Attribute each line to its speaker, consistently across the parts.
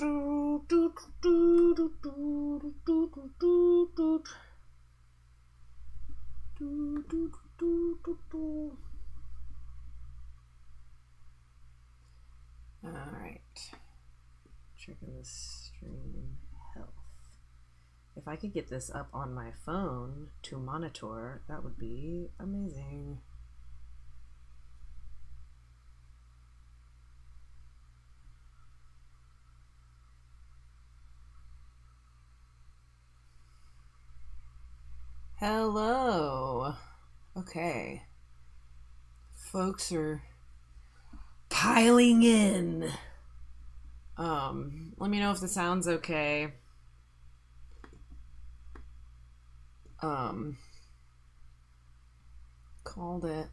Speaker 1: Alright. Checking the stream health. If I could get this up on my phone to monitor, that would be amazing. Hello. Okay. Folks are piling in. Let me know if the sound's okay. Called it.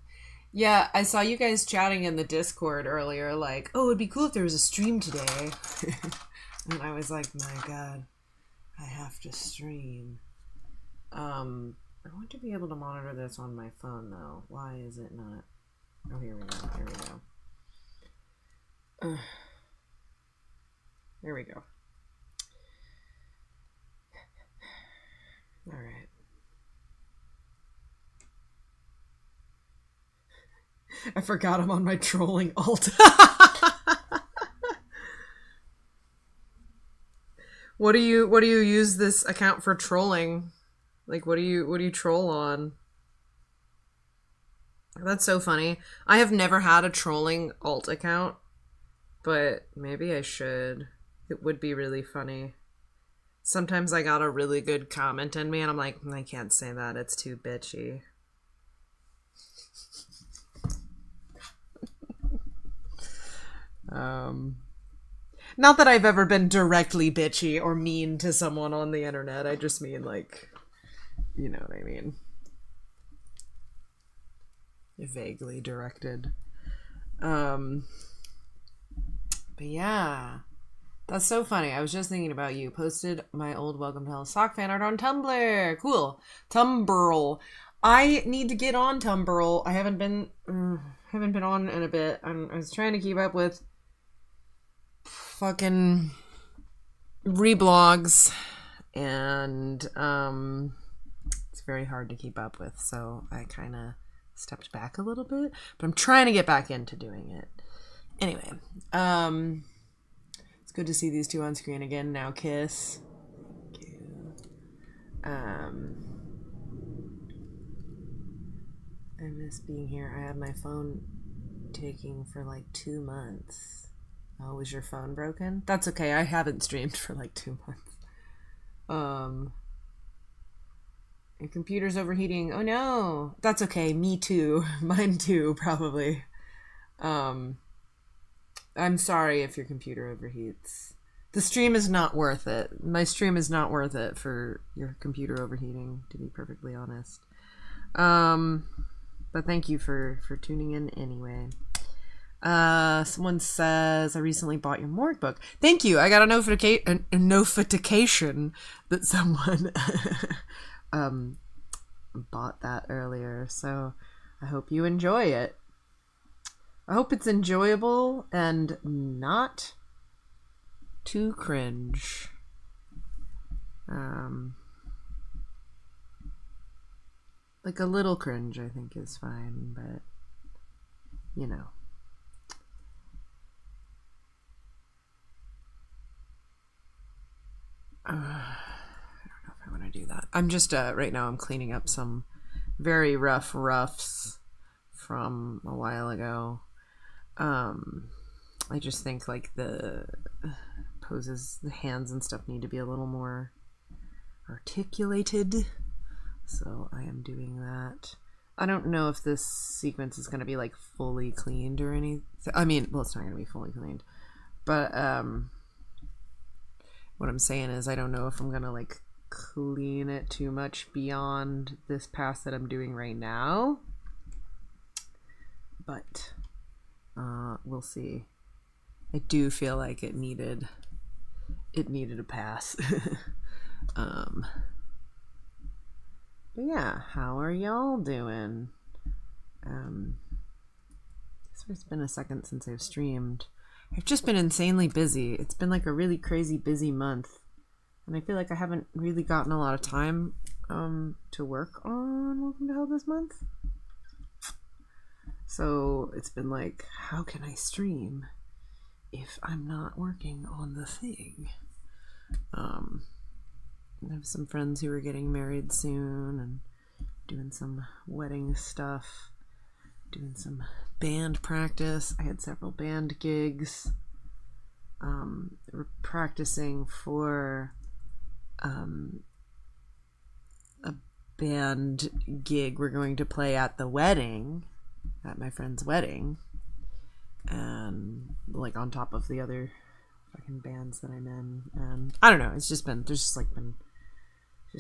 Speaker 1: Yeah, I saw you guys chatting in the Discord earlier, like, oh, it'd be cool if there was a stream today. And I was like, my God, I have to stream. I want to be able to monitor this on my phone, though. Why is it not? Oh, here we go. Here we go. There we go. All right. I forgot I'm on my trolling alt. What do you use this account for trolling? Like, what do you troll on? That's so funny. I have never had a trolling alt account, but maybe I should. It would be really funny. Sometimes I got a really good comment in me and I'm like, I can't say that, it's too bitchy. Not that I've ever been directly bitchy or mean to someone on the internet. I just mean, like, you know what I mean. Vaguely directed. But yeah. That's so funny. I was just thinking about you. Posted my old Welcome to Hell sock fan art on Tumblr. Cool. Tumblr. I need to get on Tumblr. I haven't been on in a bit. I was trying to keep up with fucking reblogs, and it's very hard to keep up with, so I kind of stepped back a little bit, but I'm trying to get back into doing it. Anyway, it's good to see these two on screen again now. Kiss. Thank you. I miss being here. I had my phone taking for like 2 months. Oh, was your phone broken? That's okay. I haven't streamed for like 2 months. Your computer's overheating. Oh no. That's okay. Me too. Mine too, probably. I'm sorry if your computer overheats. The stream is not worth it. My stream is not worth it for your computer overheating, to be perfectly honest. But thank you for tuning in anyway. Someone says, I recently bought your morgue book. Thank you. I got a notification that someone bought that earlier, so I hope you enjoy it. I hope it's enjoyable and not too cringe. Like a little cringe, I think, is fine, but you know. I don't know if I want to do that. I'm just right now I'm cleaning up some very rough roughs from a while ago. I just think like the poses, the hands and stuff need to be a little more articulated, so I am doing that. I don't know if this sequence is going to be like fully cleaned or anything. I mean, well, it's not going to be fully cleaned, but what I'm saying is I don't know if I'm going to like clean it too much beyond this pass that I'm doing right now, but we'll see. I do feel like it needed a pass. But yeah, how are y'all doing? It's been a second since I've streamed. I've just been insanely busy. It's been like a really crazy busy month. And I feel like I haven't really gotten a lot of time to work on Welcome to Hell this month. So it's been like, how can I stream if I'm not working on the thing? I have some friends who are getting married soon and doing some wedding stuff, doing some band practice. I had several band gigs. We're practicing for a band gig we're going to play at the wedding, at my friend's wedding, and like on top of the other fucking bands that I'm in. And I don't know, it's just been, just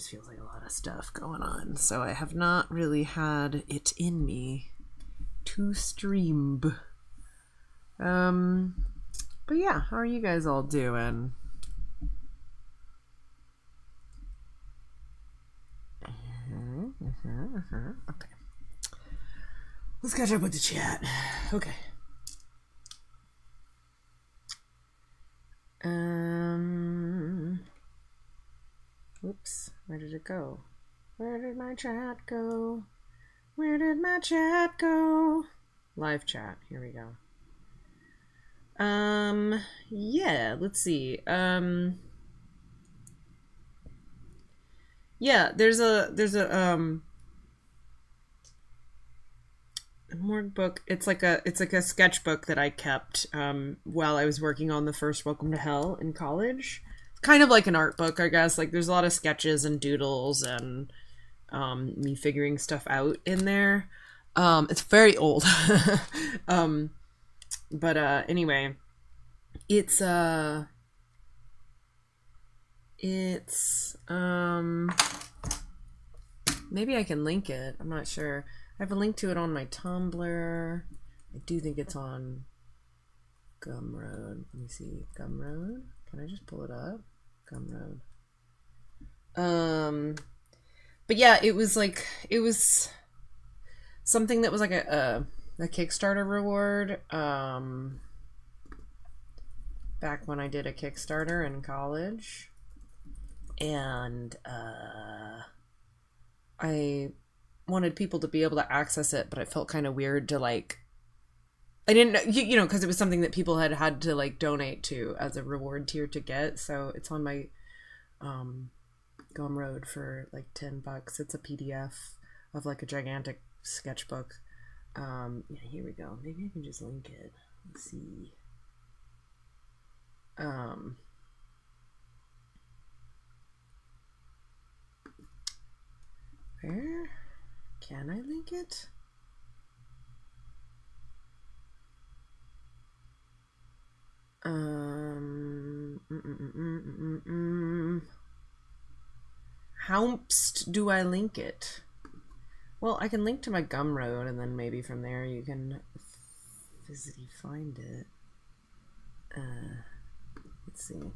Speaker 1: feels like a lot of stuff going on, so I have not really had it in me to stream. But yeah, how are you guys all doing? Okay, let's catch up with the chat. Okay. Oops, where did it go? Where did my chat go? Where did my chat go? Live chat, here we go. Yeah, let's see. Yeah, there's a morgue book. It's like a sketchbook that I kept while I was working on the first Welcome to Hell in college. Kind of like an art book, I guess. Like there's a lot of sketches and doodles and me figuring stuff out in there. It's very old. But anyway, it's maybe I can link it. I'm not sure. I have a link to it on my Tumblr. I do think it's on Gumroad. Let me see. Gumroad? Can I just pull it up? Gumroad. But yeah, it was something that was like a Kickstarter reward. Back when I did a Kickstarter in college. And I wanted people to be able to access it, but it felt kind of weird to like, I didn't know, you know, because it was something that people had to like donate to as a reward tier to get. So it's on my Gumroad for like $10. It's a PDF of like a gigantic sketchbook. Yeah, here we go. Maybe I can just link it. Let's see. Where can I link it? Howst do I link it? Well, I can link to my Gumroad, and then maybe from there you can physically find it. Let's see.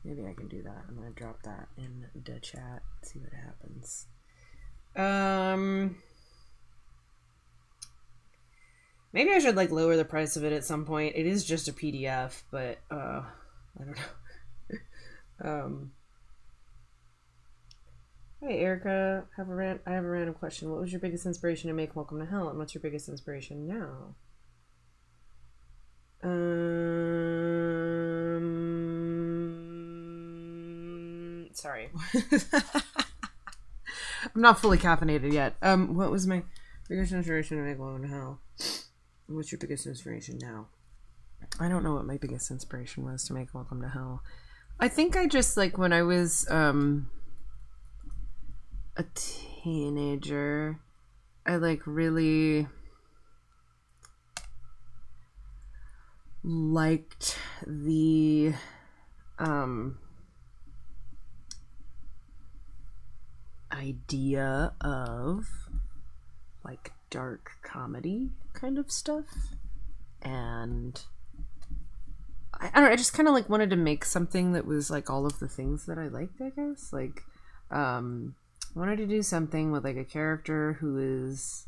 Speaker 1: Maybe I can do that. I'm gonna drop that in the chat. See what happens. Maybe I should like lower the price of it at some point. It is just a PDF, but I don't know. Hey Erica, I have a random question. What was your biggest inspiration to make Welcome to Hell, and what's your biggest inspiration now? Sorry. I'm not fully caffeinated yet. What was my biggest inspiration to make Welcome to Hell? What's your biggest inspiration now? I don't know what my biggest inspiration was to make Welcome to Hell. I think I just, like, when I was a teenager, I like really liked the idea of like dark comedy kind of stuff, and I don't know, I just kind of like wanted to make something that was like all of the things that I liked, I guess. Like I wanted to do something with like a character who is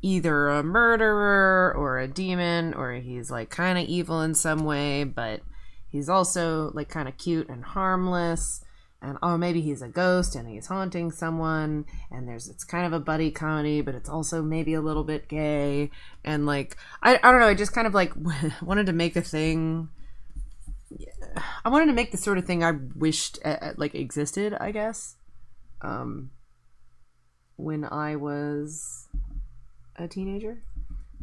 Speaker 1: either a murderer or a demon, or he's like kind of evil in some way, but he's also like kind of cute and harmless. And oh, maybe he's a ghost and he's haunting someone, and it's kind of a buddy comedy, but it's also maybe a little bit gay. And like I don't know, I just kind of like wanted to make a thing. I wanted to make the sort of thing I wished like existed, I guess, when I was a teenager.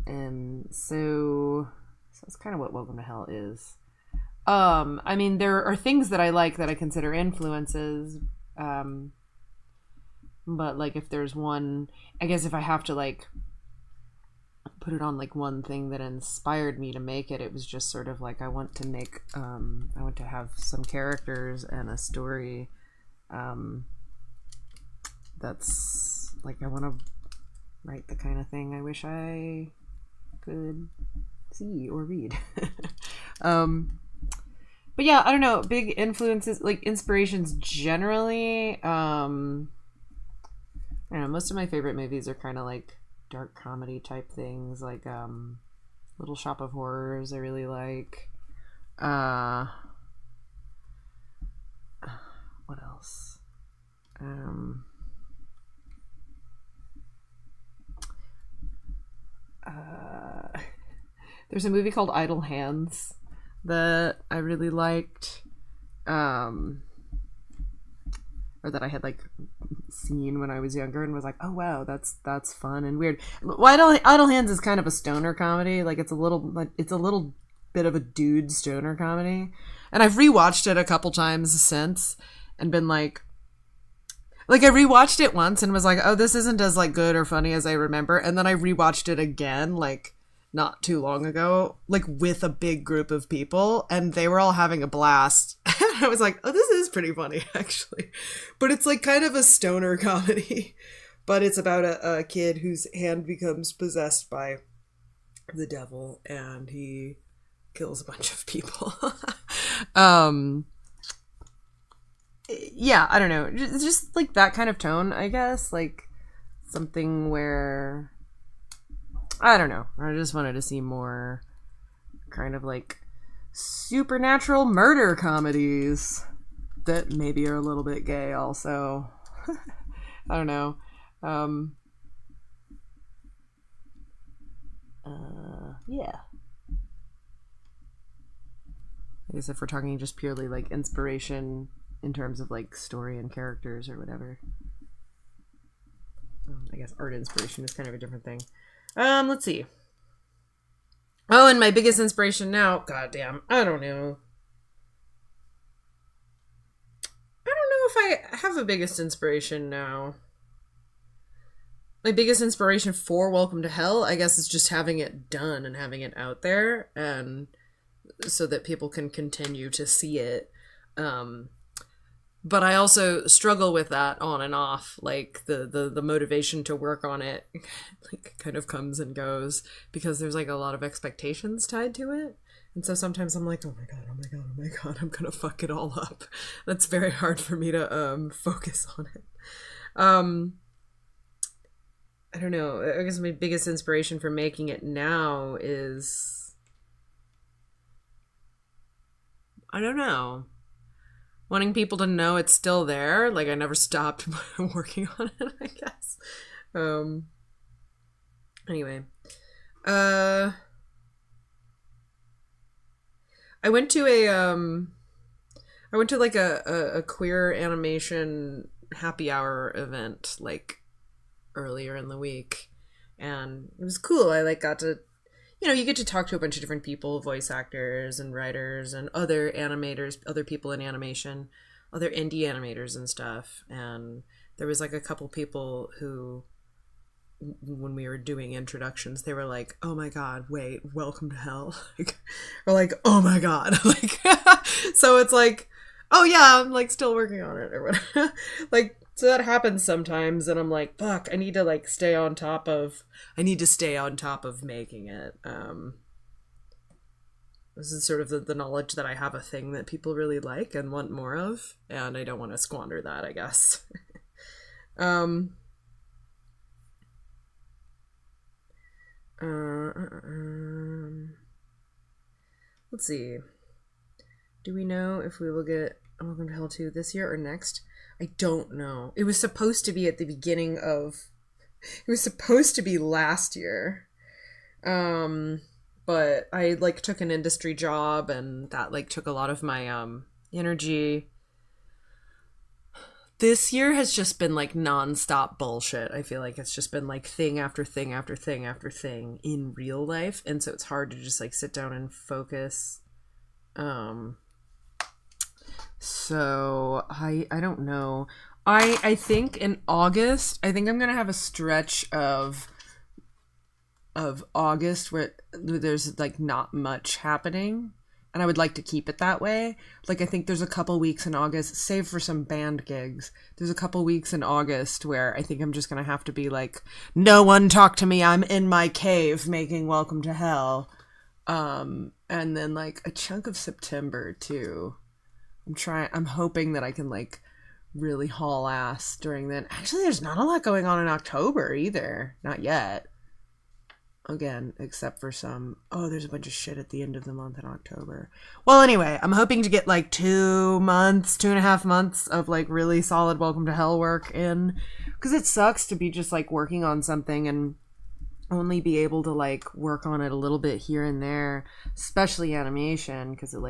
Speaker 1: And so that's kind of what Welcome to Hell is. I mean, there are things that I like that I consider influences, but like if there's one, I guess if I have to like put it on like one thing that inspired me to make it, it was just sort of like I want to have some characters and a story that's like, I want to write the kind of thing I wish I could see or read. But yeah, I don't know, big influences, like inspirations generally. I don't know, most of my favorite movies are kind of like dark comedy type things, like Little Shop of Horrors I really like. What else? There's a movie called Idle Hands that I really liked, or that I had like seen when I was younger and was like, oh wow, that's fun and weird. Well, Idle Hands is kind of a stoner comedy. Like it's a little bit of a dude stoner comedy, and I've rewatched it a couple times since and been like I rewatched it once and was like, oh, this isn't as like good or funny as I remember, and then I rewatched it again like not too long ago, like with a big group of people, and they were all having a blast. I was like, oh, this is pretty funny actually. But it's like kind of a stoner comedy, but it's about a kid whose hand becomes possessed by the devil and he kills a bunch of people. Yeah, I don't know, just like that kind of tone, I guess, like something where, I don't know, I just wanted to see more kind of like supernatural murder comedies that maybe are a little bit gay also. I don't know. Yeah. I guess if we're talking just purely like inspiration in terms of like story and characters or whatever. I guess art inspiration is kind of a different thing. Let's see. Oh, and my biggest inspiration now, goddamn, I don't know if I have a biggest inspiration now. My biggest inspiration for Welcome to Hell, I guess, is just having it done and having it out there, and so that people can continue to see it. But I also struggle with that on and off. Like the motivation to work on it like kind of comes and goes because there's like a lot of expectations tied to it. And so sometimes I'm like, oh my god, I'm gonna fuck it all up. That's very hard for me to focus on it. I don't know. I guess my biggest inspiration for making it now is, I don't know, wanting people to know it's still there. Like I never stopped working on it, I guess. Anyway. I went to like a queer animation happy hour event like earlier in the week, and it was cool. I like got to, you get to talk to a bunch of different people, voice actors and writers and other animators, other people in animation, other indie animators and stuff. And there was like a couple people who, when we were doing introductions, they were like, oh my god, wait, Welcome to Hell. Or like, oh my god. Like, so it's like, oh yeah, I'm like still working on it or whatever. Like, so that happens sometimes, and I'm like, fuck, I need to stay on top of making it. This is sort of the knowledge that I have a thing that people really like and want more of, and I don't want to squander that, I guess. Let's see. Do we know if we will get Welcome to Hell 2 this year or next? I don't know. It was supposed to be at the beginning of... It was supposed to be last year. But I, like, took an industry job, and that, like, took a lot of my, energy. This year has just been, like, nonstop bullshit. I feel like it's just been, like, thing after thing after thing after thing in real life, and so it's hard to just, like, sit down and focus. So I don't know. I think in August, I think I'm gonna have a stretch of August where there's like not much happening, and I would like to keep it that way. Like, I think there's a couple weeks in August, save for some band gigs, there's a couple weeks in August where I think I'm just gonna have to be like, no one talk to me, I'm in my cave making Welcome to Hell. And then like a chunk of September too. I'm hoping that I can like really haul ass during then. Actually, there's not a lot going on in October either. Not yet. Again, except for there's a bunch of shit at the end of the month in October. Well, anyway, I'm hoping to get like 2.5 months of like really solid Welcome to Hell work in. Because it sucks to be just like working on something and only be able to like work on it a little bit here and there, especially animation, because it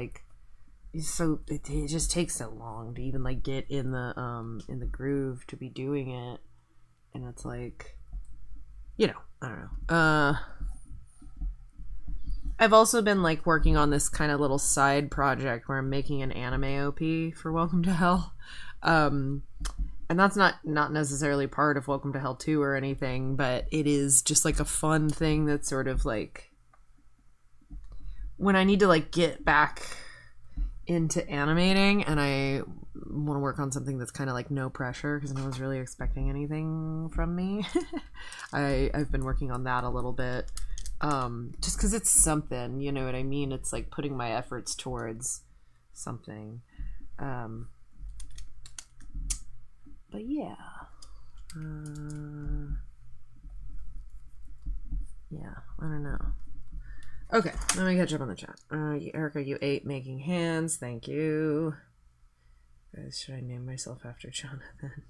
Speaker 1: just takes so long to even like get in the groove to be doing it. And it's like, I don't know. I've also been like working on this kind of little side project where I'm making an anime OP for Welcome to Hell. And that's not necessarily part of Welcome to Hell 2 or anything, but it is just like a fun thing that's sort of like when I need to like get back into animating and I want to work on something that's kind of like no pressure because no one's really expecting anything from me. I've been working on that a little bit, just because it's something, you know what I mean? It's like putting my efforts towards something. But yeah. Yeah, I don't know. Okay, let me catch up on the chat. Erica, you ate making hands. Thank you. Guys, should I name myself after Jonathan?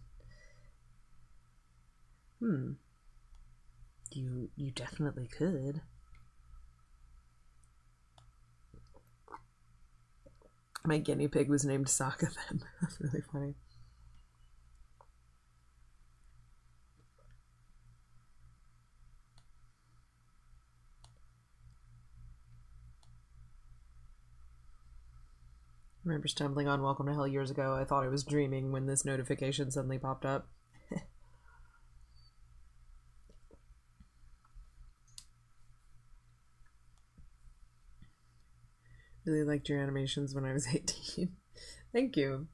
Speaker 1: You definitely could. My guinea pig was named Sokka then. That's really funny. I remember stumbling on Welcome to Hell years ago. I thought I was dreaming when this notification suddenly popped up. Really liked your animations when I was 18. Thank you.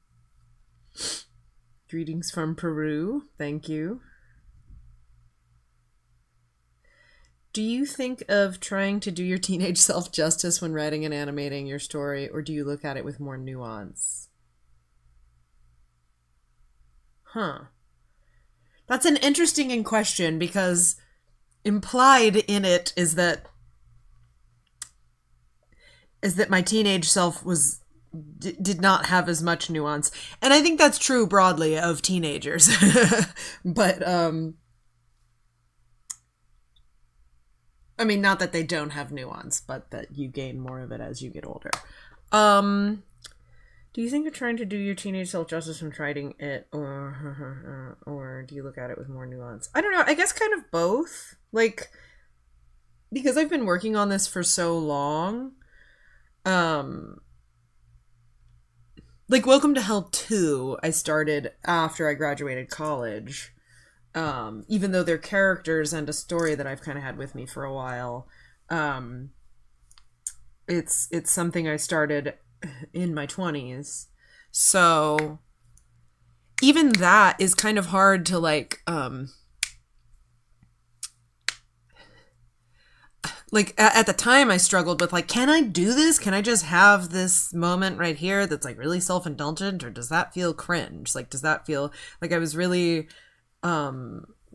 Speaker 1: Greetings from Peru. Thank you. Do you think of trying to do your teenage self justice when writing and animating your story, or do you look at it with more nuance? That's an interesting question, because implied in it is that my teenage self did not have as much nuance. And I think that's true broadly of teenagers. But, I mean, not that they don't have nuance, but that you gain more of it as you get older. Do you think you're trying to do your teenage self-justice when writing it, or do you look at it with more nuance? I don't know. I guess kind of both. Like, because I've been working on this for so long, like Welcome to Hell 2, I started after I graduated college. Even though they're characters and a story that I've kind of had with me for a while, it's something I started in my 20s. So even that is kind of hard to like at the time I struggled with like, can I do this? Can I just have this moment right here that's like really self-indulgent, or does that feel cringe? Like, does that feel like I was really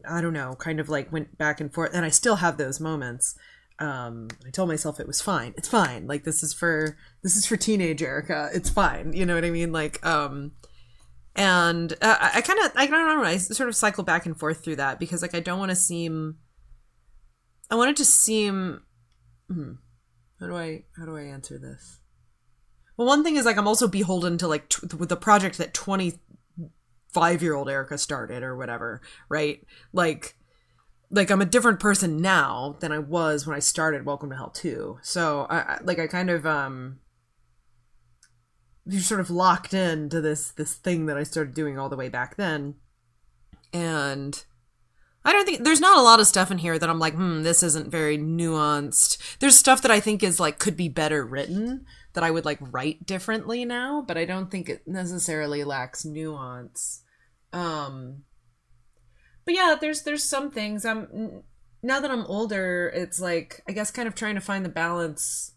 Speaker 1: I don't know, kind of like went back and forth, and I still have those moments. I told myself it was fine. It's fine. Like this is for teenage Erica. It's fine. You know what I mean? Like, and I don't know. I sort of cycle back and forth through that because like I don't want to seem. I want it to seem. How do I answer this? Well, one thing is like I'm also beholden to like with the project that 25-year-old Erica started or whatever, right? Like I'm a different person now than I was when I started Welcome to Hell 2. So I kind of you're sort of locked into this thing that I started doing all the way back then. And I don't think there's not a lot of stuff in here that I'm like, this isn't very nuanced. There's stuff that I think is like could be better written that I would like write differently now, but I don't think it necessarily lacks nuance. But yeah, there's some things now that I'm older, it's like I guess kind of trying to find the balance.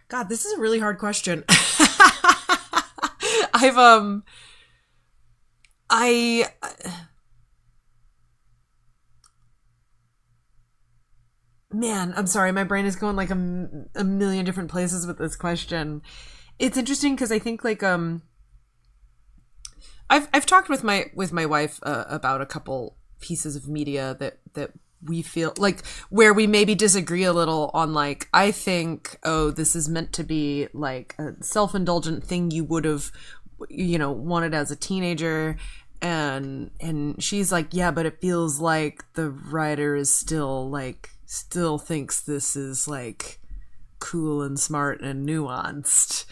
Speaker 1: God, this is a really hard question. Man, I'm sorry, my brain is going like a million different places with this question. It's interesting because I think like I've talked with my wife about a couple pieces of media that we feel like where we maybe disagree a little on. Like I think, oh, this is meant to be like a self-indulgent thing you would have, wanted as a teenager, and she's like, yeah, but it feels like the writer is still thinks this is like cool and smart and nuanced,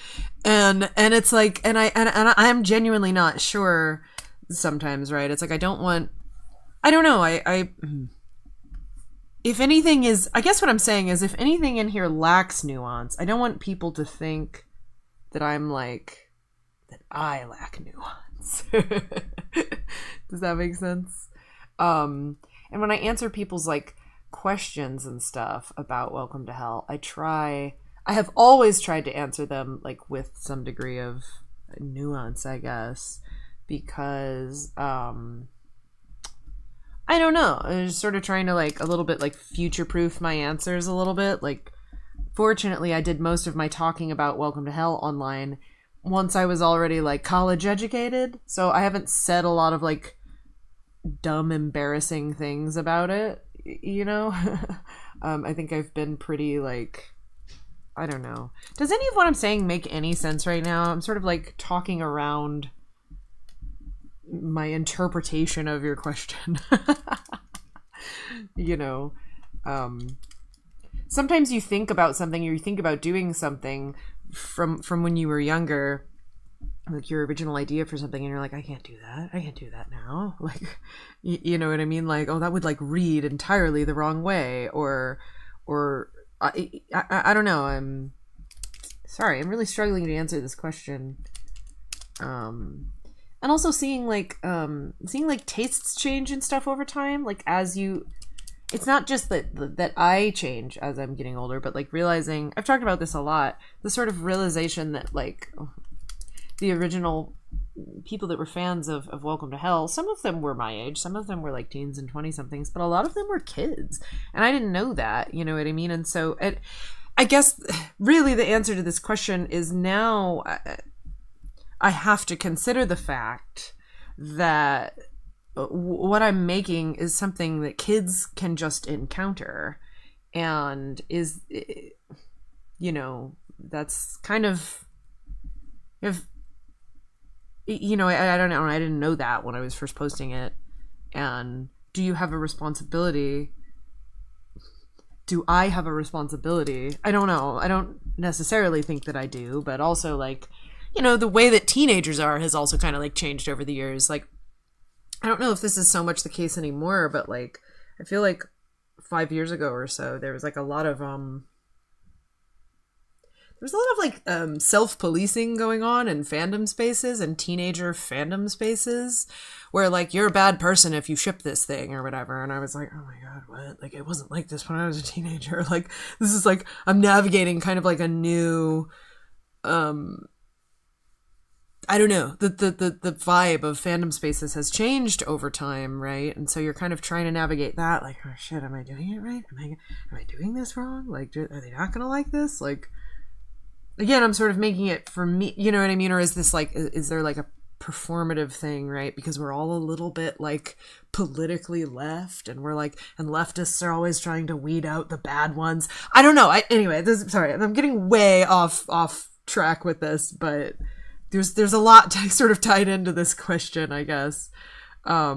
Speaker 1: and it's like, and I'm genuinely not sure sometimes, right? It's like I don't know, I if anything is, I guess what I'm saying is if anything in here lacks nuance, I don't want people to think that I'm like that I lack nuance. Does that make sense? And when I answer people's like questions and stuff about Welcome to Hell, I have always tried to answer them like with some degree of nuance, I guess, because I don't know, I'm just sort of trying to like a little bit like future proof my answers a little bit. Like fortunately I did most of my talking about Welcome to Hell online once I was already like college educated, so I haven't said a lot of like dumb embarrassing things about it. I think I've been pretty like, I don't know. Does any of what I'm saying make any sense right now? I'm sort of like talking around my interpretation of your question. Sometimes you think about something or you think about doing something from when you were younger, like your original idea for something, and you're like, I can't do that now. Like, you know what I mean? Like, oh, that would like read entirely the wrong way, or I don't know. I'm sorry, I'm really struggling to answer this question. And also seeing like tastes change and stuff over time, like as you, it's not just that I change as I'm getting older, but like realizing, I've talked about this a lot, the sort of realization that like the original people that were fans of Welcome to Hell, some of them were my age, some of them were like teens and 20-somethings, but a lot of them were kids, and I didn't know that, you know what I mean? And so I guess really the answer to this question is now I have to consider the fact that what I'm making is something that kids can just encounter, and is, that's kind of, if, I don't know, I didn't know that when I was first posting it. And do you have a responsibility? Do I have a responsibility? I don't know. I don't necessarily think that I do, but also like, the way that teenagers are has also kind of like changed over the years. Like, I don't know if this is so much the case anymore, but like, I feel like 5 years ago or so, there was like a lot of, like self-policing going on in fandom spaces and teenager fandom spaces where like, you're a bad person if you ship this thing or whatever. And I was like, oh my God, what? Like, it wasn't like this when I was a teenager. Like, this is like, I'm navigating kind of like a new, I don't know, the vibe of fandom spaces has changed over time, right? And so you're kind of trying to navigate that, like, oh shit, am I doing it right? Am I doing this wrong? Like, are they not gonna like this? Like, again, I'm sort of making it for me, you know what I mean? Or is this like, is there like a performative thing, right? Because we're all a little bit like politically left, and we're like, and leftists are always trying to weed out the bad ones. I don't know. Anyway, sorry, I'm getting way off track with this, but there's a lot sort of tied into this question, I guess. I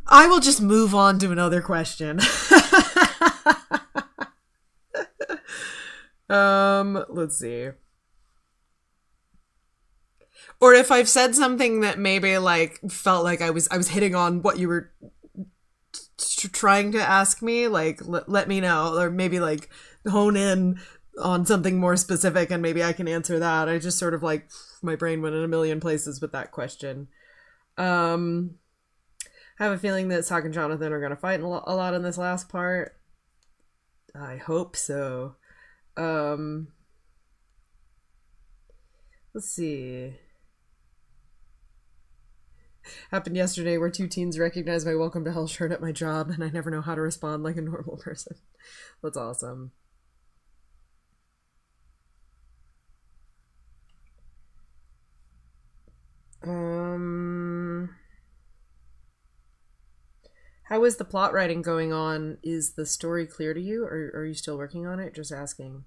Speaker 1: will just move on to another question. Let's see. Or if I've said something that maybe like felt like I was hitting on what you were trying to ask me, like let me know, or maybe like hone in on something more specific and maybe I can answer that. I just sort of like, my brain went in a million places with that question. I have a feeling that Sock and Jonathan are going to fight a lot in this last part. I hope so. Let's see. Happened yesterday where 2 teens recognized my welcome to hell shirt at my job, and I never know how to respond like a normal person. That's awesome. How is the plot writing going on? Is the story clear to you, or are you still working on it? Just asking.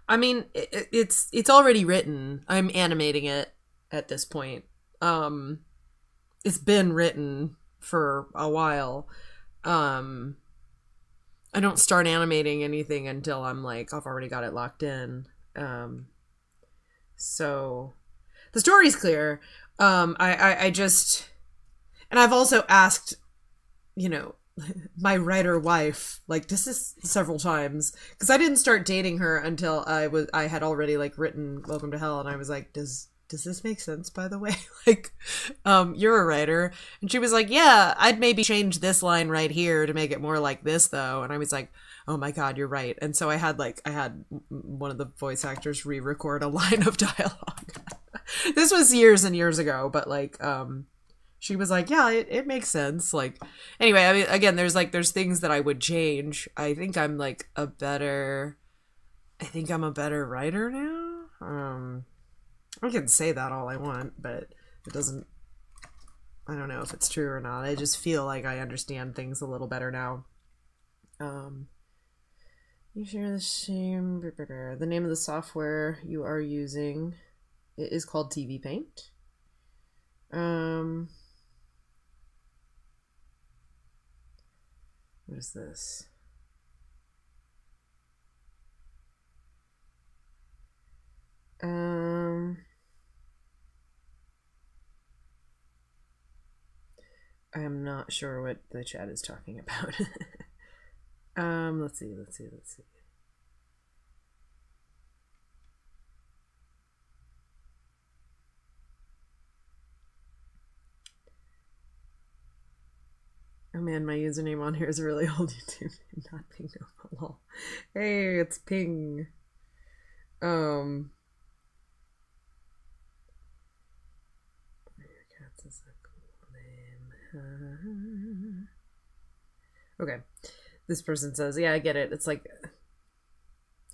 Speaker 1: I mean, it's already written. I'm animating it at this point. It's been written for a while. I don't start animating anything until I'm like, I've already got it locked in. So the story's clear. I just, and I've also asked, you know, my writer wife, like, this is several times, because I didn't start dating her until I had already like written Welcome to Hell, and I was like, does this make sense, by the way? Like, you're a writer. And she was like, yeah, I'd maybe change this line right here to make it more like this, though. And I was like, oh my God, you're right. And so I had one of the voice actors re-record a line of dialogue. This was years and years ago, but like, she was like, yeah, it makes sense. Like, anyway, I mean, again, there's things that I would change. I think I'm a better writer now. I can say that all I want, but it doesn't, I don't know if it's true or not. I just feel like I understand things a little better now. You share the same, the name of the software you are using, it is called TV Paint. What is this? I'm not sure what the chat is talking about. Let's see. Oh man, my username on here is a really old YouTube name, not Ping No Lol. Hey, it's Ping. Is a cool name. Okay. This person says, yeah, I get it. It's like,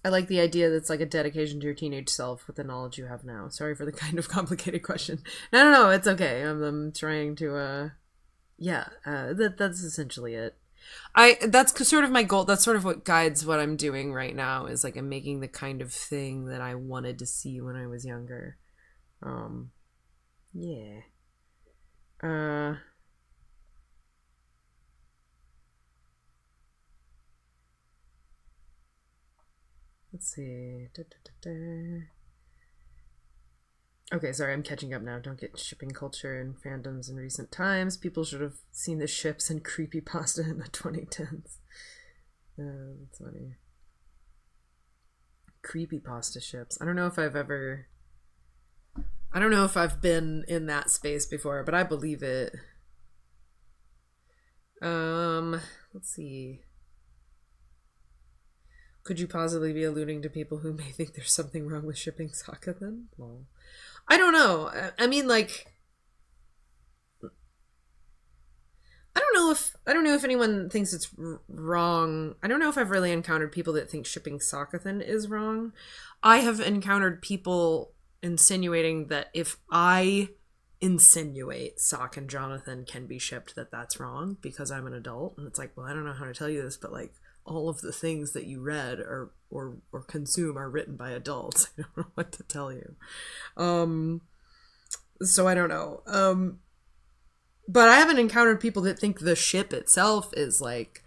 Speaker 1: I like the idea that it's like a dedication to your teenage self with the knowledge you have now. Sorry for the kind of complicated question. No, it's okay. I'm trying to, that's essentially it. That's sort of my goal. That's sort of what guides what I'm doing right now, is like I'm making the kind of thing that I wanted to see when I was younger. Yeah. Let's see. Okay, sorry, I'm catching up now. Don't get shipping culture and fandoms in recent times. People should have seen the ships and creepypasta in the 2010s. That's funny. Creepypasta ships. I don't know if I've been in that space before, but I believe it. Let's see. Could you possibly be alluding to people who may think there's something wrong with shipping Sokka then? Lol. I don't know. I mean, like, I don't know if anyone thinks it's wrong. I don't know if I've really encountered people that think shipping Sakathan is wrong. I have encountered people insinuating that if I insinuate Sok and Jonathan can be shipped, that that's wrong because I'm an adult. And it's like, well, I don't know how to tell you this, but like all of the things that you read or consume are written by adults. I don't know what to tell you. So I don't know. But I haven't encountered people that think the ship itself is like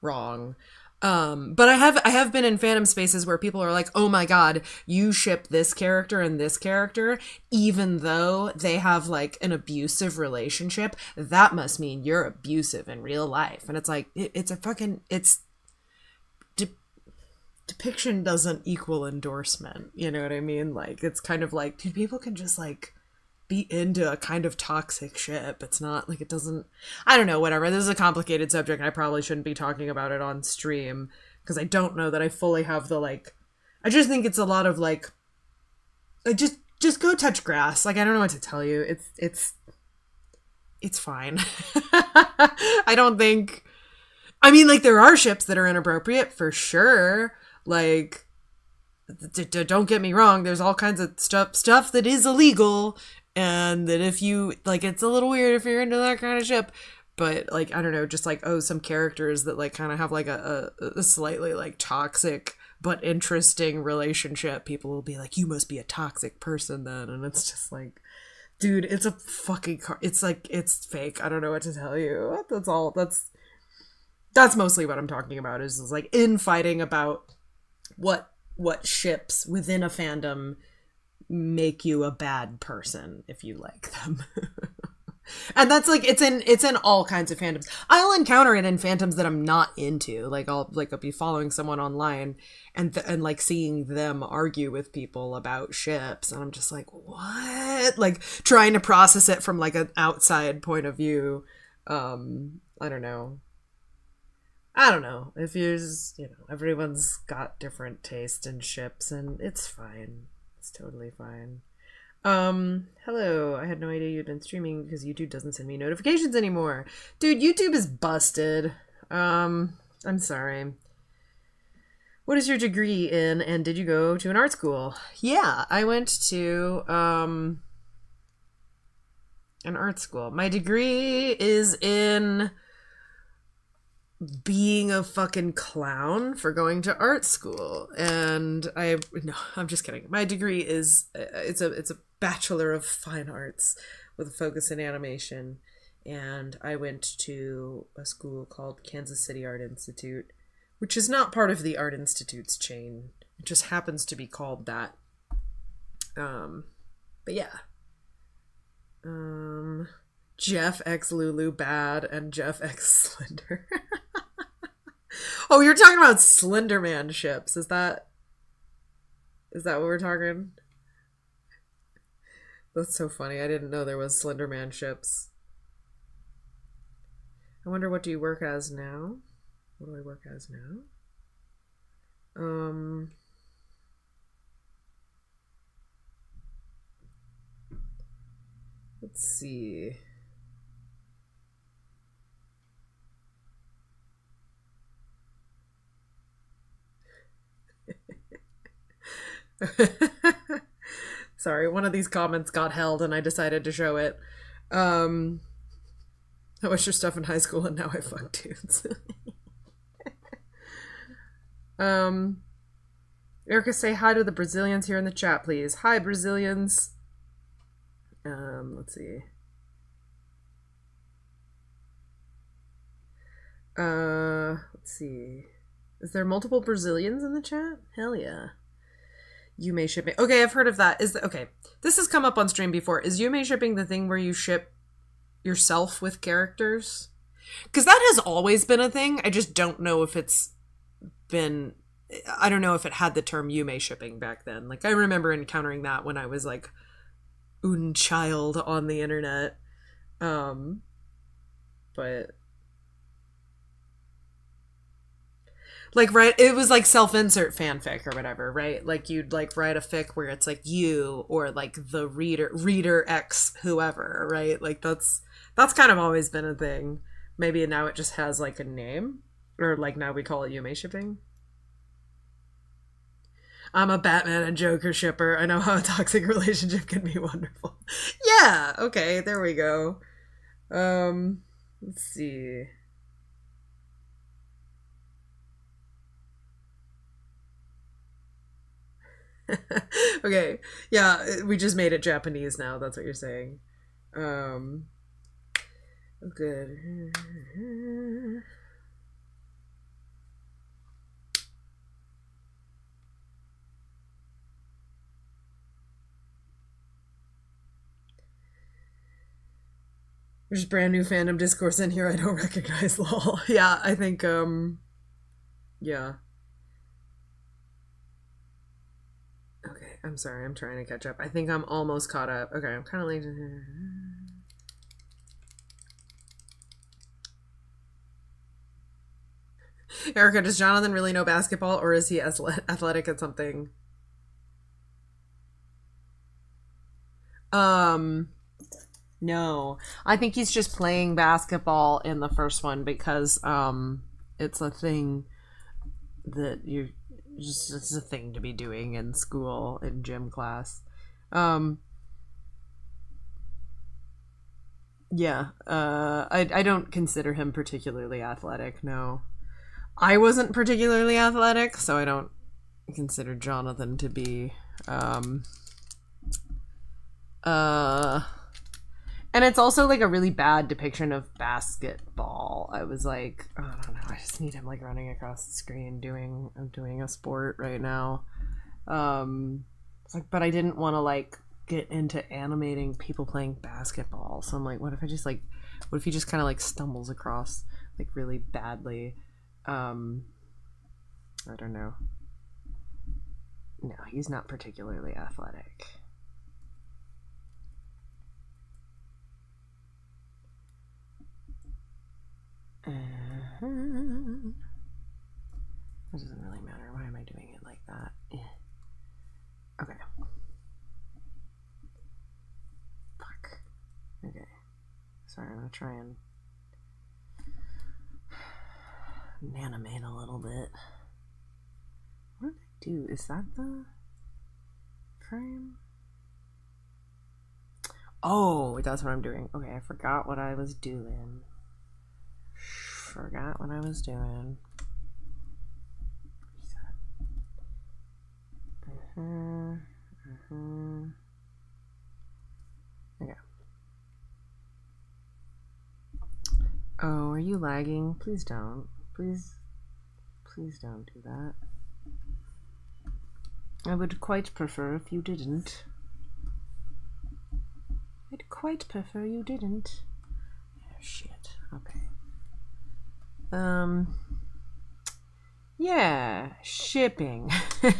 Speaker 1: wrong. But I have been in fandom spaces where people are like, oh my god, you ship this character and this character, even though they have like an abusive relationship, that must mean you're abusive in real life. And it's like, depiction doesn't equal endorsement. You know what I mean? Like, it's kind of like, dude, people can just like be into a kind of toxic ship. It's not like, it doesn't, I don't know, whatever. This is a complicated subject. I probably shouldn't be talking about it on stream because I don't know that I fully have the like, I just think it's a lot of like just go touch grass. Like, I don't know what to tell you. It's fine. I don't think, I mean, like, there are ships that are inappropriate for sure. Like, don't get me wrong, there's all kinds of stuff that is illegal, and that if you like, it's a little weird if you're into that kind of ship. But like, I don't know, just like, oh, some characters that like kind of have like a slightly like toxic but interesting relationship, people will be like, you must be a toxic person then. And it's just like, dude, it's a fucking it's like, it's fake. I don't know what to tell you. That's mostly what I'm talking about, is like infighting about what ships within a fandom make you a bad person if you like them. And that's like, it's in all kinds of fandoms. I'll encounter it in fandoms that I'm not into. Like I'll be following someone online and like seeing them argue with people about ships, and I'm just like, what? Like trying to process it from like an outside point of view. I don't know. If you're just, everyone's got different taste in ships, and it's fine. It's totally fine. Hello. I had no idea you'd been streaming because YouTube doesn't send me notifications anymore. Dude, YouTube is busted. I'm sorry. What is your degree in, and did you go to an art school? Yeah, I went to, an art school. My degree is in being a fucking clown for going to art school. And no, I'm just kidding. My degree is, it's a Bachelor of Fine Arts with a focus in animation. And I went to a school called Kansas City Art Institute, which is not part of the Art Institute's chain. It just happens to be called that. But yeah. Jeff X Lulu bad and Jeff X Slender. Oh, you're talking about Slenderman ships. Is that what we're talking? That's so funny. I didn't know there was Slenderman ships. I wonder, what do you work as now? What do I work as now? Let's see. Sorry, one of these comments got held and I decided to show it. I was your stuff in high school and now I fuck dudes. Erica, say hi to the Brazilians here in the chat, please. Hi, Brazilians. Let's see. Let's see. Is there multiple Brazilians in the chat? Hell yeah. Yume shipping. Okay, I've heard of that. Okay, this has come up on stream before. Is Yume shipping the thing where you ship yourself with characters? Because that has always been a thing. I just don't know if it's been, I don't know if it had the term Yume shipping back then. Like, I remember encountering that when I was like un child on the internet. But Like, right, it was like self-insert fanfic or whatever, right? Like you'd like write a fic where it's like you or like the reader X whoever, right? Like that's kind of always been a thing. Maybe now it just has like a name, or like now we call it Yume shipping. I'm a Batman and Joker shipper. I know how a toxic relationship can be wonderful. Yeah, okay, there we go. Let's see. Okay. Yeah, we just made it Japanese now. That's what you're saying. Um good. There's brand new fandom discourse in here I don't recognize, lol. Yeah, I think yeah. Okay, I'm sorry. I'm trying to catch up. I think I'm almost caught up. Okay, I'm kind of late. Erica, does Jonathan really know basketball, or is he athletic at something? Um, no. I think he's just playing basketball in the first one because it's a thing that you just it's a thing to be doing in school in gym class. Um yeah, I don't consider him particularly athletic, no. I wasn't particularly athletic, so I don't consider Jonathan to be uh and it's also like a really bad depiction of basketball. I was like, oh, I don't know, I just need him like running across the screen doing a sport right now. It's like, but I didn't want to like get into animating people playing basketball. So I'm like, what if he just kind of like stumbles across like really badly? I don't know. No, he's not particularly athletic. It doesn't really matter. Why am I doing it like that? Okay. Fuck. Okay. Sorry, I'm gonna try and animate a little bit. What did I do? Is that the frame? Oh, that's what I'm doing. Okay, I forgot what I was doing. Okay. Oh, are you lagging? Please don't. Please don't do that. I would quite prefer if you didn't. I'd quite prefer you didn't. Oh, shit. Okay. Yeah, shipping. I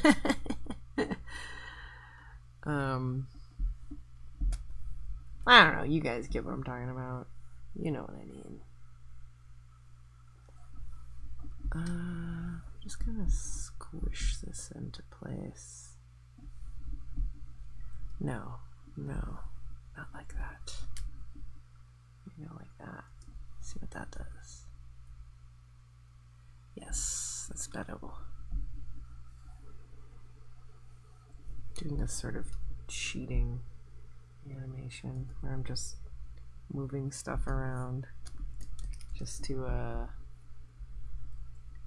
Speaker 1: don't know. You guys get what I'm talking about. You know what I mean. I'm just gonna squish this into place. No, not like that. Like that. See what that does. Yes, that's better. Doing this sort of cheating animation where I'm just moving stuff around just to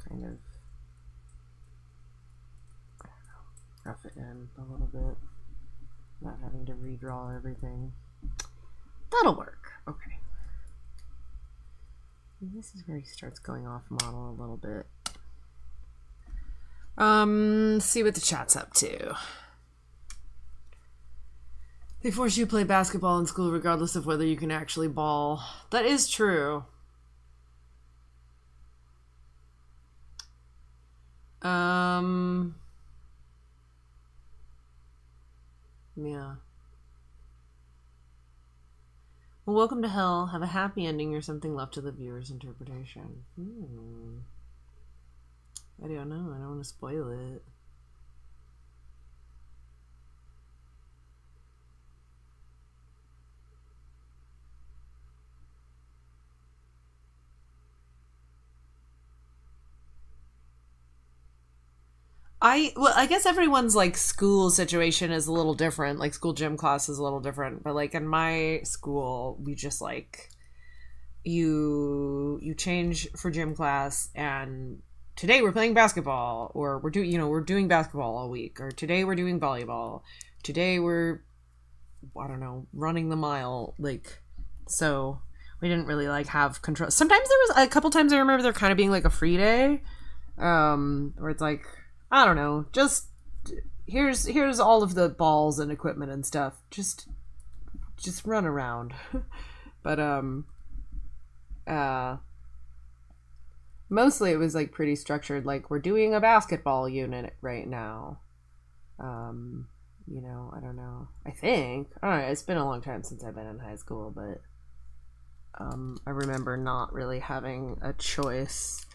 Speaker 1: kind of, I don't know, rough it in a little bit, not having to redraw everything. That'll work. Okay. This is where he starts going off model a little bit. See what the chat's up to. They force you to play basketball in school regardless of whether you can actually ball. That is true. Yeah. Well, welcome to hell. Have a happy ending or something left to the viewer's interpretation. I don't know. I don't want to spoil it. I guess everyone's like school situation is a little different. Like school gym class is a little different, but like in my school, we just like you change for gym class, and today we're playing basketball, or we're doing basketball all week, or today we're doing volleyball. Today we're, I don't know, running the mile. Like, so we didn't really like have control. Sometimes there was a couple times I remember there kind of being like a free day, where it's like, I don't know, just here's all of the balls and equipment and stuff. Just run around. But uh mostly it was like pretty structured, like we're doing a basketball unit right now. I don't know. I don't know, it's been a long time since I've been in high school, but I remember not really having a choice.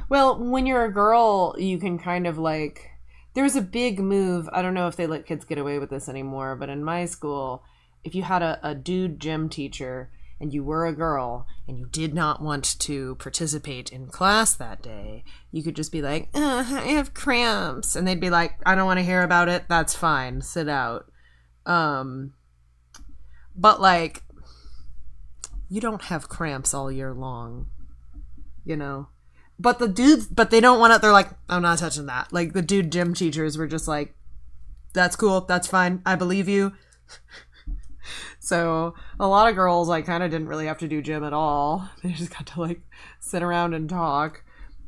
Speaker 1: Well, when you're a girl, you can kind of like, there was a big move. I don't know if they let kids get away with this anymore, but in my school, if you had a dude gym teacher and you were a girl and you did not want to participate in class that day, you could just be like, I have cramps. And they'd be like, I don't want to hear about it. That's fine. Sit out. But like, you don't have cramps all year long, you know? But they don't want it. They're like, I'm not touching that. Like the dude gym teachers were just like, that's cool. That's fine. I believe you. So a lot of girls like kind of didn't really have to do gym at all. They just got to like sit around and talk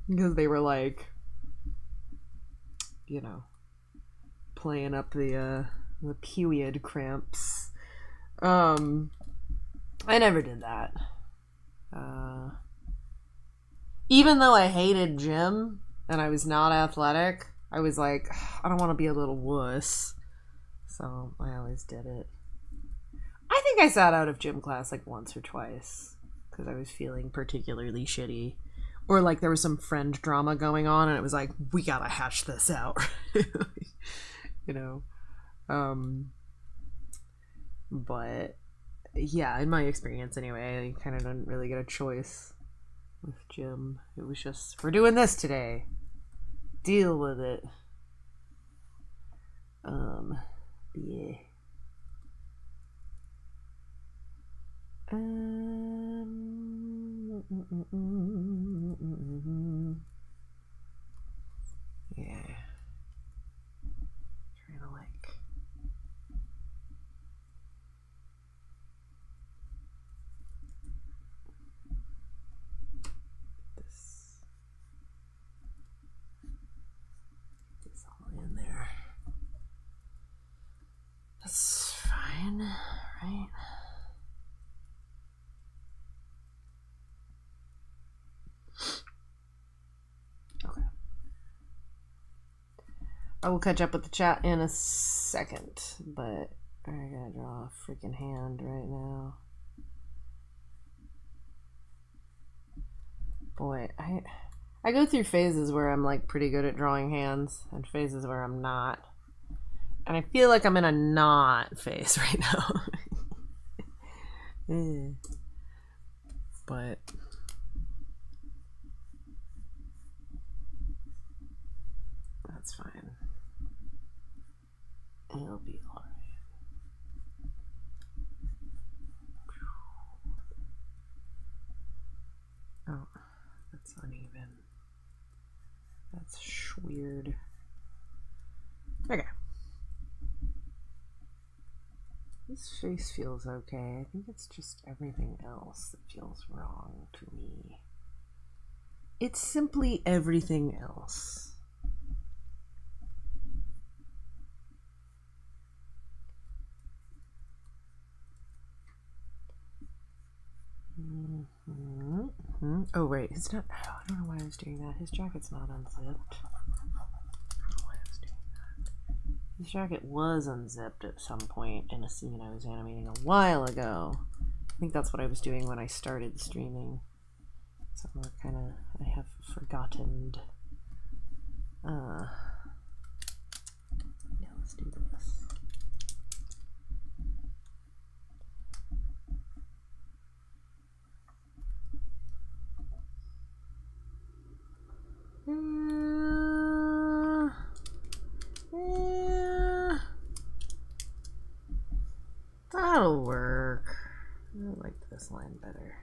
Speaker 1: because they were like, playing up the period cramps. I never did that. Even though I hated gym and I was not athletic, I was like, I don't want to be a little wuss. So I always did it. I think I sat out of gym class like once or twice because I was feeling particularly shitty. Or like there was some friend drama going on and it was like, we gotta hash this out. But yeah, in my experience anyway, I kind of didn't really get a choice with gym. It was just, we're doing this today. Deal with it. Yeah. Yeah. Trying to like this all in there. That's fine, right? Okay. I will catch up with the chat in a second, but I gotta draw a freaking hand right now. Boy, I go through phases where I'm like pretty good at drawing hands and phases where I'm not. And I feel like I'm in a not phase right now. But that's fine. It'll be alright. Oh, that's uneven. That's weird. Okay. This face feels okay. I think it's just everything else that feels wrong to me. It's simply everything else. Oh, wait. It's not. I don't know why I was doing that. His jacket's not unzipped. I don't know why I was doing that. His jacket was unzipped at some point in a scene I was animating a while ago. I think that's what I was doing when I started streaming. So I have forgotten. Yeah, let's do this. Yeah. That'll work. I like this line better.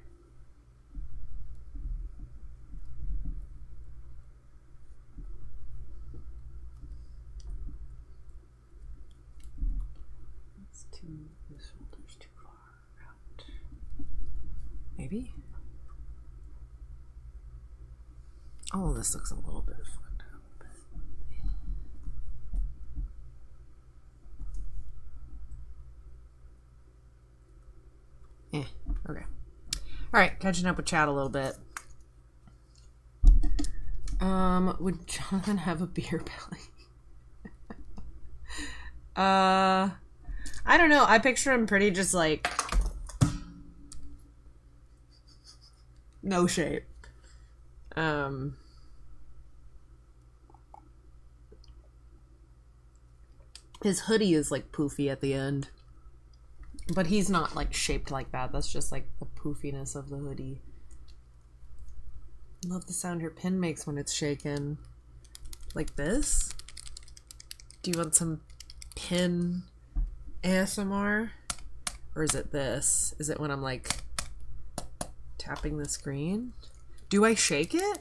Speaker 1: This folder's too far out. Maybe? Oh, this looks a little bit fucked up. Okay. Alright, catching up with chat a little bit. Would Jonathan have a beer belly? I don't know. I picture him pretty just like no shape. His hoodie is like poofy at the end. But he's not like shaped like that. That's just like the poofiness of the hoodie. Love the sound her pin makes when it's shaken. Like this? Do you want some pin ASMR? Or is it this? Is it when I'm like tapping the screen? Do I shake it?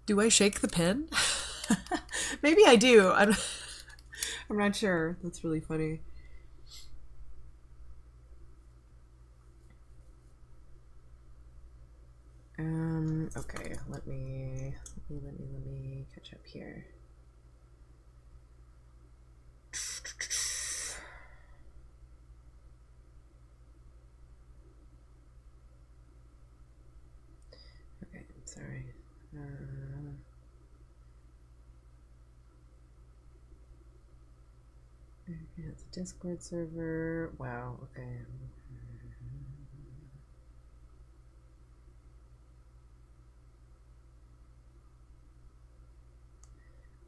Speaker 1: Do I shake the pin? Maybe I do. I'm not sure. That's really funny. Okay, let me catch up here. Okay, sorry. It's a Discord server. Wow, okay.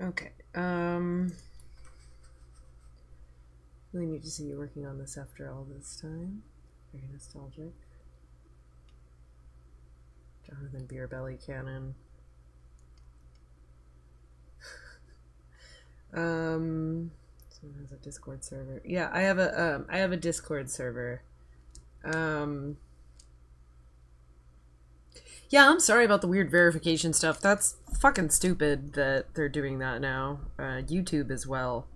Speaker 1: Okay. Really need to see you working on this after all this time. Very nostalgic. Jonathan Beer Belly Cannon. Someone has a Discord server. Yeah, I have a Discord server. Yeah, I'm sorry about the weird verification stuff. That's fucking stupid that they're doing that now. YouTube as well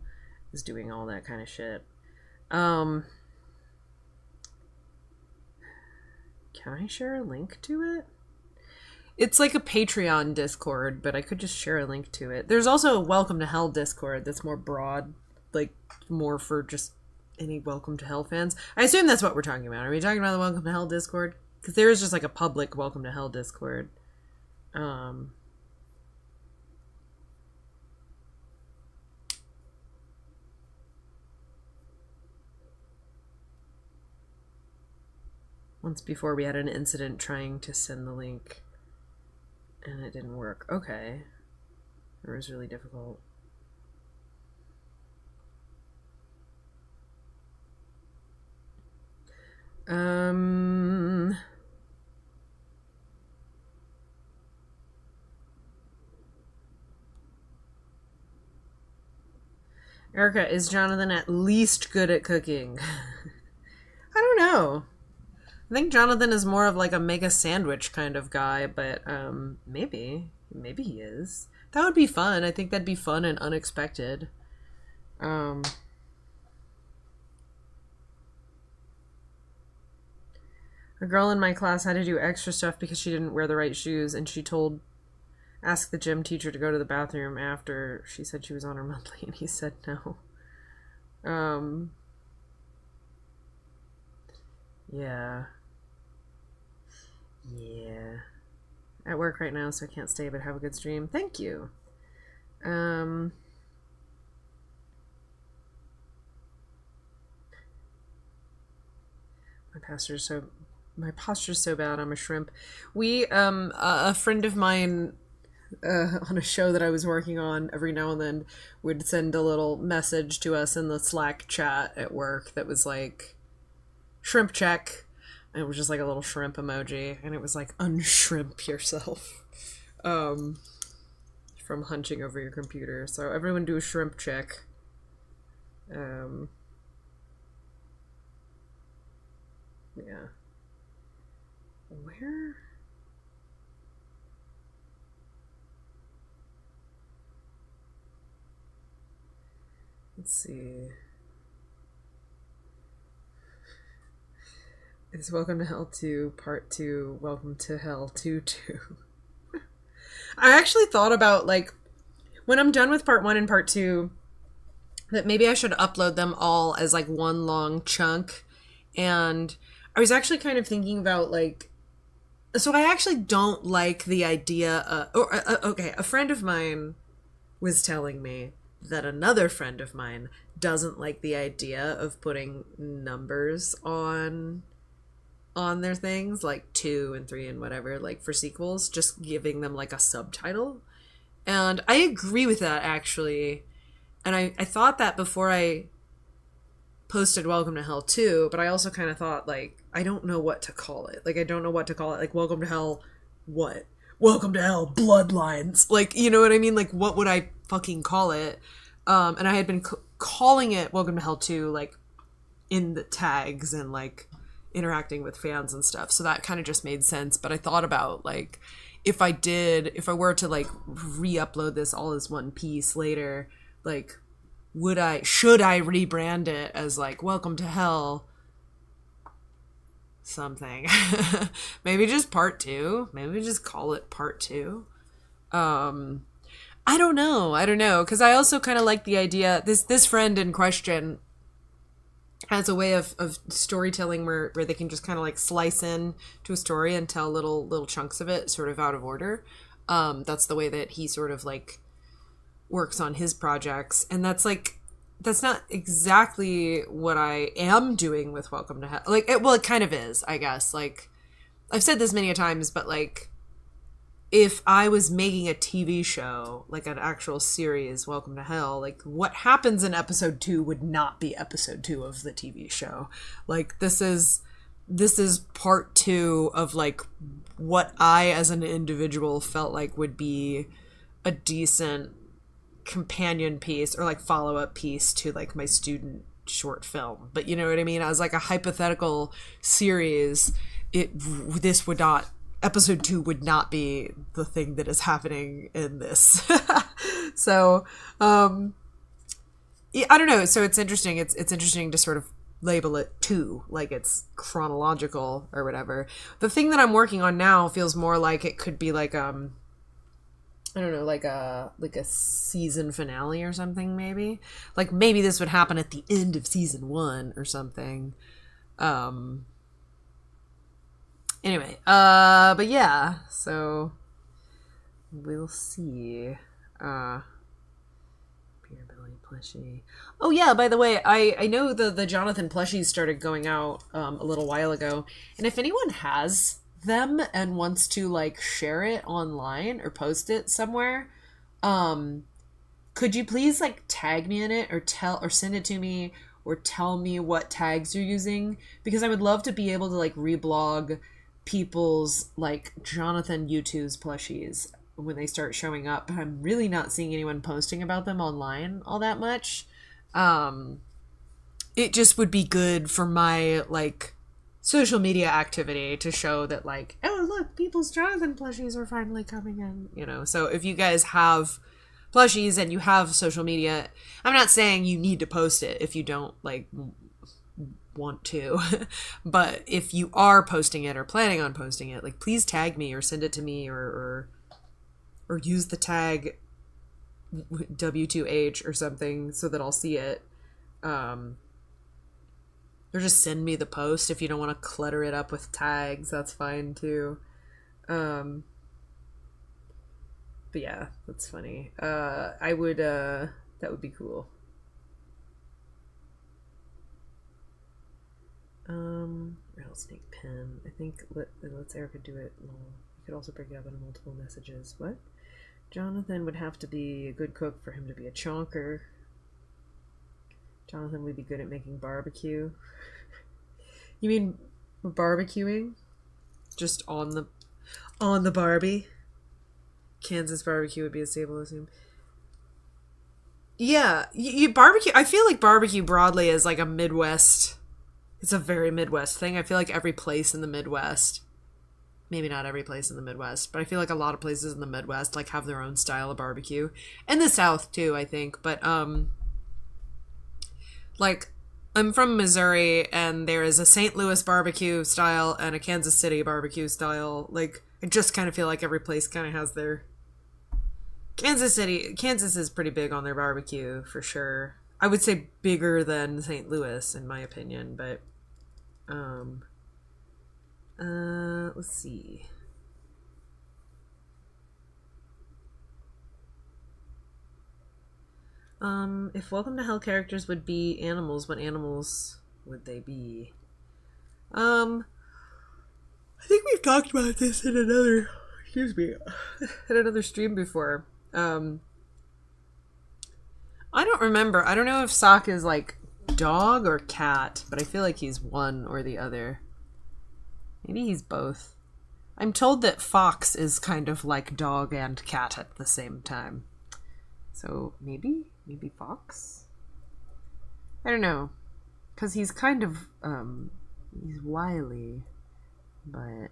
Speaker 1: is doing all that kind of shit. Can I share a link to it? It's like a Patreon Discord, but I could just share a link to it. There's also a Welcome to Hell Discord that's more broad, like more for just any Welcome to Hell fans. I assume that's what we're talking about. Are we talking about the Welcome to Hell Discord? Because there is just like a public Welcome to Hell Discord. Once before we had an incident trying to send the link and it didn't work. Okay. It was really difficult. Erica, is Jonathan at least good at cooking? I don't know. I think Jonathan is more of like a mega sandwich kind of guy, but maybe he is. That would be fun. I think that'd be fun and unexpected. A girl in my class had to do extra stuff because she didn't wear the right shoes, and she asked the gym teacher to go to the bathroom after she said she was on her monthly, and he said no. Yeah. At work right now, so I can't stay, but have a good stream. Thank you. My posture's so bad. I'm a shrimp. We a friend of mine on a show that I was working on, every now and then would send a little message to us in the Slack chat at work that was like, shrimp check. And it was just like a little shrimp emoji. And it was like, unshrimp yourself. From hunching over your computer. So everyone do a shrimp check. Yeah. Where? Let's see. It's Welcome to Hell 2, Part 2, Welcome to Hell 2 2. I actually thought about, like, when I'm done with Part 1 and Part 2, that maybe I should upload them all as, like, one long chunk. And I was actually kind of thinking about, like, so I actually don't like the idea okay, a friend of mine was telling me that another friend of mine doesn't like the idea of putting numbers on their things, like 2 and 3 and whatever, like for sequels, just giving them like a subtitle. And I agree with that, actually. And I thought that before I posted Welcome to Hell 2, but I also kind of thought, like, I don't know what to call it. Like, I don't know what to call it. Like, Welcome to Hell, what? Welcome to Hell, Bloodlines. Like, you know what I mean? Like, what would I fucking call it? And I had been calling it Welcome to Hell 2, like, in the tags and, like, interacting with fans and stuff. So that kind of just made sense. But I thought about, like, if I were to, like, re-upload this all as one piece later, like, should I rebrand it as, like, Welcome to Hell something? Maybe just Part 2. Maybe just call it Part 2. I don't know. Because I also kind of like the idea, this friend in question has a way of storytelling where they can just kind of, like, slice in to a story and tell little chunks of it sort of out of order. That's the way that he sort of, like, works on his projects. And that's not exactly what I am doing with Welcome to Hell. Like, it kind of is, I guess. Like, I've said this many times, but, like, if I was making a TV show, like an actual series, Welcome to Hell, like, what happens in episode 2 would not be episode 2 of the TV show. Like, this is part 2 of, like, what I as an individual felt like would be a decent companion piece or, like, follow-up piece to, like, my student short film. But you know what I mean? As, like, a hypothetical series, episode 2 would not be the thing that is happening in this. So, yeah, I don't know. So it's interesting. It's interesting to sort of label it 2, like it's chronological or whatever. The thing that I'm working on now feels more like it could be like, I don't know, like a season finale or something, maybe. Like, maybe this would happen at the end of season 1 or something. Anyway, but yeah, so we'll see. Beer Belly plushie. Oh yeah, by the way, I know the Jonathan plushies started going out a little while ago, and if anyone has them and wants to, like, share it online or post it somewhere, could you please, like, tag me in it or send it to me or tell me what tags you're using, because I would love to be able to, like, reblog people's, like, Jonathan U2's plushies when they start showing up. I'm really not seeing anyone posting about them online all that much. It just would be good for my, like, social media activity to show that, like, oh, look, people's Jonathan plushies are finally coming in, you know. So if you guys have plushies and you have social media, I'm not saying you need to post it if you don't, like, want to, but if you are posting it or planning on posting it, like, please tag me or send it to me or use the tag W2H or something so that I'll see it. Or just send me the post if you don't want to clutter it up with tags. That's fine too. But yeah, that's funny. I would that would be cool. Rattlesnake pen. I think let's Erica do it. You could also break it up into multiple messages. What? Jonathan would have to be a good cook for him to be a chonker. Jonathan would be good at making barbecue. You mean barbecuing? Just on the Barbie? Kansas barbecue would be a staple, I assume. Yeah, you barbecue. I feel like barbecue broadly is like a Midwest. It's a very Midwest thing. I feel like every place in the Midwest, maybe not every place in the Midwest, but I feel like a lot of places in the Midwest like have their own style of barbecue. And the South too, I think. But like I'm from Missouri and there is a St. Louis barbecue style and a Kansas City barbecue style. Like I just kind of feel like every place kind of has their Kansas is pretty big on their barbecue for sure. I would say bigger than St. Louis in my opinion, but let's see. If Welcome to Hell characters would be animals, what animals would they be? I think we've talked about this in another stream before. I don't remember. I don't know if Sock is like dog or cat, but I feel like he's one or the other. Maybe he's both. I'm told that Fox is kind of like dog and cat at the same time. So maybe Fox? I don't know. Because he's kind of, he's wily, but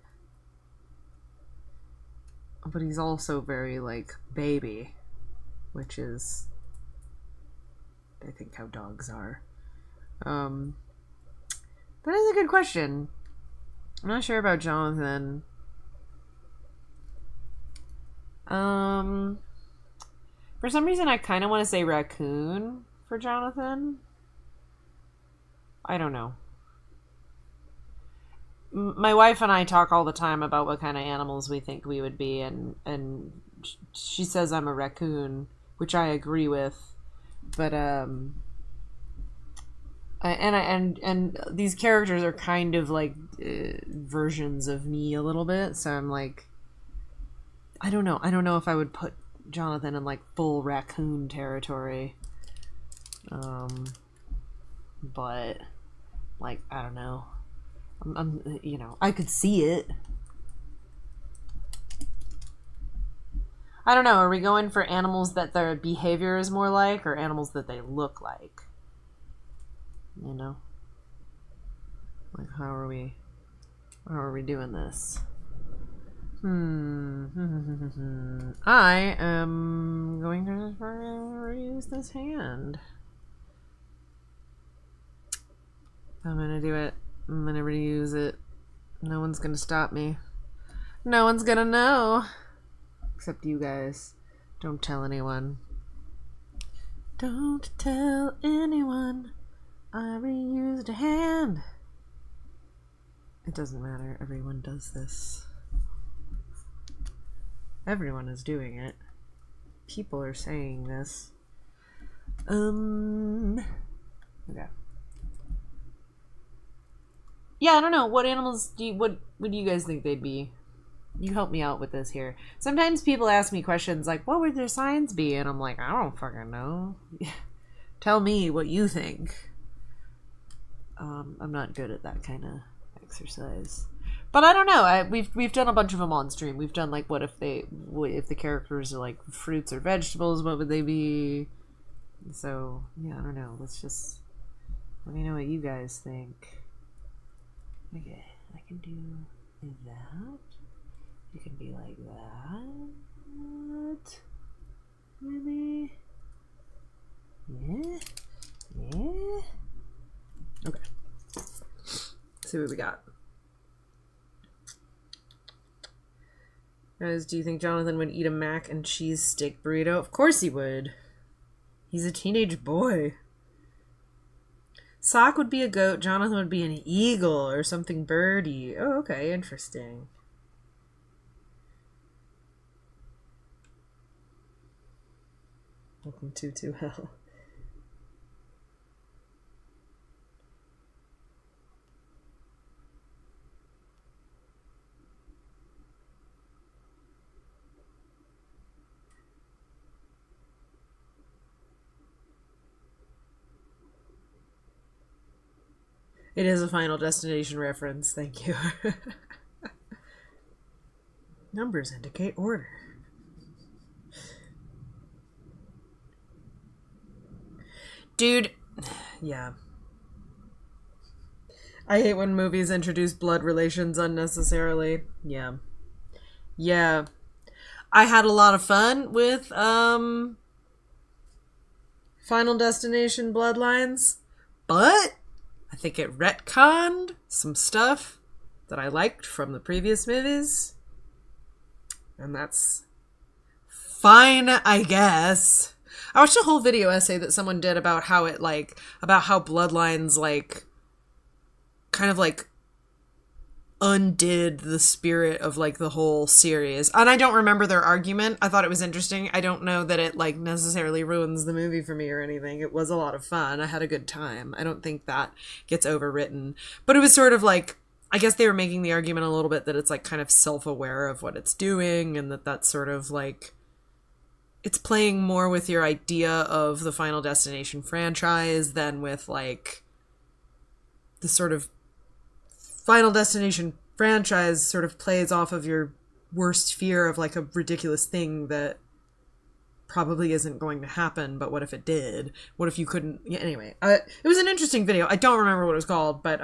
Speaker 1: he's also very, like, baby, which is, I think, how dogs are. That is a good question. I'm not sure about Jonathan. For some reason, I kind of want to say raccoon for Jonathan. I don't know. My wife and I talk all the time about what kind of animals we think we would be, and she says I'm a raccoon, which I agree with. But and these characters are kind of like versions of me a little bit, so I'm like, I don't know if I would put Jonathan in like full raccoon territory. But like, I don't know. I'm I could see it. I don't know. Are we going for animals that their behavior is more like, or animals that they look like? You know, like how are we doing this? I am going to reuse this hand. I'm gonna do it. I'm gonna reuse it. No one's gonna stop me. No one's gonna know. Except you guys. Don't tell anyone. Don't tell anyone I reused a hand. It doesn't matter. Everyone does this. Everyone is doing it. People are saying this. Okay. Yeah, I don't know. What animals what would you guys think they'd be? You help me out with this here. Sometimes people ask me questions like, what would their signs be? And I'm like, I don't fucking know. Tell me what you think. I'm not good at that kind of exercise. But I don't know. We've done a bunch of them on stream. We've done like, what if the characters are like fruits or vegetables, what would they be? So, yeah, I don't know. Let me know what you guys think. Okay, I can do that. You can be like that. Really? Yeah? Yeah? Okay. Let's see what we got. Guys, do you think Jonathan would eat a mac and cheese steak burrito? Of course he would. He's a teenage boy. Sock would be a goat. Jonathan would be an eagle or something birdy. Oh, okay. Interesting. Welcome to hell. It is a Final Destination reference. Thank you. Numbers indicate order. Dude, yeah. I hate when movies introduce blood relations unnecessarily. Yeah. Yeah. I had a lot of fun with Final Destination Bloodlines, but I think it retconned some stuff that I liked from the previous movies. And that's fine, I guess. I watched a whole video essay that someone did about how it, like, about how Bloodlines, like, kind of, like, undid the spirit of, like, the whole series. And I don't remember their argument. I thought it was interesting. I don't know that it, like, necessarily ruins the movie for me or anything. It was a lot of fun. I had a good time. I don't think that gets overwritten. But it was sort of like, I guess they were making the argument a little bit that it's, like, kind of self-aware of what it's doing, and that's sort of, like, it's playing more with your idea of the Final Destination franchise than with, like, the sort of Final Destination franchise sort of plays off of your worst fear of, like, a ridiculous thing that probably isn't going to happen, but what if it did? What if you couldn't? Yeah, anyway, it was an interesting video. I don't remember what it was called, but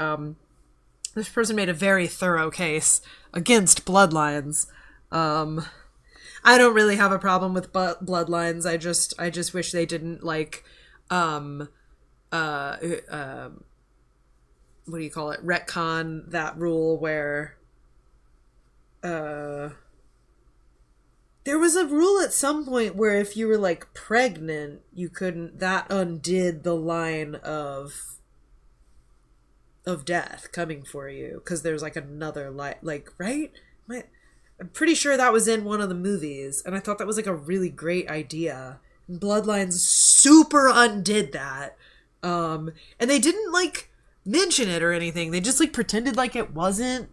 Speaker 1: this person made a very thorough case against Bloodlines. I don't really have a problem with Bloodlines. I just wish they didn't, like, what do you call it? Retcon that rule where, there was a rule at some point where if you were, like, pregnant, you couldn't, that undid the line of death coming for you, because there's, like, another like, right? I'm pretty sure that was in one of the movies, and I thought that was, like, a really great idea. And Bloodlines super undid that. And they didn't, like, mention it or anything. They just, like, pretended like it wasn't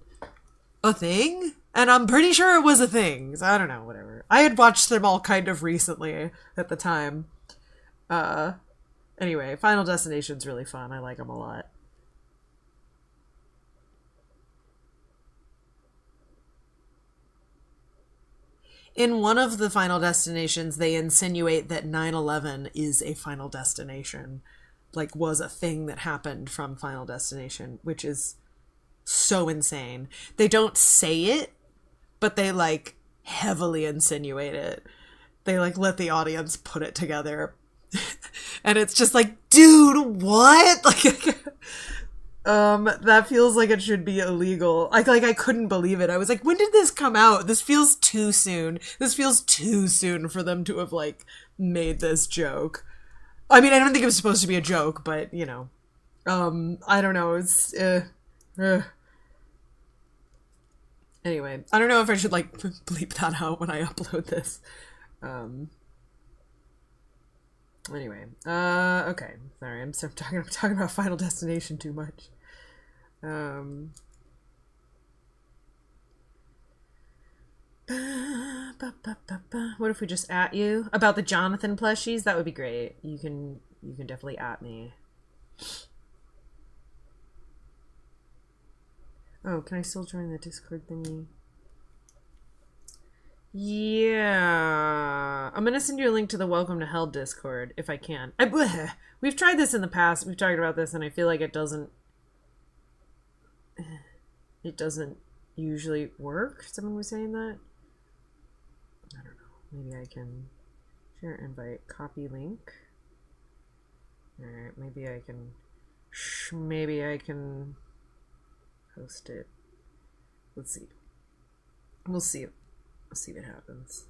Speaker 1: a thing, and I'm pretty sure it was a thing. So I don't know, whatever. I had watched them all kind of recently at the time. Anyway, Final Destination's really fun. I like them a lot. In one of the Final Destinations, they insinuate that 9/11 is a Final Destination, like, was a thing that happened from Final Destination, which is so insane. They don't say it, but they, like, heavily insinuate it. They, like, let the audience put it together. And it's just like, dude, what? Like, that feels like it should be illegal. I couldn't believe it. I was like, when did this come out? This feels too soon. This feels too soon for them to have, like, made this joke. I mean, I don't think it was supposed to be a joke, but, you know. I don't know. It's, Anyway, I don't know if I should, like, bleep that out when I upload this. Anyway, okay. Sorry, I'm talking about Final Destination too much. What if we just at you about the Jonathan plushies? That would be great. You can definitely at me. Oh, can I still join the Discord thingy? Yeah. I'm gonna send you a link to the Welcome to Hell Discord, if I can. We've tried this in the past. We've talked about this, and I feel like it doesn't usually work. Someone was saying that. I don't know. Maybe I can share invite, copy link. Alright, maybe I can post it. Let's see. We'll see. Let's see what happens.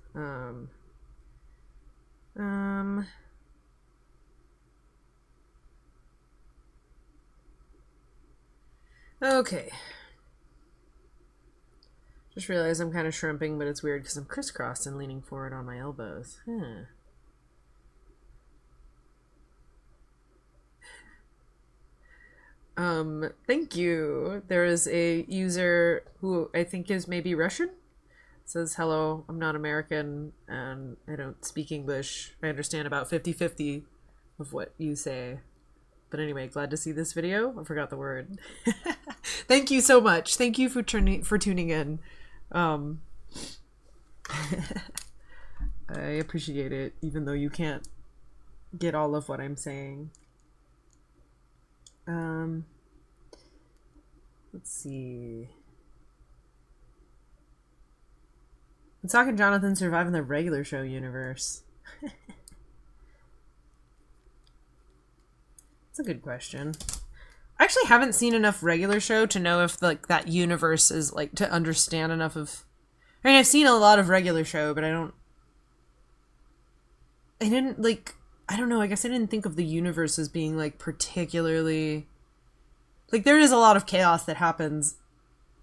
Speaker 1: Okay. Just realized I'm kind of shrimping, but it's weird because I'm crisscrossed and leaning forward on my elbows. Thank you. There is a user who I think is maybe Russian. It says, hello, I'm not American and I don't speak English. I understand about 50-50 of what you say. But anyway, glad to see this video. I forgot the word. Thank you so much. Thank you for tuning in. I appreciate it, even though you can't get all of what I'm saying. Let's see. Let's talk. Can Jonathan survive in the regular show universe? That's a good question. I actually haven't seen enough regular show to know if like that universe is like to understand enough of. I mean, I've seen a lot of regular show, but I don't know, I guess I didn't think of the universe as being like particularly like there is a lot of chaos that happens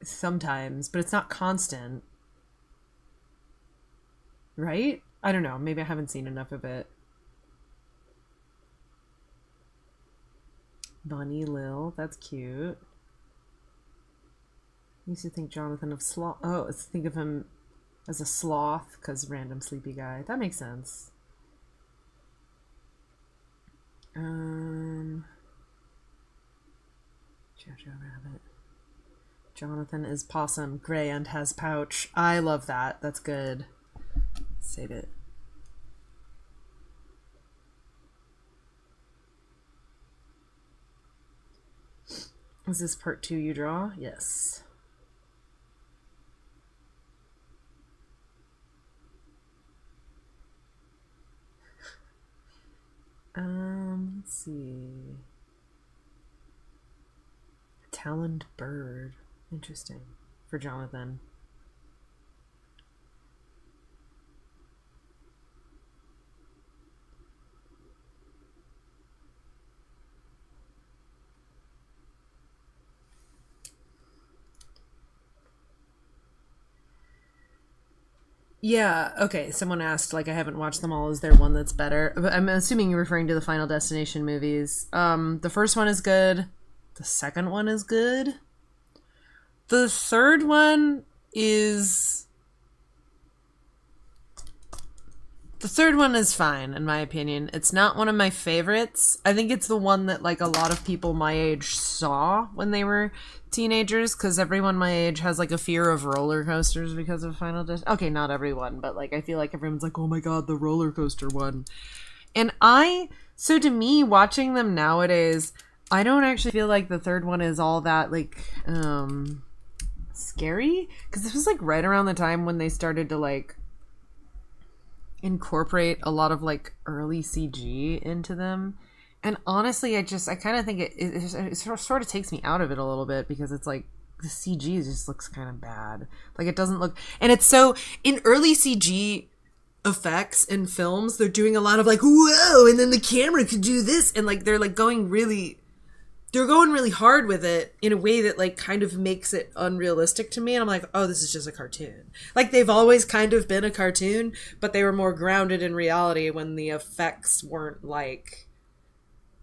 Speaker 1: sometimes, but it's not constant. Right? I don't know. Maybe I haven't seen enough of it. Bunny Lil, that's cute. I used to think Jonathan of Sloth. Oh, let's think of him as a sloth because random sleepy guy. That makes sense. Jojo Rabbit. Jonathan is possum, gray, and has pouch. I love that. That's good. Save it. Is this part 2 you draw? Yes. Let's see. Taloned bird. Interesting. For Jonathan. Yeah, okay. Someone asked, like, I haven't watched them all. Is there one that's better? But I'm assuming you're referring to the Final Destination movies. The first one is good. The second one is good. The third one is... The third one is fine, in my opinion. It's not one of my favorites. I think it's the one that, like, a lot of people my age saw when they were teenagers, because everyone my age has, like, a fear of roller coasters because of Final Destination. Okay, not everyone, but, like, I feel like everyone's like, oh my god, the roller coaster one. And so to me, watching them nowadays, I don't actually feel like the third one is all that, like, scary. Because this was, like, right around the time when they started to, like, incorporate a lot of like early CG into them, and honestly I kind of think it sort of takes me out of it a little bit, because it's like the CG just looks kind of bad. Like it doesn't look, and it's so in early CG effects in films they're doing a lot of like whoa, and then the camera could do this, and like they're going really hard with it in a way that like kind of makes it unrealistic to me, and I'm like, oh, this is just a cartoon. Like they've always kind of been a cartoon, but they were more grounded in reality when the effects weren't like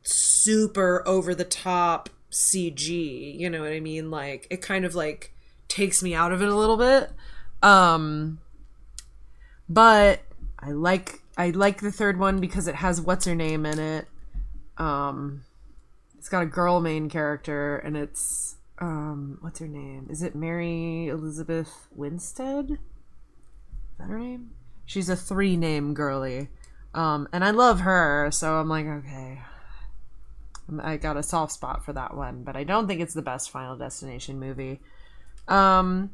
Speaker 1: super over the top CG, you know what I mean? Like it kind of like takes me out of it a little bit. But I like the third one because it has what's her name in it. It's got a girl main character, and it's what's her name? Is it Mary Elizabeth Winstead? Is that her name? She's a 3-name girly. And I love her, so I'm like, okay. I got a soft spot for that one, but I don't think it's the best Final Destination movie. I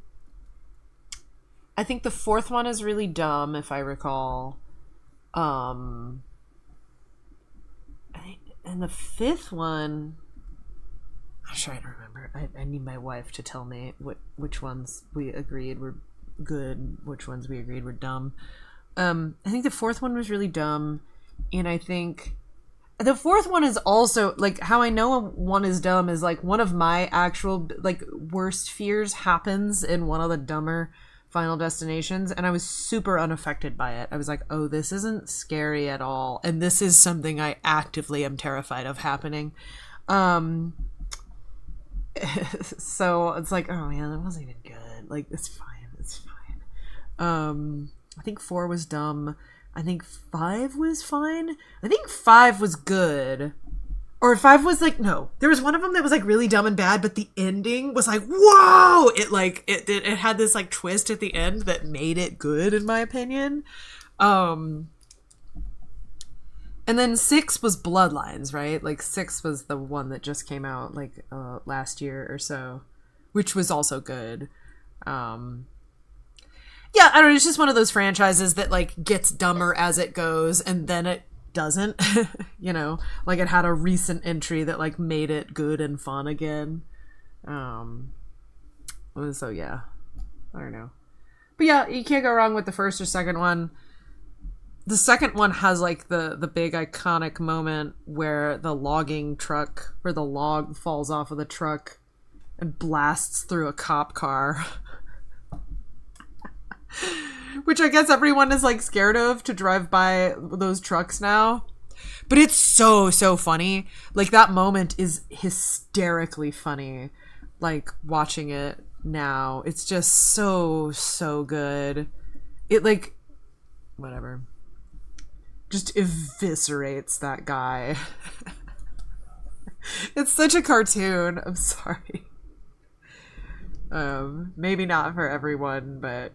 Speaker 1: think the fourth one is really dumb, if I recall. And the fifth one, I'm trying to remember. I need my wife to tell me which ones we agreed were good, which ones we agreed were dumb. I think the fourth one was really dumb, and I think the fourth one is also, like, how I know one is dumb is, like, one of my actual, like, worst fears happens in one of the dumber Final Destinations, and I was super unaffected by it. I was like, oh, this isn't scary at all, and this is something I actively am terrified of happening. So it's like, oh man, that wasn't even good. Like, it's fine. I think 4 was dumb. I think 5 was fine. I think 5 was good. Or 5 was like, no, there was one of them that was like really dumb and bad, but the ending was like, whoa! It like, it had this like twist at the end that made it good, in my opinion. And then 6 was Bloodlines, right? Like 6 was the one that just came out like last year or so, which was also good. Yeah, I don't know, it's just one of those franchises that like gets dumber as it goes, and then it doesn't. You know, like it had a recent entry that like made it good and fun again. So yeah, I don't know, but yeah, you can't go wrong with the first or second one. The second one has like the big iconic moment where the logging truck, where the log falls off of the truck and blasts through a cop car. Which I guess everyone is like scared of to drive by those trucks now. But it's so funny. Like that moment is hysterically funny. Like watching it now, it's just so good. It like, whatever, just eviscerates that guy. It's such a cartoon. I'm sorry. Maybe not for everyone, but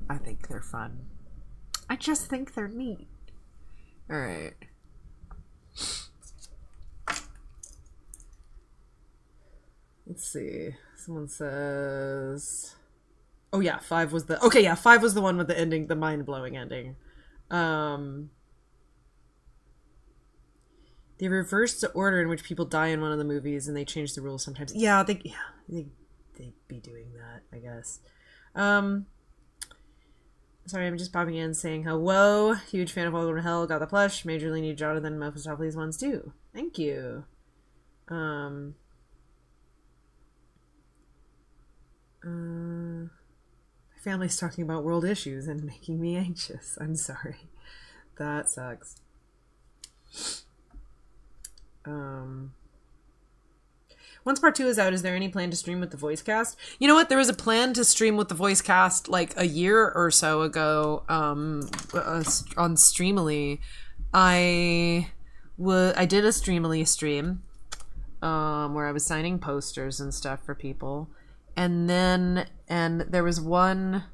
Speaker 1: I think they're fun. I just think they're neat. All right. Let's see. Someone says, oh yeah, 5 was the, okay, yeah, 5 was the one with the ending, the mind-blowing ending. They reversed the order in which people die in one of the movies, and they changed the rules sometimes. Yeah, they'd be doing that, I guess. Sorry, I'm just popping in saying hello. Huge fan of Welcome to Hell. Got the plush. Majorly need Jonathan Mephistopheles ones too. Thank you. My family's talking about world issues and making me anxious. I'm sorry. That sucks. Once part 2 is out, is there any plan to stream with the voice cast? You know what? There was a plan to stream with the voice cast like a year or so ago on Streamily. I did a Streamily stream where I was signing posters and stuff for people. And there was one,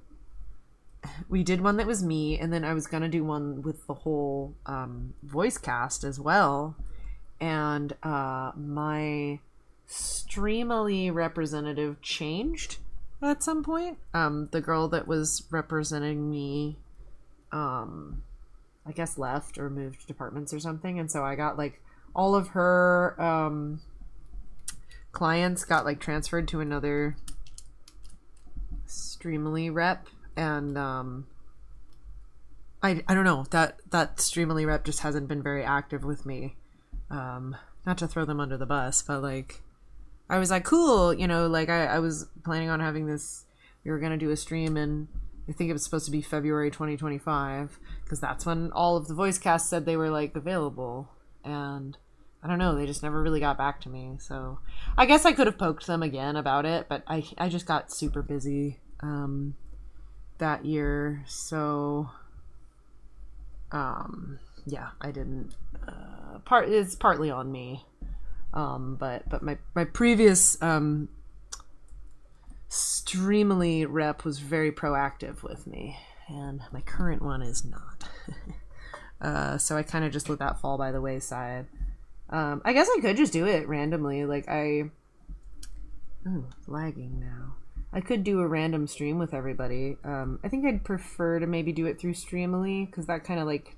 Speaker 1: we did one that was me, and then I was going to do one with the whole voice cast as well. And my Streamily representative changed at some point. The girl that was representing me, I guess left or moved departments or something, and so I got like all of her clients got like transferred to another Streamily rep, and I don't know, that Streamily rep just hasn't been very active with me. Not to throw them under the bus, but like I was like, cool, you know, like I was planning on having this, we were going to do a stream, and I think it was supposed to be February 2025, because that's when all of the voice cast said they were like available, and I don't know, they just never really got back to me. So I guess I could have poked them again about it, but I just got super busy that year, so yeah, I didn't. It's partly on me. But my previous Streamily rep was very proactive with me, and my current one is not. So I kind of just let that fall by the wayside. I guess I could just do it randomly. Like lagging now. I could do a random stream with everybody. I think I'd prefer to maybe do it through Streamily, because that kind of like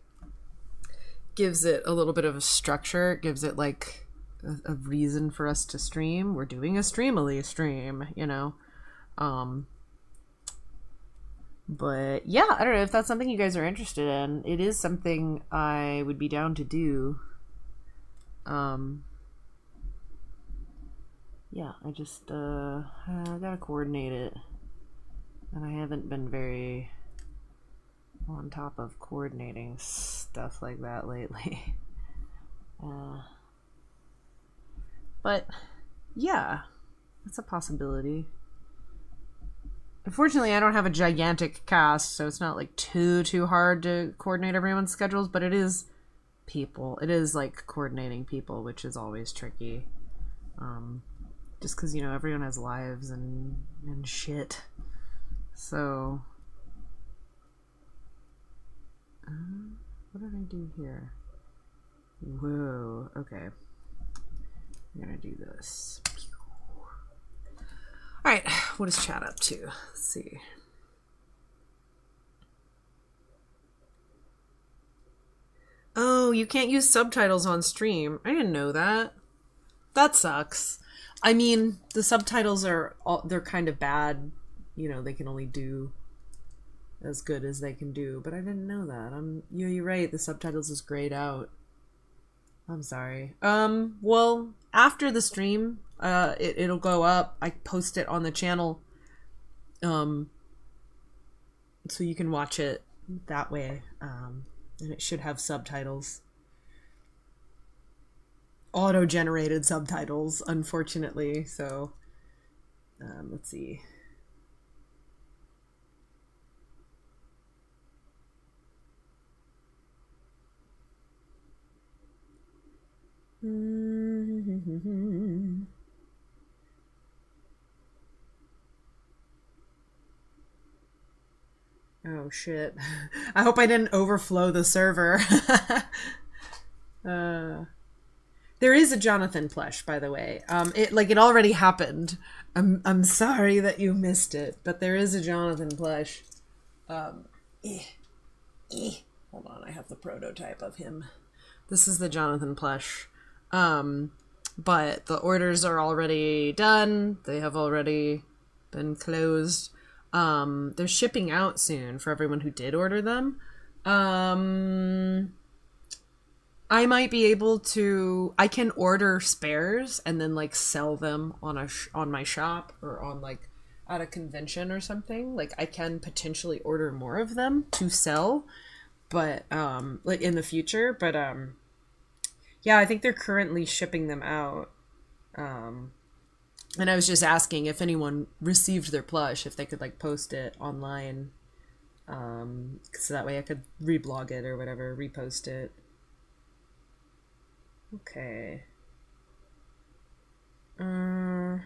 Speaker 1: gives it a little bit of a structure. It gives it like a reason for us to stream. We're doing a Streamily stream, you know. But yeah, I don't know if that's something you guys are interested in. It is something I would be down to do. Yeah, I just I gotta coordinate it, and I haven't been very on top of coordinating stuff like that lately. But yeah, that's a possibility. Unfortunately, I don't have a gigantic cast, so it's not like too hard to coordinate everyone's schedules, but it is people. It is like coordinating people, which is always tricky. Just because, you know, everyone has lives and shit. So, what did I do here? Whoa, okay. I'm gonna do this. Alright, what is chat up to? Let's see. Oh, you can't use subtitles on stream. I didn't know that. That sucks. I mean, the subtitles they're kind of bad. You know, they can only do as good as they can do, but I didn't know that. You're right, the subtitles is grayed out. I'm sorry. Well, after the stream, it'll go up. I post it on the channel. So you can watch it that way. And it should have subtitles. Auto-generated subtitles, unfortunately. So, let's see. Oh shit. I hope I didn't overflow the server. There is a Jonathan plush, by the way. It already happened. I'm sorry that you missed it, but there is a Jonathan plush. Hold on, I have the prototype of him. This is the Jonathan plush. But the orders are already done. They have already been closed. They're shipping out soon for everyone who did order them. I might be able to. I can order spares and then like sell them on my shop or on like at a convention or something. Like I can potentially order more of them to sell, but like in the future. But yeah, I think they're currently shipping them out. And I was just asking if anyone received their plush, if they could like post it online, so that way I could reblog it or whatever, repost it. Okay. All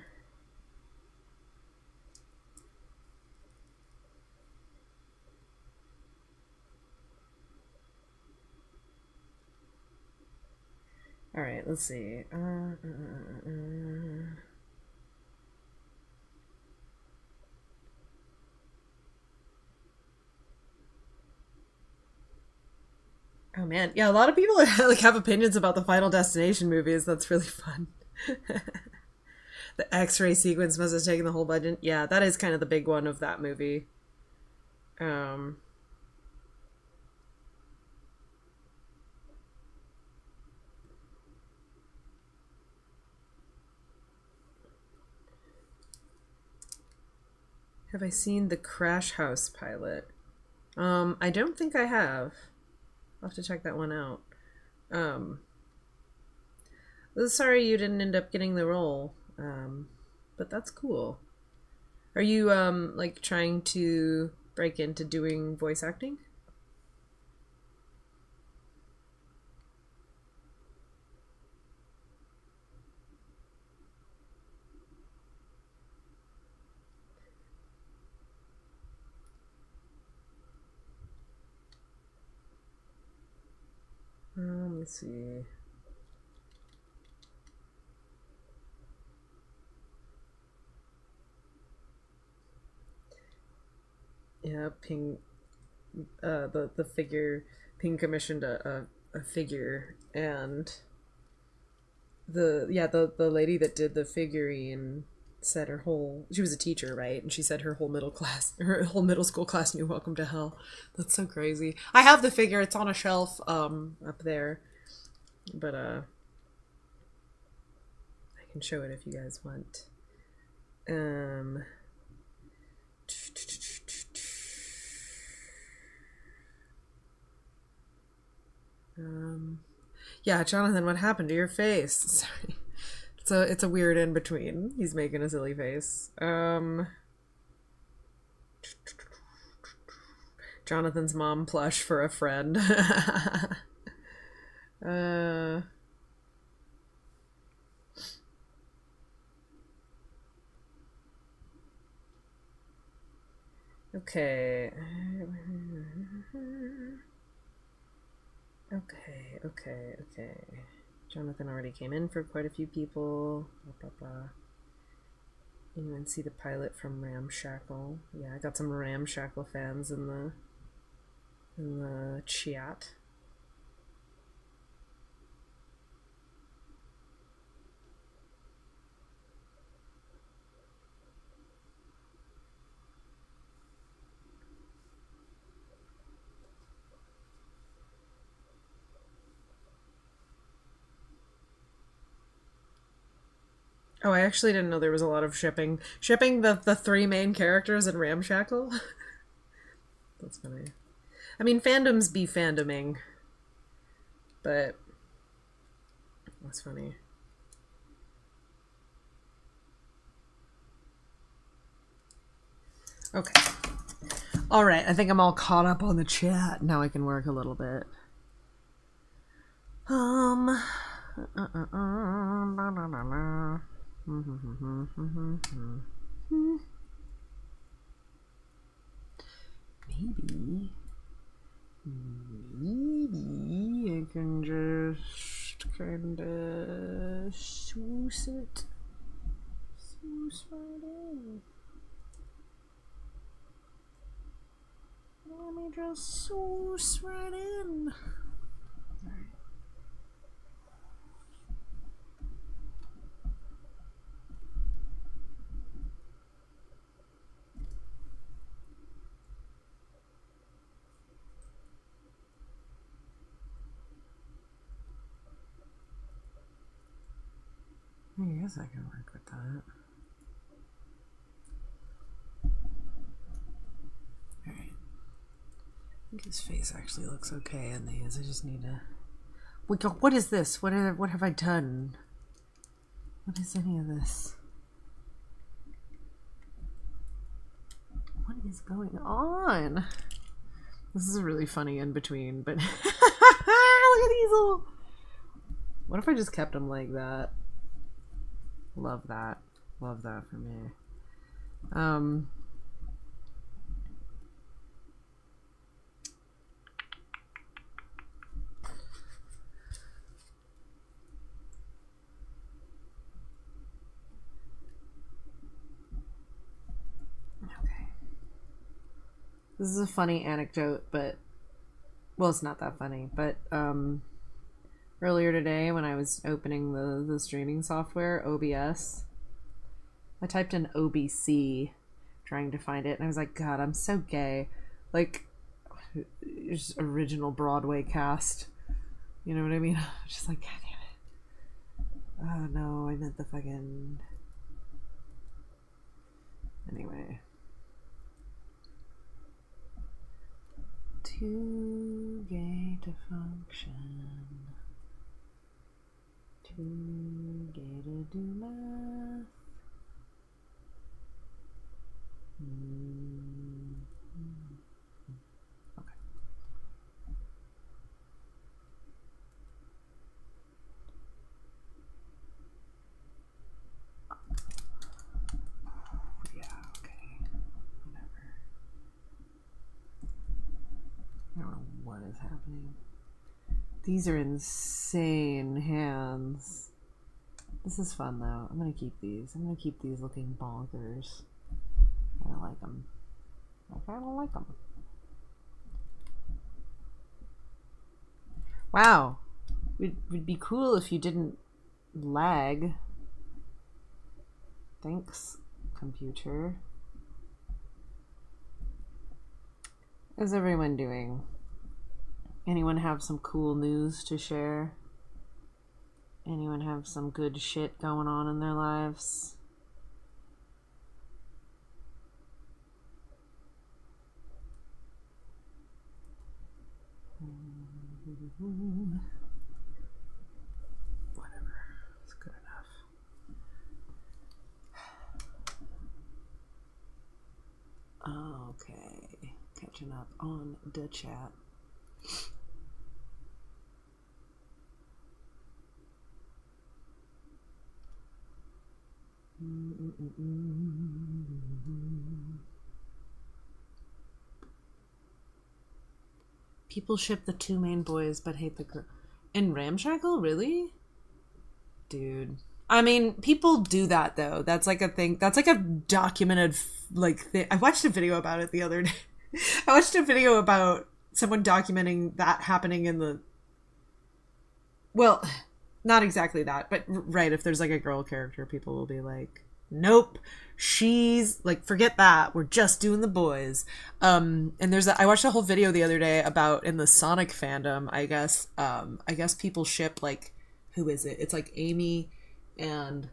Speaker 1: right, let's see. Oh man, yeah, a lot of people like have opinions about the Final Destination movies. That's really fun. The X-ray sequence must have taken the whole budget. Yeah, that is kind of the big one of that movie. Have I seen the Crash House pilot? I don't think I have. I'll have to check that one out. Sorry you didn't end up getting the role. But that's cool. Are you, like, trying to break into doing voice acting? Let's see. Yeah, Ping, the figure, Ping commissioned a figure, and the lady that did the figurine said she was a teacher, right? And she said her whole middle school class knew Welcome to Hell. That's so crazy. I have the figure, it's on a shelf, up there, but, I can show it if you guys want. Yeah, Jonathan, what happened to your face? Sorry. It's a weird in between. He's making a silly face. Jonathan's mom plush for a friend. Uh. Okay. Okay. Jonathan already came in for quite a few people. Blah, blah, blah. Anyone see the pilot from Ramshackle? Yeah, I got some Ramshackle fans in the chat. Oh, I actually didn't know there was a lot of shipping. Shipping the three main characters in Ramshackle? That's funny. I mean, fandoms be fandoming. But that's funny. Okay. Alright, I think I'm all caught up on the chat. Now I can work a little bit. Maybe I can just kinda swoosh it. Swoosh right in. Let me just swoosh right in. Alright. I guess I can work with that. Alright. I think his face actually looks okay in these. I just need to... What is this? What have I done? What is any of this? What is going on? This is a really funny in between, but... Look at these little... What if I just kept them like that? Love that. Love that for me. Okay. This is a funny anecdote, but... Well, it's not that funny, but, earlier today when I was opening the streaming software, OBS, I typed in OBC trying to find it, and I was like, God, I'm so gay. Like, just original Broadway cast. You know what I mean? Just like, God damn it. Oh no, I meant the fucking... Anyway. Too gay to function. Too gay to do math. Okay. Yeah, okay. Whatever. I don't know what is happening. These are insane hands. This is fun though. I'm gonna keep these. I'm gonna keep these looking bonkers. I kinda like them. I kinda like them. Wow. It would be cool if you didn't lag. Thanks, computer. How's everyone doing? Anyone have some cool news to share? Anyone have some good shit going on in their lives? Whatever. It's good enough. Okay. Catching up on the chat. People ship the two main boys but hate the girl. In Ramshackle? Really? Dude. I mean, people do that though. That's like a thing. That's like a documented like thing. I watched a video about it the other day. I watched a video about someone documenting that happening in the... Well, not exactly that, but right, if there's like a girl character, people will be like, nope, she's like, forget that, we're just doing the boys. And I watched a whole video the other day about in the Sonic fandom, I guess people ship like, who is it? It's like Amy and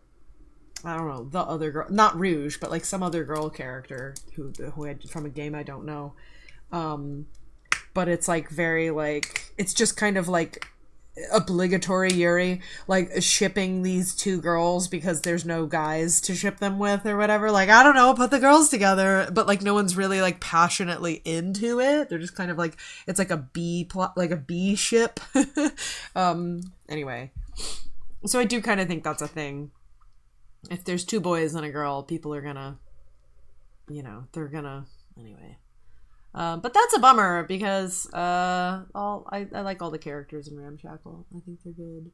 Speaker 1: I don't know, the other girl, not Rouge, but like some other girl character who had from a game I don't know. But it's like very like, it's just kind of like obligatory Yuri like shipping these two girls because there's no guys to ship them with or whatever. Like, I don't know, put the girls together, but like no one's really like passionately into it. They're just kind of like, it's like a B plot, like a B ship. Anyway, so I do kind of think that's a thing. If there's two boys and a girl, people are gonna, they're gonna anyway. But that's a bummer because I like all the characters in Ramshackle. I think they're good.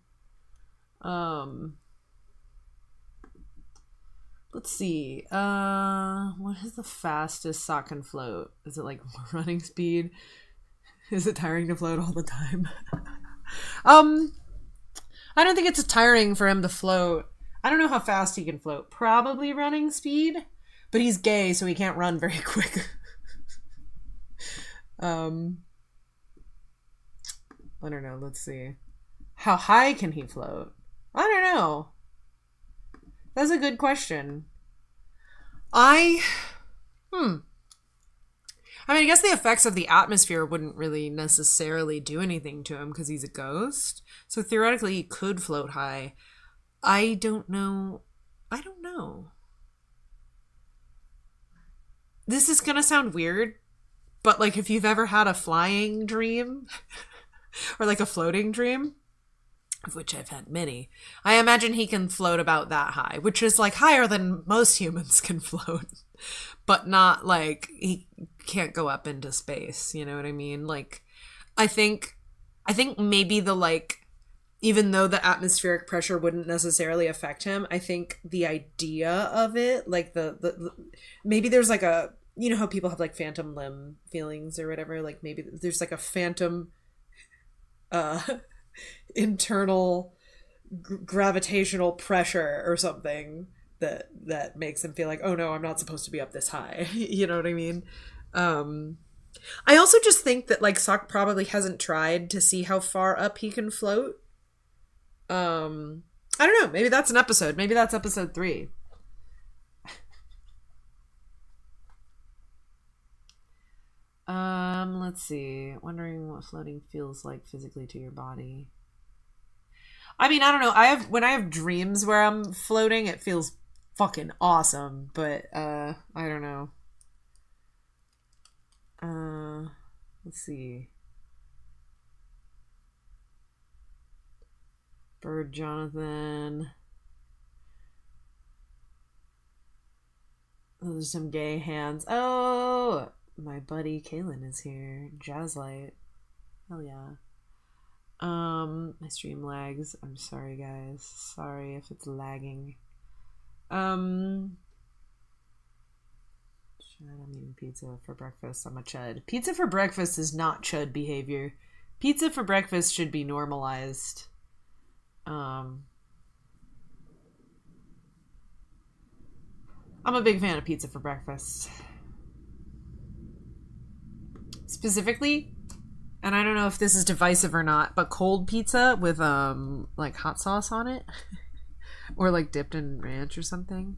Speaker 1: Let's see. What is the fastest sock can float? Is it like running speed? Is it tiring to float all the time? I don't think it's tiring for him to float. I don't know how fast he can float. Probably running speed, but he's gay, so he can't run very quick. I don't know. Let's see. How high can he float? I don't know. That's a good question. I mean, I guess the effects of the atmosphere wouldn't really necessarily do anything to him because he's a ghost. So theoretically, he could float high. I don't know. This is gonna sound weird, but like if you've ever had a flying dream or like a floating dream, of which I've had many, I imagine he can float about that high, which is like higher than most humans can float, but not like he can't go up into space. You know what I mean? Like, I think maybe the like, even though the atmospheric pressure wouldn't necessarily affect him, I think the idea of it, like the maybe there's like a, you know how people have like phantom limb feelings or whatever, like maybe there's like a phantom internal gravitational pressure or something that makes him feel like, oh no, I'm not supposed to be up this high. You know what I mean? I also just think that like Sock probably hasn't tried to see how far up he can float. I don't know. Maybe that's an episode. Maybe that's episode 3. Let's see. Wondering what floating feels like physically to your body. I mean, I don't know. When I have dreams where I'm floating, it feels fucking awesome, but I don't know. Let's see. Bird Jonathan. Those are some gay hands. Oh, my buddy Kaylin is here. Jazzlight. Hell yeah. My stream lags. I'm sorry, guys. Sorry if it's lagging. I'm eating pizza for breakfast. I'm a chud. Pizza for breakfast is not chud behavior. Pizza for breakfast should be normalized. I'm a big fan of pizza for breakfast. Specifically, and I don't know if this is divisive or not, but cold pizza with like hot sauce on it or like dipped in ranch or something.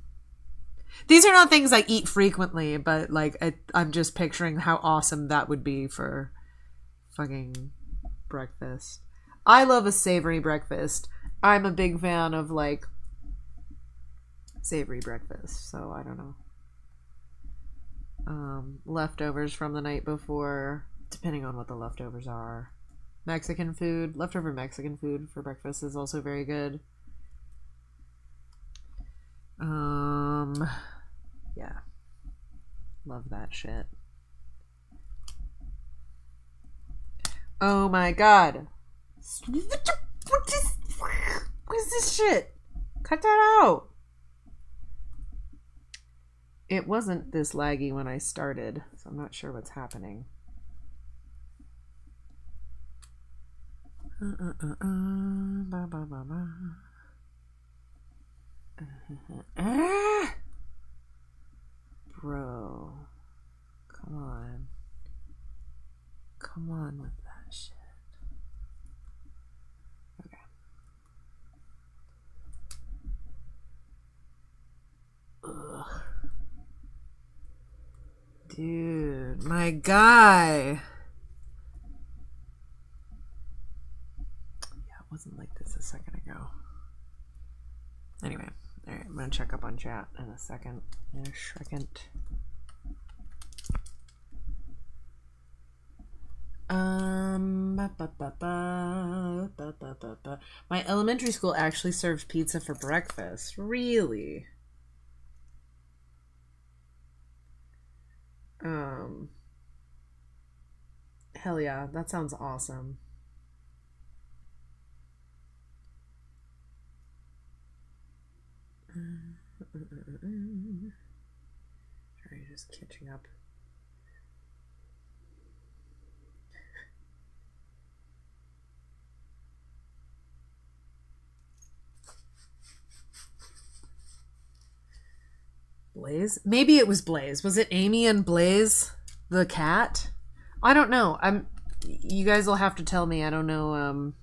Speaker 1: These are not things I eat frequently, but like I'm just picturing how awesome that would be for fucking breakfast. I love a savory breakfast. I'm a big fan of like savory breakfast, so I don't know. Leftovers from the night before, depending on what the leftovers are. Mexican food, leftover Mexican food for breakfast is also very good. Yeah. Love that shit. Oh my god. What is this shit? Cut that out. It wasn't this laggy when I started, so I'm not sure what's happening. Bro. Come on. Come on with that shit. Okay. Ugh. Dude, my guy. Yeah, it wasn't like this a second ago. Anyway, alright, I'm gonna check up on chat in a second. My elementary school actually served pizza for breakfast. Really? Hell yeah, that sounds awesome. Sorry, just catching up. Blaze? Maybe it was Blaze. Was it Amy and Blaze the cat? I don't know. You guys will have to tell me. I don't know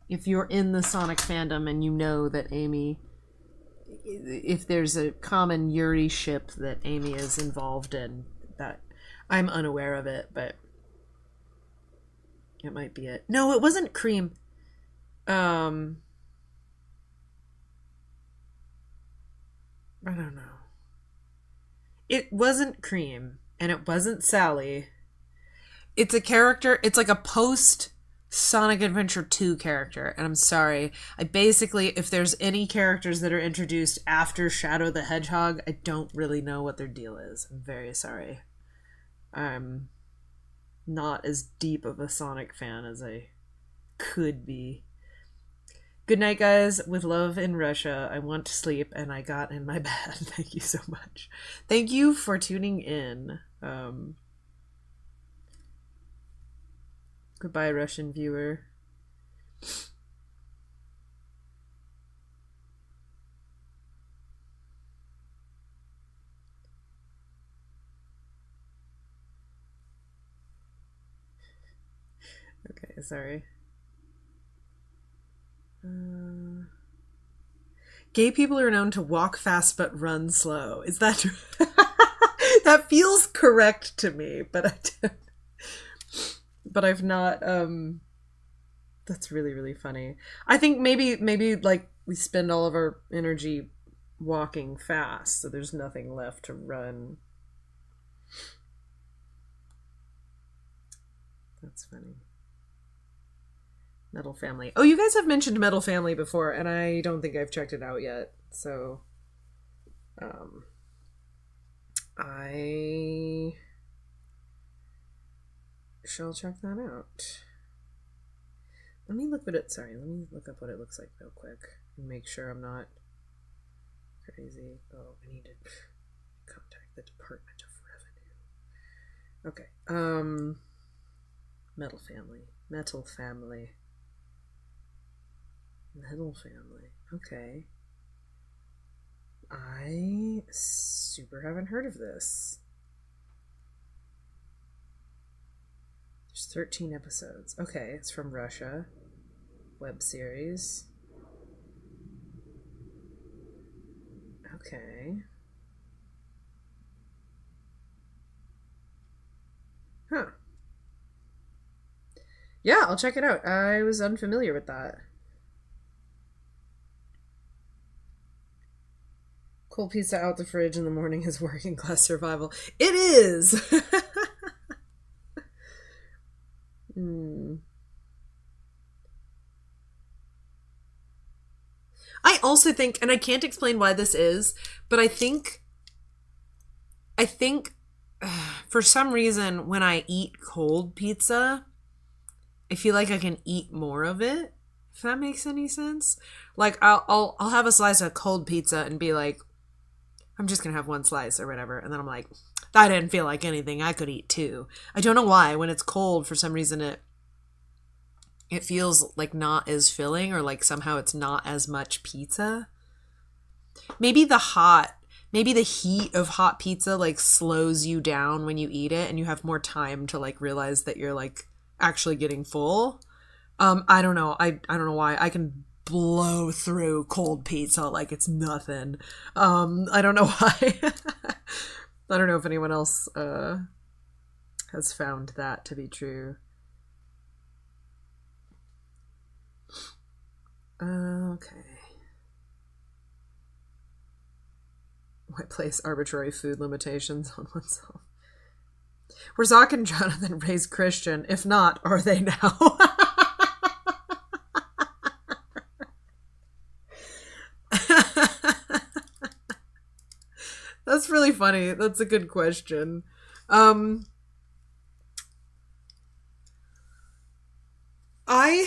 Speaker 1: if you're in the Sonic fandom and you know that Amy, if there's a common Yuri ship that Amy is involved in. That I'm unaware of it, but it might be it. No, it wasn't Cream. I don't know. It wasn't Cream, and it wasn't Sally. It's a character, it's like a post Sonic Adventure 2 character, and I'm sorry. I basically, if there's any characters that are introduced after Shadow the Hedgehog, I don't really know what their deal is. I'm very sorry. I'm not as deep of a Sonic fan as I could be. Good night, guys. With love in Russia. I want to sleep, and I got in my bed. Thank you so much. Thank you for tuning in. Goodbye, Russian viewer. Okay, sorry. Gay people are known to walk fast but run slow. Is that true? That feels correct to me, but I've not. That's really, really funny. I think maybe like we spend all of our energy walking fast, so there's nothing left to run. That's funny. Metal Family. Oh, you guys have mentioned Metal Family before, and I don't think I've checked it out yet. So, I shall check that out. Let me look up what it looks like real quick and make sure I'm not crazy. Oh, I need to contact the Department of Revenue. Okay. Metal Family. Okay. I super haven't heard of this. There's 13 episodes. Okay, it's from Russia. Web series. Okay. Huh. Yeah, I'll check it out. I was unfamiliar with that. Cold pizza out the fridge in the morning is working class survival. It is! I also think, and I can't explain why this is, but I think I think for some reason when I eat cold pizza, I feel like I can eat more of it. If that makes any sense. Like I'll have a slice of cold pizza and be like, I'm just gonna have one slice or whatever, and then I'm like, that didn't feel like anything. I could eat two. I don't know why. When it's cold, for some reason it feels like not as filling, or like somehow it's not as much pizza. Maybe maybe the heat of hot pizza like slows you down when you eat it, and you have more time to like realize that you're like actually getting full. I don't know. I don't know why. I can blow through cold pizza like it's nothing. I don't know why. I don't know if anyone else has found that to be true. Okay. Why place arbitrary food limitations on oneself? Were Zach and Jonathan raised Christian? If not, are they now? That's really funny. That's a good question. I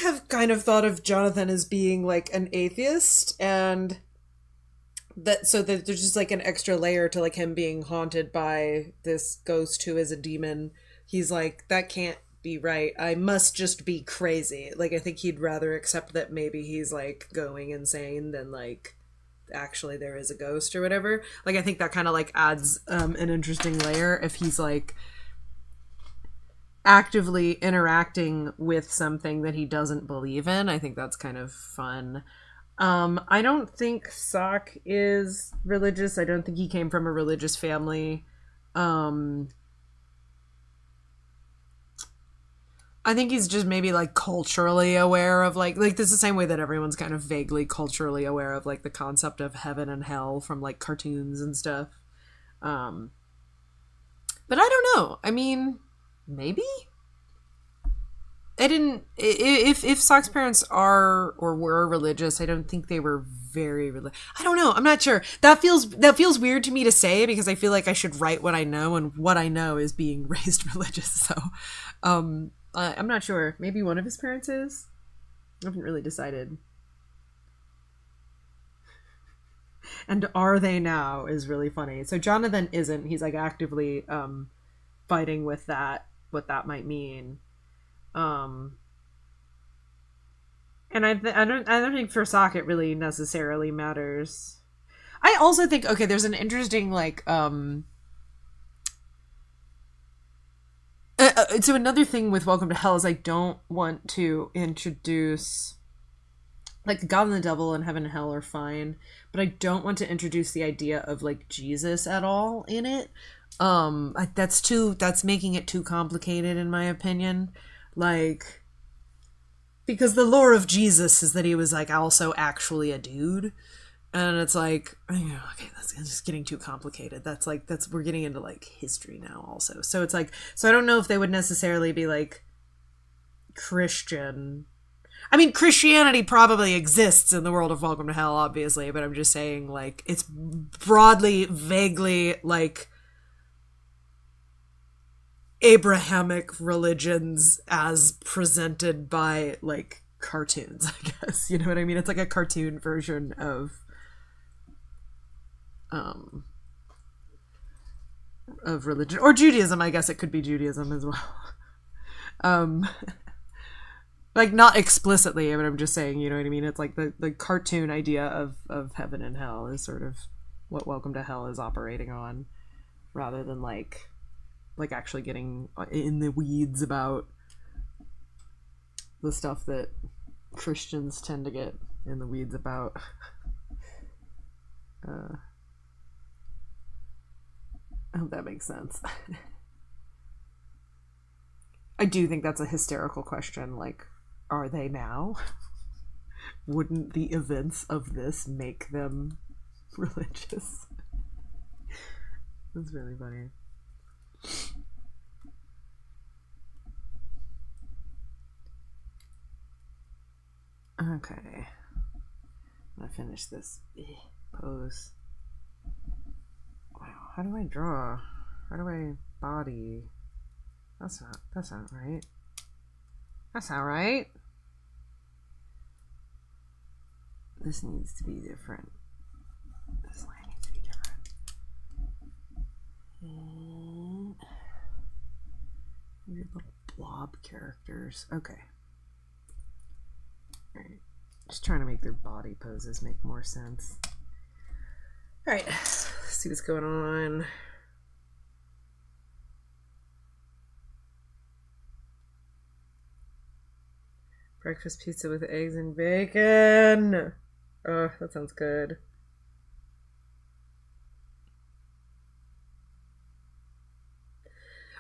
Speaker 1: have kind of thought of Jonathan as being like an atheist, and that there's just like an extra layer to like him being haunted by this ghost who is a demon. He's like, that can't be right. I must just be crazy. Like, I think he'd rather accept that maybe he's like going insane than like actually there is a ghost or whatever. Like, I think that kind of like adds an interesting layer if he's like actively interacting with something that he doesn't believe in. I think that's kind of fun. I don't think Sock is religious. I don't think he came from a religious family. I think he's just maybe like culturally aware of like this is the same way that everyone's kind of vaguely culturally aware of like the concept of heaven and hell from like cartoons and stuff. But I don't know. I mean, maybe I didn't. If Sock's parents are or were religious, I don't think they were very religious. I don't know. I'm not sure. That feels weird to me to say because I feel like I should write what I know, and what I know is being raised religious. So, I'm not sure. Maybe one of his parents is. I haven't really decided. And are they now is really funny. So Jonathan isn't. He's like actively fighting with that, what that might mean. And I don't think for Sock it really necessarily matters. I also think, okay, there's an interesting like so another thing with Welcome to Hell is I don't want to introduce like God and the devil and heaven and hell are fine, but I don't want to introduce the idea of like Jesus at all in it. That's making it too complicated in my opinion. Like, because the lore of Jesus is that he was like also actually a dude, and it's like, okay, that's just getting too complicated. We're getting into like history now also. So it's like, so I don't know if they would necessarily be like Christian. I mean, Christianity probably exists in the world of Welcome to Hell, obviously, but I'm just saying like it's broadly, vaguely like Abrahamic religions as presented by like cartoons, I guess. You know what I mean? It's like a cartoon version of religion, or Judaism. I guess it could be Judaism as well. Like not explicitly, but I'm just saying, you know what I mean? It's like the cartoon idea of heaven and hell is sort of what Welcome to Hell is operating on, rather than like actually getting in the weeds about the stuff that Christians tend to get in the weeds about. I hope that makes sense. I do think that's a hysterical question. Like, are they now? Wouldn't the events of this make them religious? That's really funny. Okay. I'm gonna finish this pose. Wow, how do I draw? How do I body? That's not right. That's not right. This needs to be different. This line needs to be different. And your little blob characters. Okay. Alright. Just trying to make their body poses make more sense. Alright. Let's see what's going on. Breakfast pizza with eggs and bacon. Oh, that sounds good.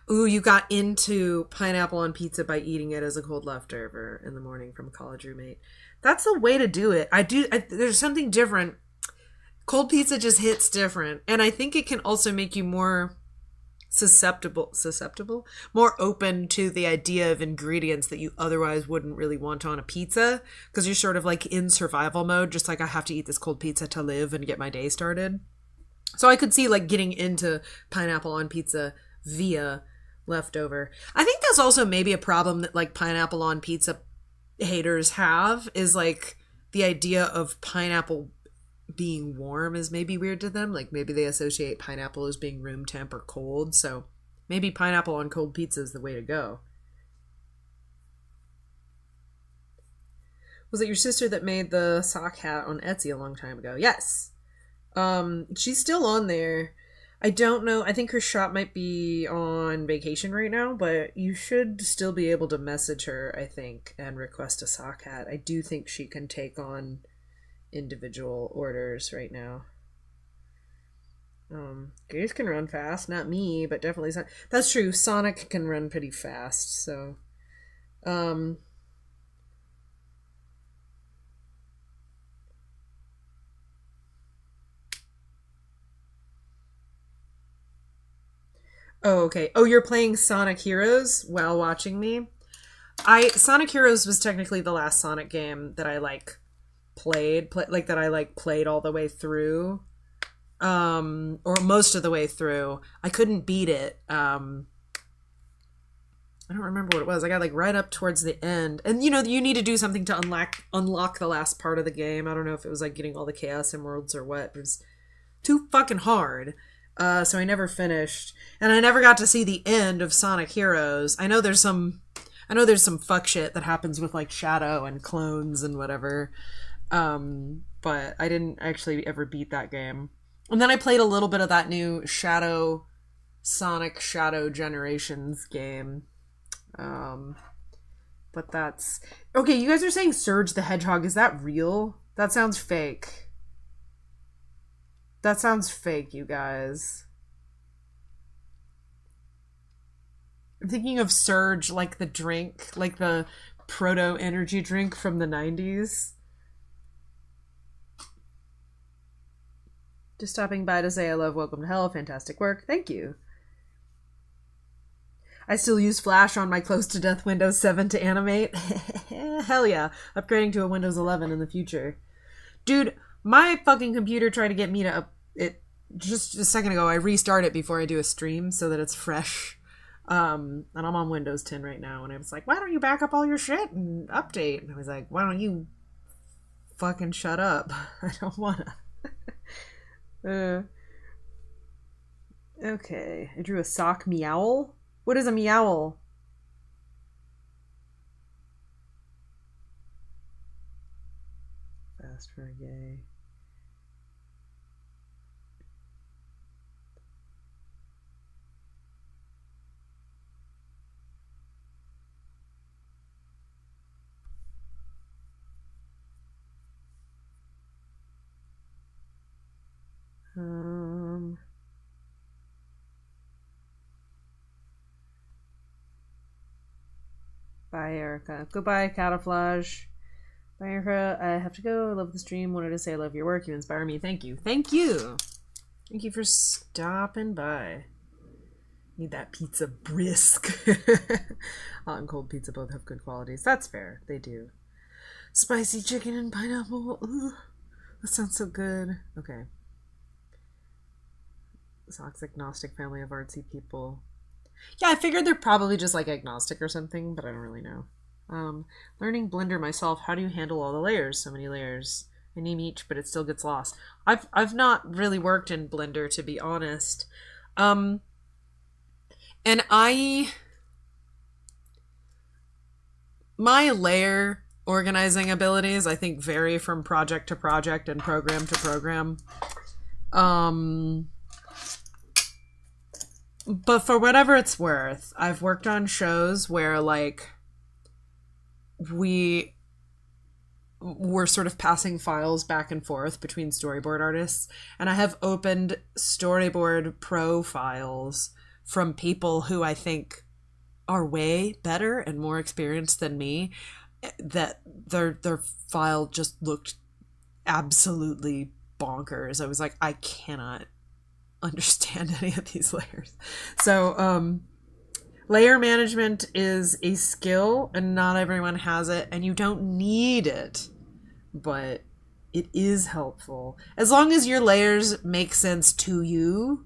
Speaker 1: Ooh, you got into pineapple on pizza by eating it as a cold leftover in the morning from a college roommate. That's the way to do it. There's something different. Cold pizza just hits different. And I think it can also make you more susceptible, more open to the idea of ingredients that you otherwise wouldn't really want on a pizza, because you're sort of like in survival mode, just like I have to eat this cold pizza to live and get my day started. So I could see like getting into pineapple on pizza via leftover. I think that's also maybe a problem that like pineapple on pizza haters have, is like the idea of pineapple being warm is maybe weird to them. Like maybe they associate pineapple as being room temp or cold, so maybe pineapple on cold pizza is the way to go. Was it your sister that made the sock hat on Etsy a long time ago? Yes. She's still on there. I don't know. I think her shop might be on vacation right now, but you should still be able to message her, I think, and request a sock hat. I do think she can take on individual orders right now. Gaze can run fast, not me, but definitely Sonic. That's true. Sonic can run pretty fast, so oh, okay. Oh, you're playing Sonic Heroes while watching me? Sonic Heroes was technically the last Sonic game that I played all the way through, or most of the way through. I couldn't beat it. I don't remember what it was. I got like right up towards the end, and you need to do something to unlock the last part of the game. I don't know if it was like getting all the Chaos Emeralds or what, but it was too fucking hard. So I never finished, and I never got to see the end of Sonic Heroes. I know there's some fuck shit that happens with like Shadow and clones and whatever. But I didn't actually ever beat that game. And then I played a little bit of that new Sonic Shadow Generations game. But that's... Okay, you guys are saying Surge the Hedgehog. Is that real? That sounds fake. That sounds fake, you guys. I'm thinking of Surge, like the drink, like the proto energy drink from the 90s. Just stopping by to say I love Welcome to Hell. Fantastic work. Thank you. I still use Flash on my close to death Windows 7 to animate. Hell yeah. Upgrading to a Windows 11 in the future. Dude, my fucking computer tried to get me to up it just a second ago. I restart it before I do a stream so that it's fresh. And I'm on Windows 10 right now, and I was like, why don't you back up all your shit and update? And I was like, why don't you fucking shut up? I don't wanna. Okay. I drew a sock meowl. What is a meowl? Fast for a gay. Bye, Erica. Goodbye, Cataflage. Bye, Erica. I have to go. I love the stream. Wanted to say I love your work. You inspire me. Thank you. Thank you. Thank you for stopping by. Need that pizza brisk. Hot and cold pizza both have good qualities. That's fair. They do. Spicy chicken and pineapple. Ooh, that sounds so good. Okay. Sock's agnostic family of artsy people. Yeah, I figured they're probably just like agnostic or something, but I don't really know. Learning Blender myself. How do you handle all the layers? So many layers. I name each, but it still gets lost. I've not really worked in Blender, to be honest. And my layer organizing abilities, I think, vary from project to project and program to program. But for whatever it's worth, I've worked on shows where like we're sort of passing files back and forth between storyboard artists, and I have opened storyboard pro files from people who I think are way better and more experienced than me, that their file just looked absolutely bonkers. I was like, I cannot understand any of these layers. So layer management is a skill, and not everyone has it, and you don't need it, but it is helpful. As long as your layers make sense to you,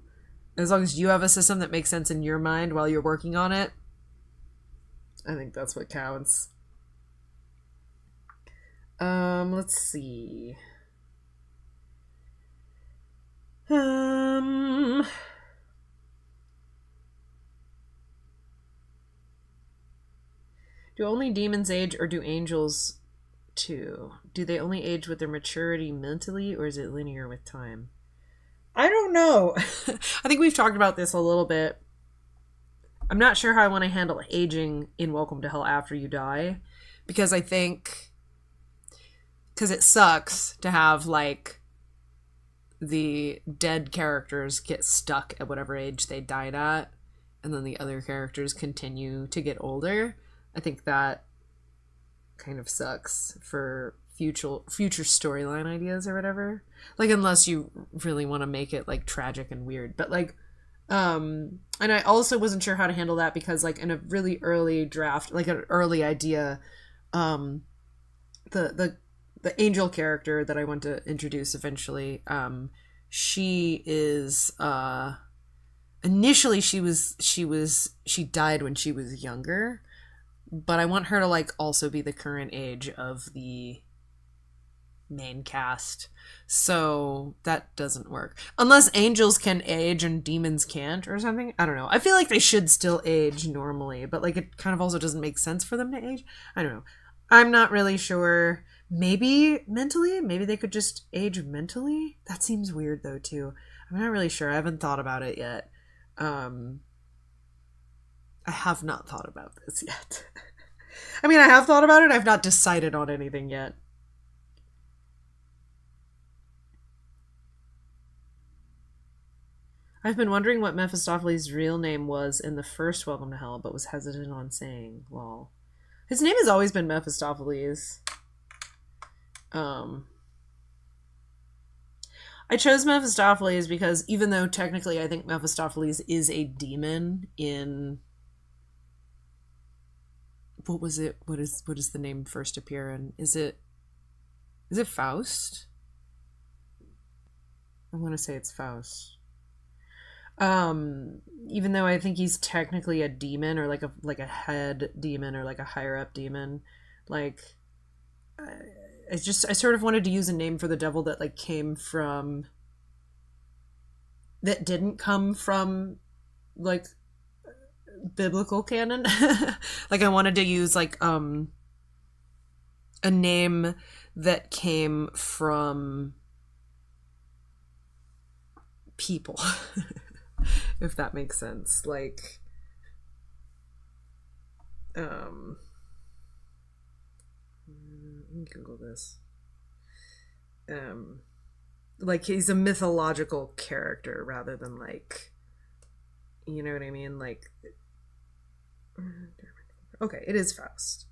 Speaker 1: as long as you have a system that makes sense in your mind while you're working on it, I think that's what counts. Let's see. Do only demons age, or do angels too? Do they only age with their maturity mentally, or is it linear with time? I don't know. I think we've talked about this a little bit. I'm not sure how I want to handle aging in Welcome to Hell after you die, because I think, because it sucks to have like the dead characters get stuck at whatever age they died at, and then the other characters continue to get older. I think that kind of sucks for future storyline ideas or whatever. Like, unless you really want to make it like tragic and weird. But like, and I also wasn't sure how to handle that, because like in a really early draft, like an early idea, the angel character that I want to introduce eventually, she is initially she died when she was younger, but I want her to like also be the current age of the main cast, so that doesn't work unless angels can age and demons can't or something. I don't know. I feel like they should still age normally, but like it kind of also doesn't make sense for them to age. I don't know. I'm not really sure. Maybe mentally, maybe they could just age mentally. That seems weird though too. I'm not really sure. I haven't thought about it yet. I have not thought about this yet. I mean, I have thought about it. I've not decided on anything yet. I've been wondering what Mephistopheles' real name was in the first Welcome to Hell, but was hesitant on saying. Lol. His name has always been Mephistopheles. I chose Mephistopheles because even though technically I think Mephistopheles is a demon in... What was it? What is the name first appear in? Is it Faust? I want to say it's Faust. Even though I think he's technically a demon, or like a head demon, or like a higher up demon, like I sort of wanted to use a name for the devil that like that didn't come from like biblical canon. Like I wanted to use like a name that came from people. If that makes sense. Like let me Google this. Like he's a mythological character rather than like, you know what I mean? Like, okay, it is Faust.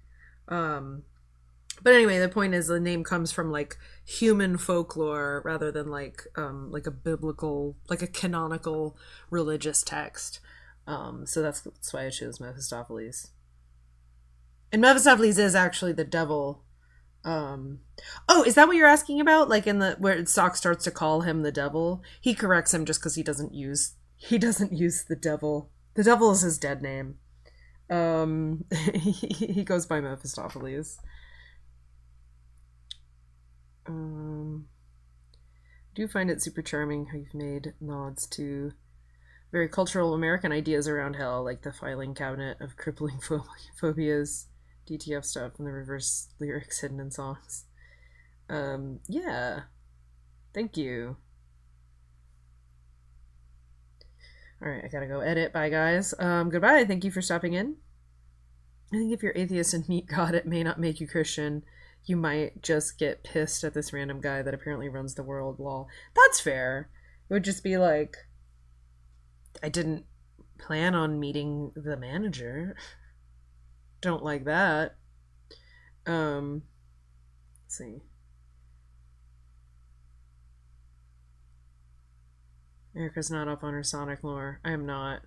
Speaker 1: But anyway, the point is the name comes from like human folklore rather than like a biblical, like a canonical religious text. So that's why I chose Mephistopheles. And Mephistopheles is actually the devil. Oh, is that what you're asking about? Like in where Sock starts to call him the devil? He corrects him just because he doesn't use He doesn't use the devil. The devil is his dead name. He goes by Mephistopheles. I do find it super charming how you've made nods to very cultural American ideas around hell, like the filing cabinet of crippling phobias, DTF stuff, and the reverse lyrics hidden in songs. Yeah. Thank you. Alright, I gotta go edit. Bye, guys. Goodbye. Thank you for stopping in. I think if you're atheist and meet God, it may not make you Christian. You might just get pissed at this random guy that apparently runs the world. Lol. That's fair. It would just be like, I didn't plan on meeting the manager. Don't like that. Let's see. Erica's not up on her Sonic lore. I am not.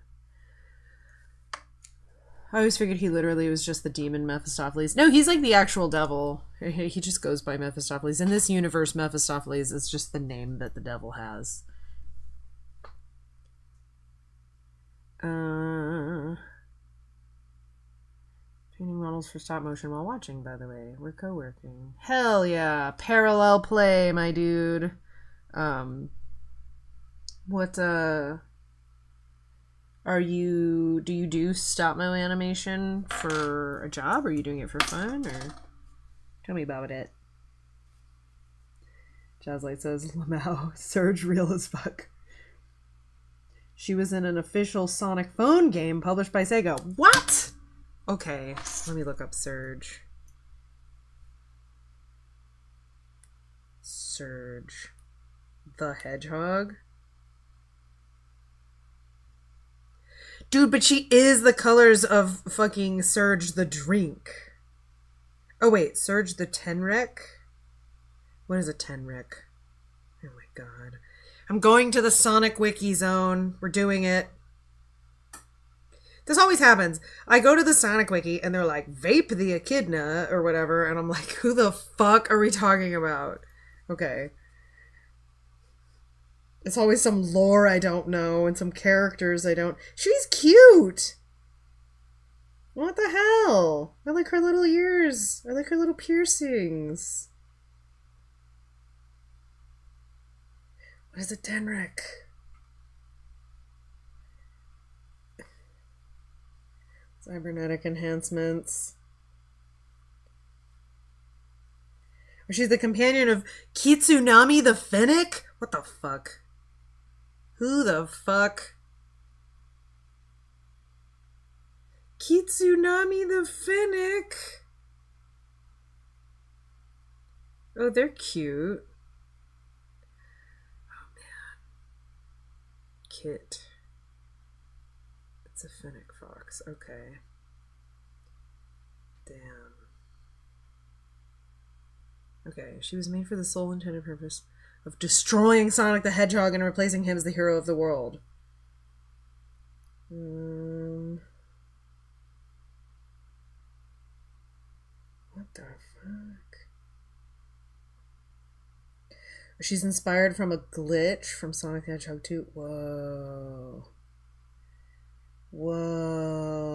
Speaker 1: I always figured he literally was just the demon Mephistopheles. No, he's like the actual devil. He just goes by Mephistopheles. In this universe, Mephistopheles is just the name that the devil has. Painting models for stop motion while watching, by the way. We're co-working. Hell yeah. Parallel play, my dude. What, do you do stop-mo animation for a job? Or are you doing it for fun? Or tell me about it. Jazzlight says, Lamau, Surge real as fuck. She was in an official Sonic phone game published by Sega. What? Okay, let me look up Surge. Surge. The Hedgehog? Dude, but she is the colors of fucking Surge the drink. Oh wait, Surge the Tenrec? What is a Tenrec? Oh my god. I'm going to the Sonic Wiki zone. We're doing it. This always happens. I go to the Sonic Wiki and they're like, vape the echidna or whatever. And I'm like, who the fuck are we talking about? Okay. It's always some lore I don't know and some characters I don't... She's cute! What the hell? I like her little ears. I like her little piercings. What is a Tenrec? Cybernetic enhancements. She's the companion of Kitsunami the Fennec? What the fuck? Who the fuck? Kitsunami the Fennec? Oh, they're cute. Oh, man. Kit. It's a Fennec fox. Okay. Damn. Okay, she was made for the sole intended purpose of destroying Sonic the Hedgehog and replacing him as the hero of the world. What the fuck? She's inspired from a glitch from Sonic the Hedgehog 2. Whoa. Whoa.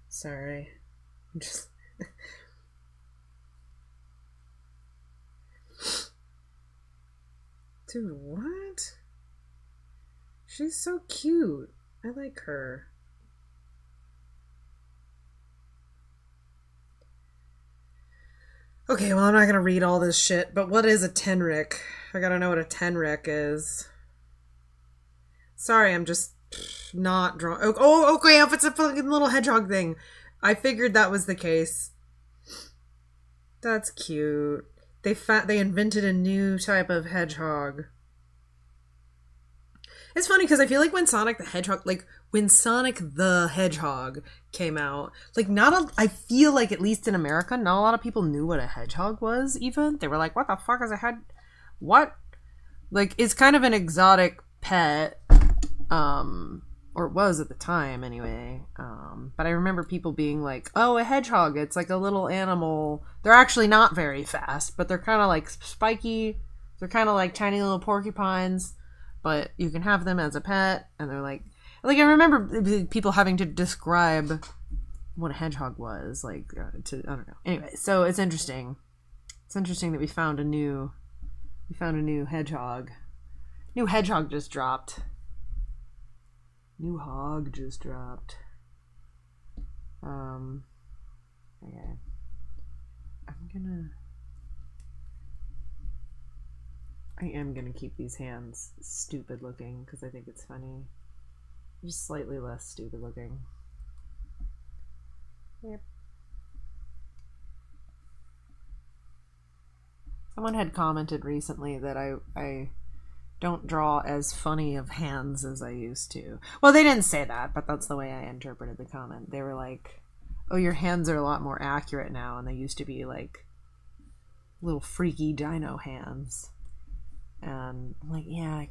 Speaker 1: Sorry. I'm just... Dude, what? She's so cute. I like her. Okay, well, I'm not gonna read all this shit, but what is a Tenrec? I gotta know what a Tenrec is. Sorry, I'm just not drawn. Oh, okay, if it's a fucking little hedgehog thing. I figured that was the case. That's cute. They invented a new type of hedgehog. It's funny because I feel like when Sonic the Hedgehog came out, like I feel like at least in America, not a lot of people knew what a hedgehog was even. They were like, what the fuck is a what? Like, it's kind of an exotic pet. or it was at the time anyway. But I remember people being like, oh, a hedgehog, it's like a little animal. They're actually not very fast, but they're kind of like spiky. They're kind of like tiny little porcupines, but you can have them as a pet. And they're like I remember people having to describe what a hedgehog was, like, I don't know. Anyway, so it's interesting. It's interesting that we found a new hedgehog. New hedgehog just dropped. New hog just dropped. Okay. I am gonna keep these hands stupid looking because I think it's funny. Just slightly less stupid looking. Yep. Someone had commented recently that I don't draw as funny of hands as I used to. Well, they didn't say that, but that's the way I interpreted the comment. They were like, oh, your hands are a lot more accurate now, and they used to be like little freaky dino hands. And I'm like, yeah, I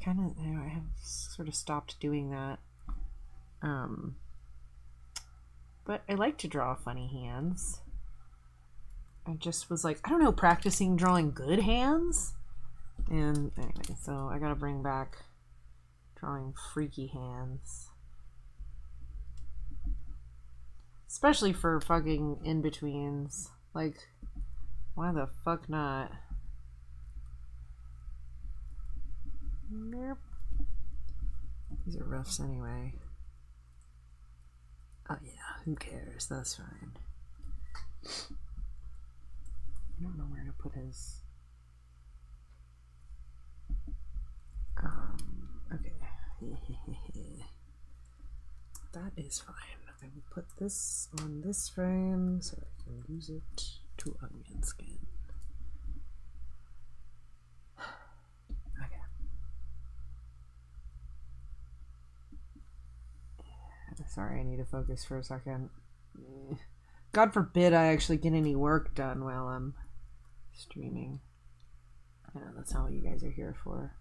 Speaker 1: have sort of stopped doing that. But I like to draw funny hands. I just was like, I don't know, practicing drawing good hands. And anyway, so I gotta bring back drawing freaky hands. Especially for fucking in-betweens. Like, why the fuck not? Nope. These are roughs anyway. Oh yeah, who cares? That's fine. I don't know where to put his... okay. That is fine. I will put this on this frame so I can use it to onion skin. Okay. Sorry, I need to focus for a second. God forbid I actually get any work done while I'm streaming. I know that's not what you guys are here for.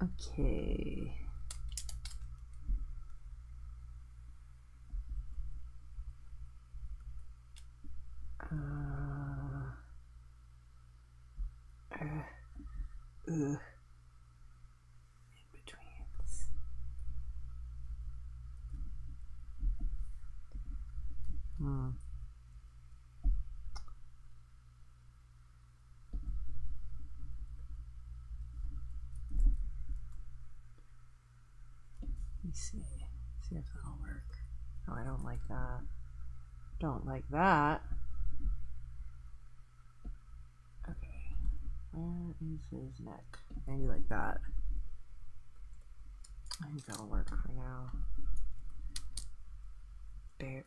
Speaker 1: Okay. In betweens. Let me see if that'll work. Oh, I don't like that. Don't like that. Okay. Where is his neck? Maybe like that. I think that'll work for now. There.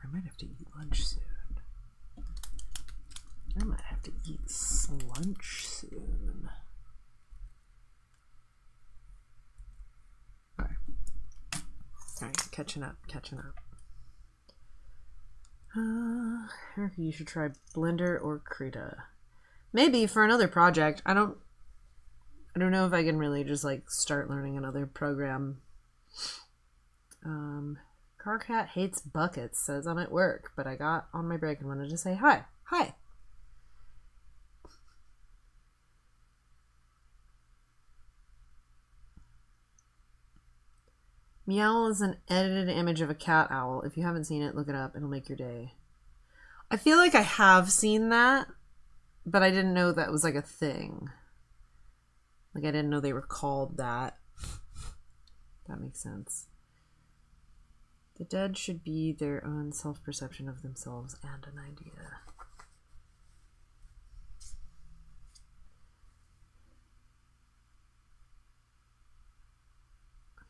Speaker 1: I might have to eat lunch soon. I might have to eat lunch soon. Alright, catching up. Erica, you should try Blender or Krita. Maybe for another project. I don't know if I can really just like start learning another program. Carcat hates buckets, says I'm at work, but I got on my break and wanted to say hi. Hi. Meow is an edited image of a cat owl. If you haven't seen it, look it up. It'll make your day. I feel like I have seen that, but I didn't know that was like a thing. Like I didn't know they were called that. That makes sense. The dead should be their own self-perception of themselves and an idea.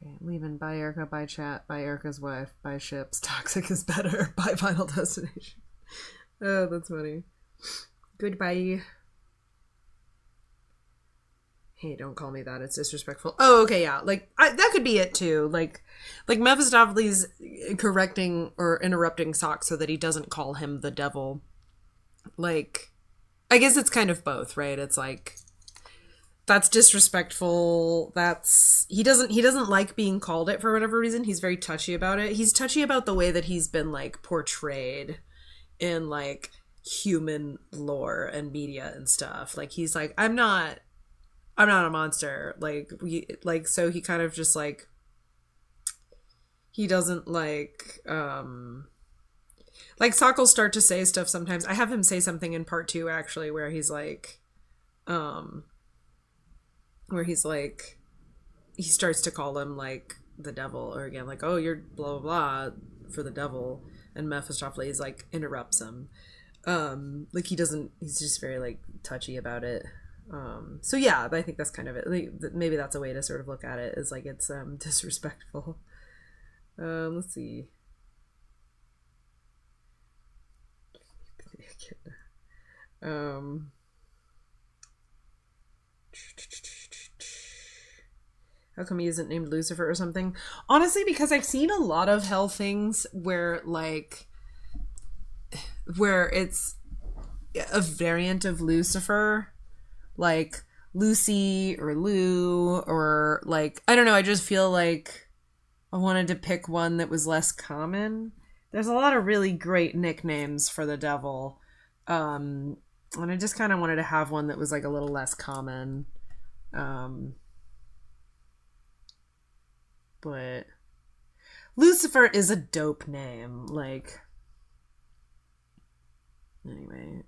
Speaker 1: Okay, I'm leaving. Bye, Erica. Bye, chat. Bye, Erica's wife. Bye, ships. Toxic is better. Bye, Final Destination. Oh, that's funny. Goodbye. Hey, don't call me that. It's disrespectful. Oh, okay, yeah. Like that could be it too. Like Mephistopheles correcting or interrupting Sock so that he doesn't call him the devil. Like, I guess it's kind of both, right? It's like that's disrespectful. He doesn't like being called it for whatever reason. He's very touchy about it. He's touchy about the way that he's been like portrayed in like human lore and media and stuff. Like he's like, I'm not a monster. So he kind of just like, he doesn't like Sock will start to say stuff sometimes. I have him say something in part 2 actually where he's like he starts to call him like the devil, or again like, oh, you're blah blah blah for the devil, and Mephistopheles like interrupts him. Like he's just very like touchy about it. So yeah, I think that's kind of it. Like, maybe that's a way to sort of look at it, is like it's disrespectful. Let's see. How come he isn't named Lucifer or something? Honestly, because I've seen a lot of hell things where it's a variant of Lucifer, like Lucy or Lou, or like, I don't know, I just feel like I wanted to pick one that was less common. There's a lot of really great nicknames for the devil. And I just kind of wanted to have one that was like a little less common. But Lucifer is a dope name. Like, anyway,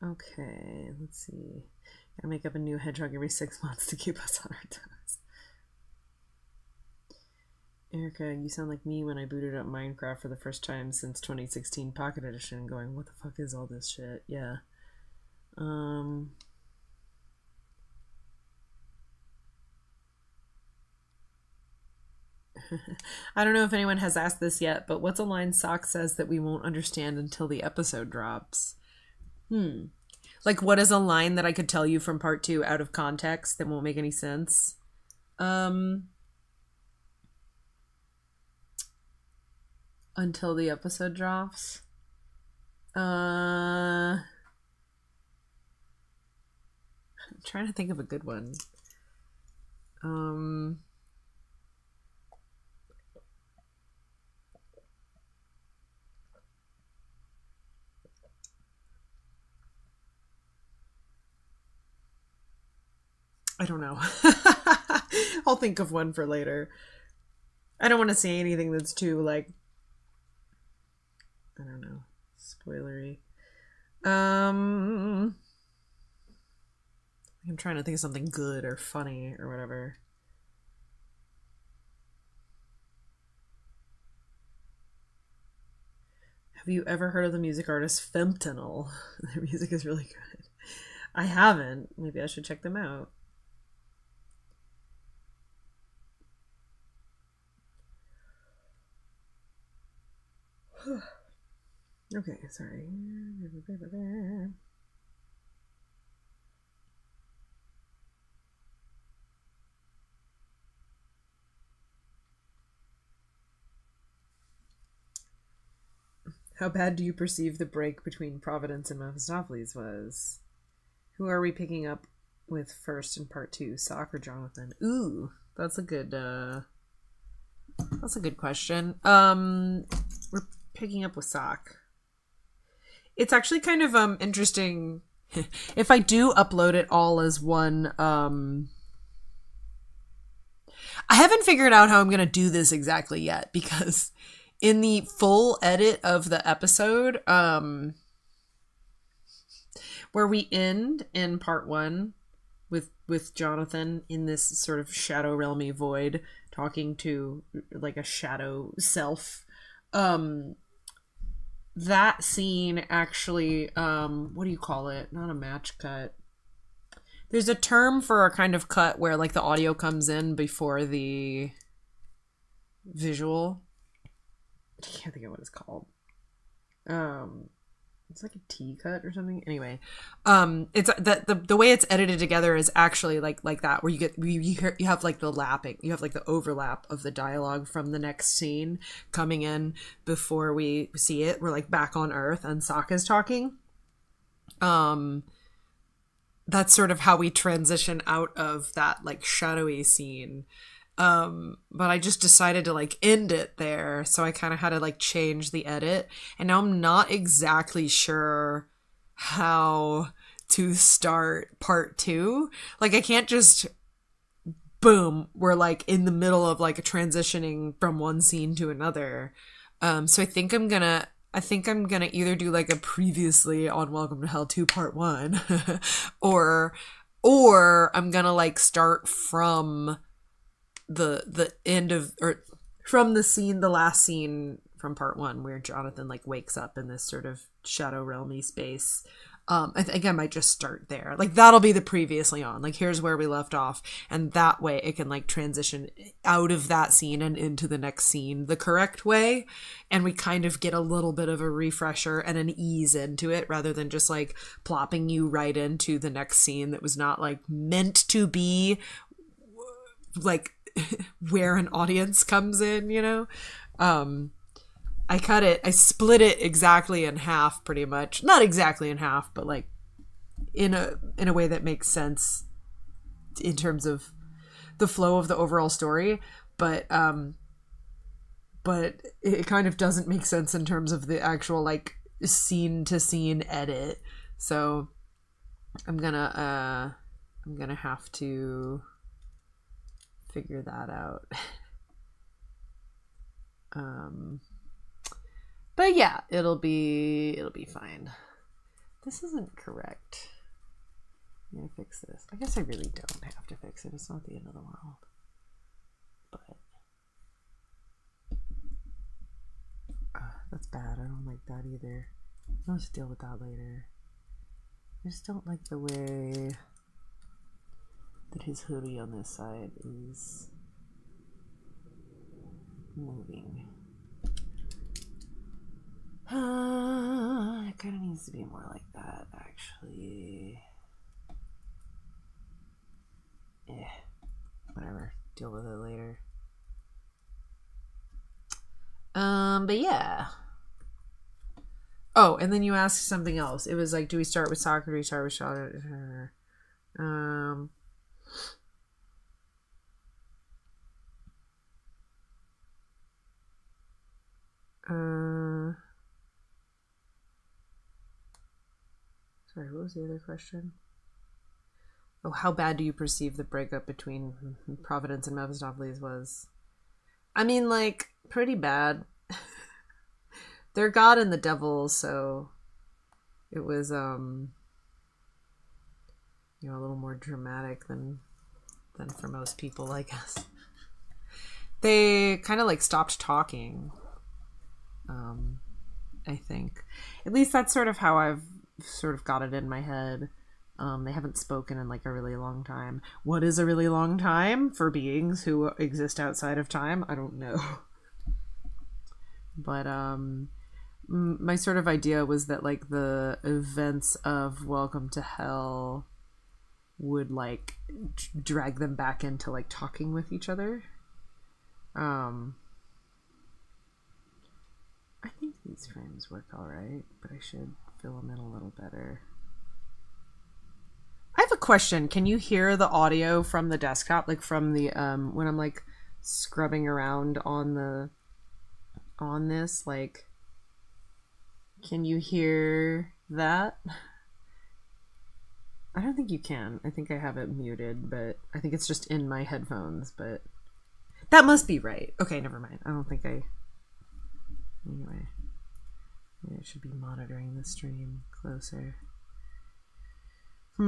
Speaker 1: okay, let's see. Gotta make up a new hedgehog every 6 months to keep us on our toes. Erica, you sound like me when I booted up Minecraft for the first time since 2016 Pocket Edition, going, what the fuck is all this shit? Yeah. I don't know if anyone has asked this yet, but what's a line Sock says that we won't understand until the episode drops? Like, what is a line that I could tell you from part 2 out of context that won't make any sense? Until the episode drops? I'm trying to think of a good one. I don't know. I'll think of one for later. I don't want to say anything that's too, like, I don't know, spoilery. I'm trying to think of something good or funny or whatever. Have you ever heard of the music artist Femptonal? Their music is really good. I haven't. Maybe I should check them out. Okay, sorry. How bad do you perceive the break between Providence and Mephistopheles was? Who are we picking up with first in part 2, Sock or Jonathan? Ooh, that's a good question. We're picking up with Sock. It's actually kind of interesting if I do upload it all as one. I haven't figured out how I'm gonna do this exactly yet, because in the full edit of the episode, where we end in part 1 with Jonathan in this sort of shadow realmy void talking to like a shadow self, that scene actually, what do you call it? Not a match cut. There's a term for a kind of cut where like the audio comes in before the visual. I can't think of what it's called. it's like a T cut or something. Anyway, it's that the way it's edited together is actually like that, where you have like the lapping, you have like the overlap of the dialogue from the next scene coming in before we see it. We're like back on Earth and Sokka's talking. That's sort of how we transition out of that like shadowy scene. But I just decided to like end it there, so I kind of had to like change the edit, and now I'm not exactly sure how to start part 2. Like I can't just boom, we're like in the middle of like transitioning from one scene to another. So I think I'm gonna either do like a previously on Welcome to Hell 2 part 1 or I'm gonna like start from the end of, or from the last scene from part 1 where Jonathan like wakes up in this sort of shadow realmy space. I think I might just start there. Like that'll be the previously on, like here's where we left off, and that way it can like transition out of that scene and into the next scene the correct way, and we kind of get a little bit of a refresher and an ease into it, rather than just like plopping you right into the next scene that was not like meant to be like where an audience comes in, you know. I split it exactly in half, pretty much. Not exactly in half, but like in a way that makes sense in terms of the flow of the overall story, but it kind of doesn't make sense in terms of the actual like scene to scene edit. So I'm gonna have to figure that out. But yeah, it'll be fine. This isn't correct. I'm gonna fix this. I guess I really don't have to fix it. It's not the end of the world. But that's bad. I don't like that either. I'll just deal with that later. I just don't like the way that his hoodie on this side is moving. It kind of needs to be more like that, actually. Whatever. Deal with it later. But yeah. Oh, and then you asked something else. It was like, do we start with soccer? Do we start with shot? Sorry, what was the other question? Oh, how bad do you perceive the breakup between Providence and Mephistopheles was? I mean, like, pretty bad. They're God and the devil, so it was, a little more dramatic than for most people, I guess. They kind of, like, stopped talking, I think. At least that's sort of how I've sort of got it in my head. They haven't spoken in like a really long time. What is a really long time for beings who exist outside of time? I don't know. But my sort of idea was that like the events of Welcome to Hell would like drag them back into like talking with each other. I think these frames work all right, but I should fill them in a little better. I have a question. Can you hear the audio from the desktop, like from the when I'm like scrubbing around on this, like, can you hear that? I don't think you can. I think I have it muted, but I think it's just in my headphones, but that must be right. Okay, never mind. I don't think I... Anyway. Maybe I should be monitoring the stream closer. Okay,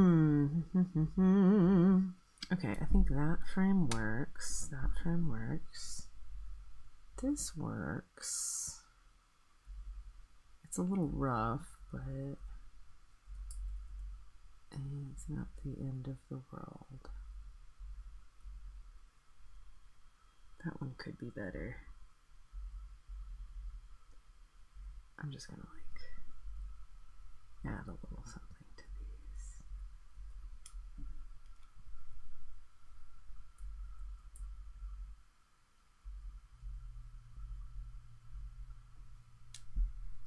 Speaker 1: I think that frame works. That frame works. This works. It's a little rough, but it's not the end of the world. That one could be better. I'm just gonna like Add a little something to these.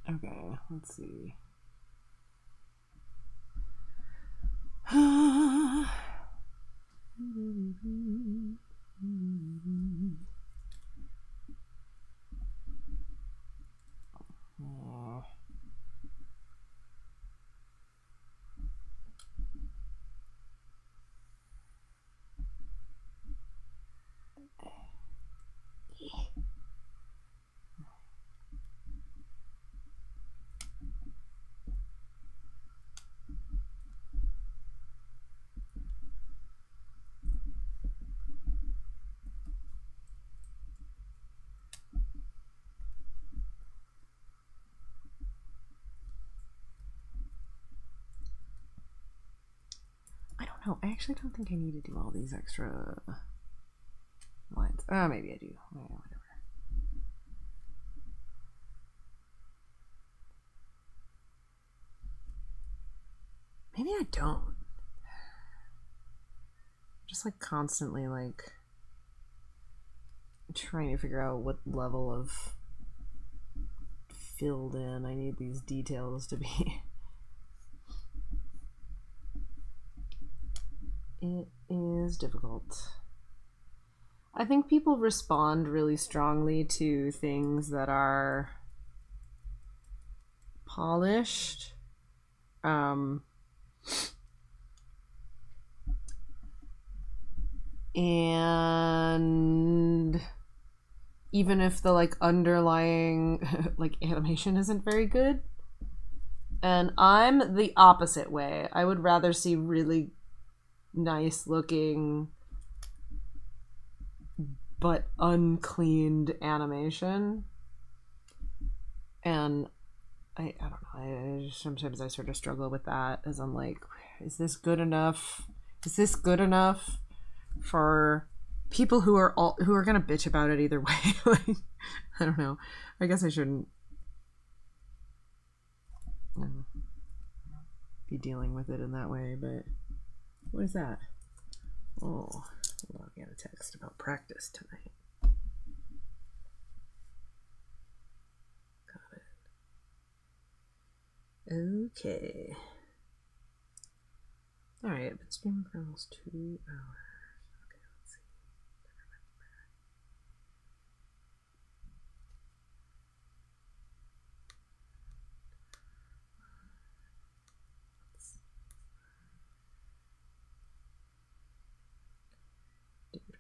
Speaker 1: Okay, let's see. No, I actually don't think I need to do all these extra lines. Maybe I do. Yeah, whatever. Maybe I don't. Just like constantly like trying to figure out what level of filled in I need these details to be. It is difficult. I think people respond really strongly to things that are polished. And even if the like underlying like animation isn't very good. And I'm the opposite way. I would rather see really nice looking but uncleaned animation. And I don't know, sometimes I sort of struggle with that as I'm like, is this good enough? Is this good enough for people who are gonna bitch about it either way? Like, I don't know. I guess I shouldn't be dealing with it in that way, but what is that? Oh, well, I got a text about practice tonight. Got it. Okay. Alright, I've been streaming for almost 2 hours. Okay, let's see.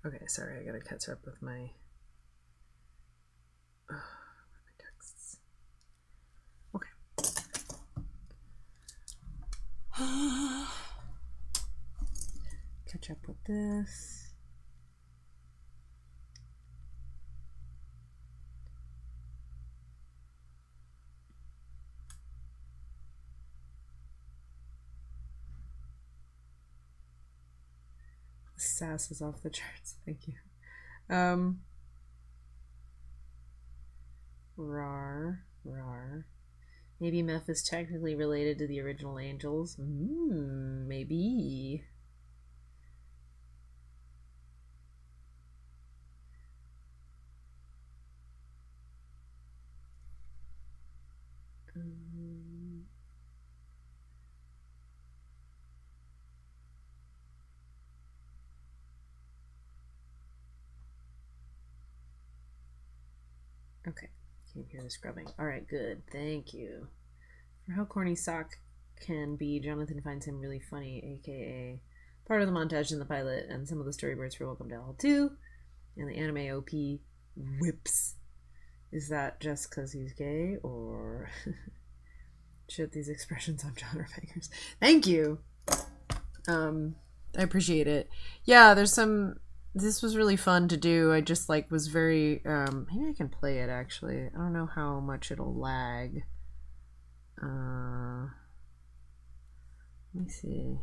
Speaker 1: Okay, sorry, I gotta catch up with my texts. Okay. Catch up with this. Sass is off the charts. Thank you. Rar. Maybe Meph is technically related to the original Angels. Maybe. Okay, can't hear the scrubbing. All right, good. Thank you. For how corny Sock can be, Jonathan finds him really funny, aka part of the montage in the pilot and some of the storyboards for Welcome to Hell 2 and the anime OP whips. Is that just because he's gay, or shit these expressions on genre bangers? Thank you. I appreciate it. Yeah, there's some. This was really fun to do. I just like was very. Maybe I can play it actually. I don't know how much it'll lag. Let me see.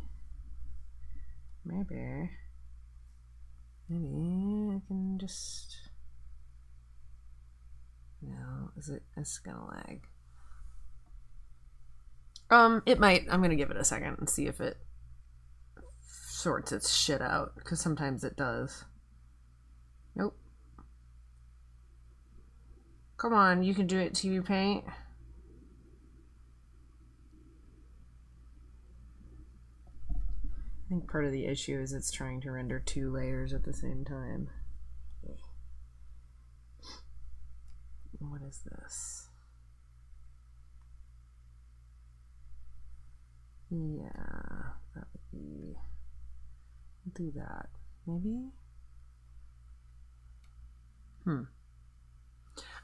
Speaker 1: Maybe I can just. No, is it? It's gonna lag. It might. I'm gonna give it a second and see if it sorts its shit out, because sometimes it does. Nope. Come on, you can do it, TV Paint. I think part of the issue is it's trying to render 2 layers at the same time. What is this? Yeah, that would be... I'll do that. Maybe? I'm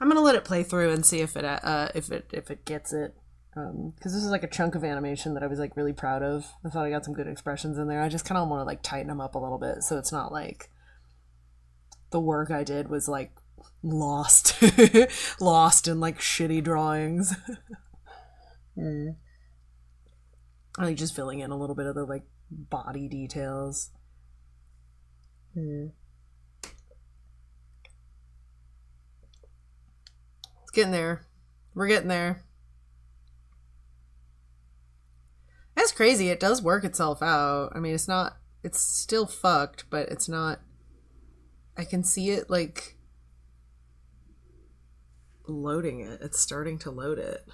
Speaker 1: gonna let it play through and see if it gets it. Because this is like a chunk of animation that I was like really proud of. I thought I got some good expressions in there. I just kind of want to like tighten them up a little bit so it's not like the work I did was like lost lost in like shitty drawings. I like just filling in a little bit of the like body details. It's getting there. We're getting there. That's crazy. It does work itself out. I mean, it's still fucked, but it's not, I can see it like loading it. It's starting to load it.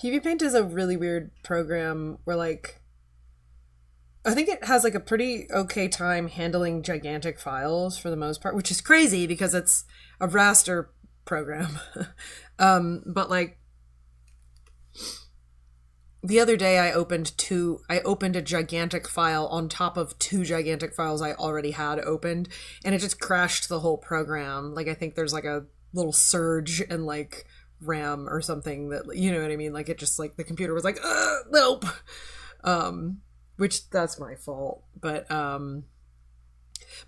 Speaker 1: TV Paint is a really weird program where like, I think it has like a pretty okay time handling gigantic files for the most part, which is crazy because it's a raster program. But like the other day I opened a gigantic file on top of 2 gigantic files I already had opened, and it just crashed the whole program. Like I think there's like a little surge in like RAM or something that, you know what I mean? Like it just like the computer was like, nope. Which that's my fault, but I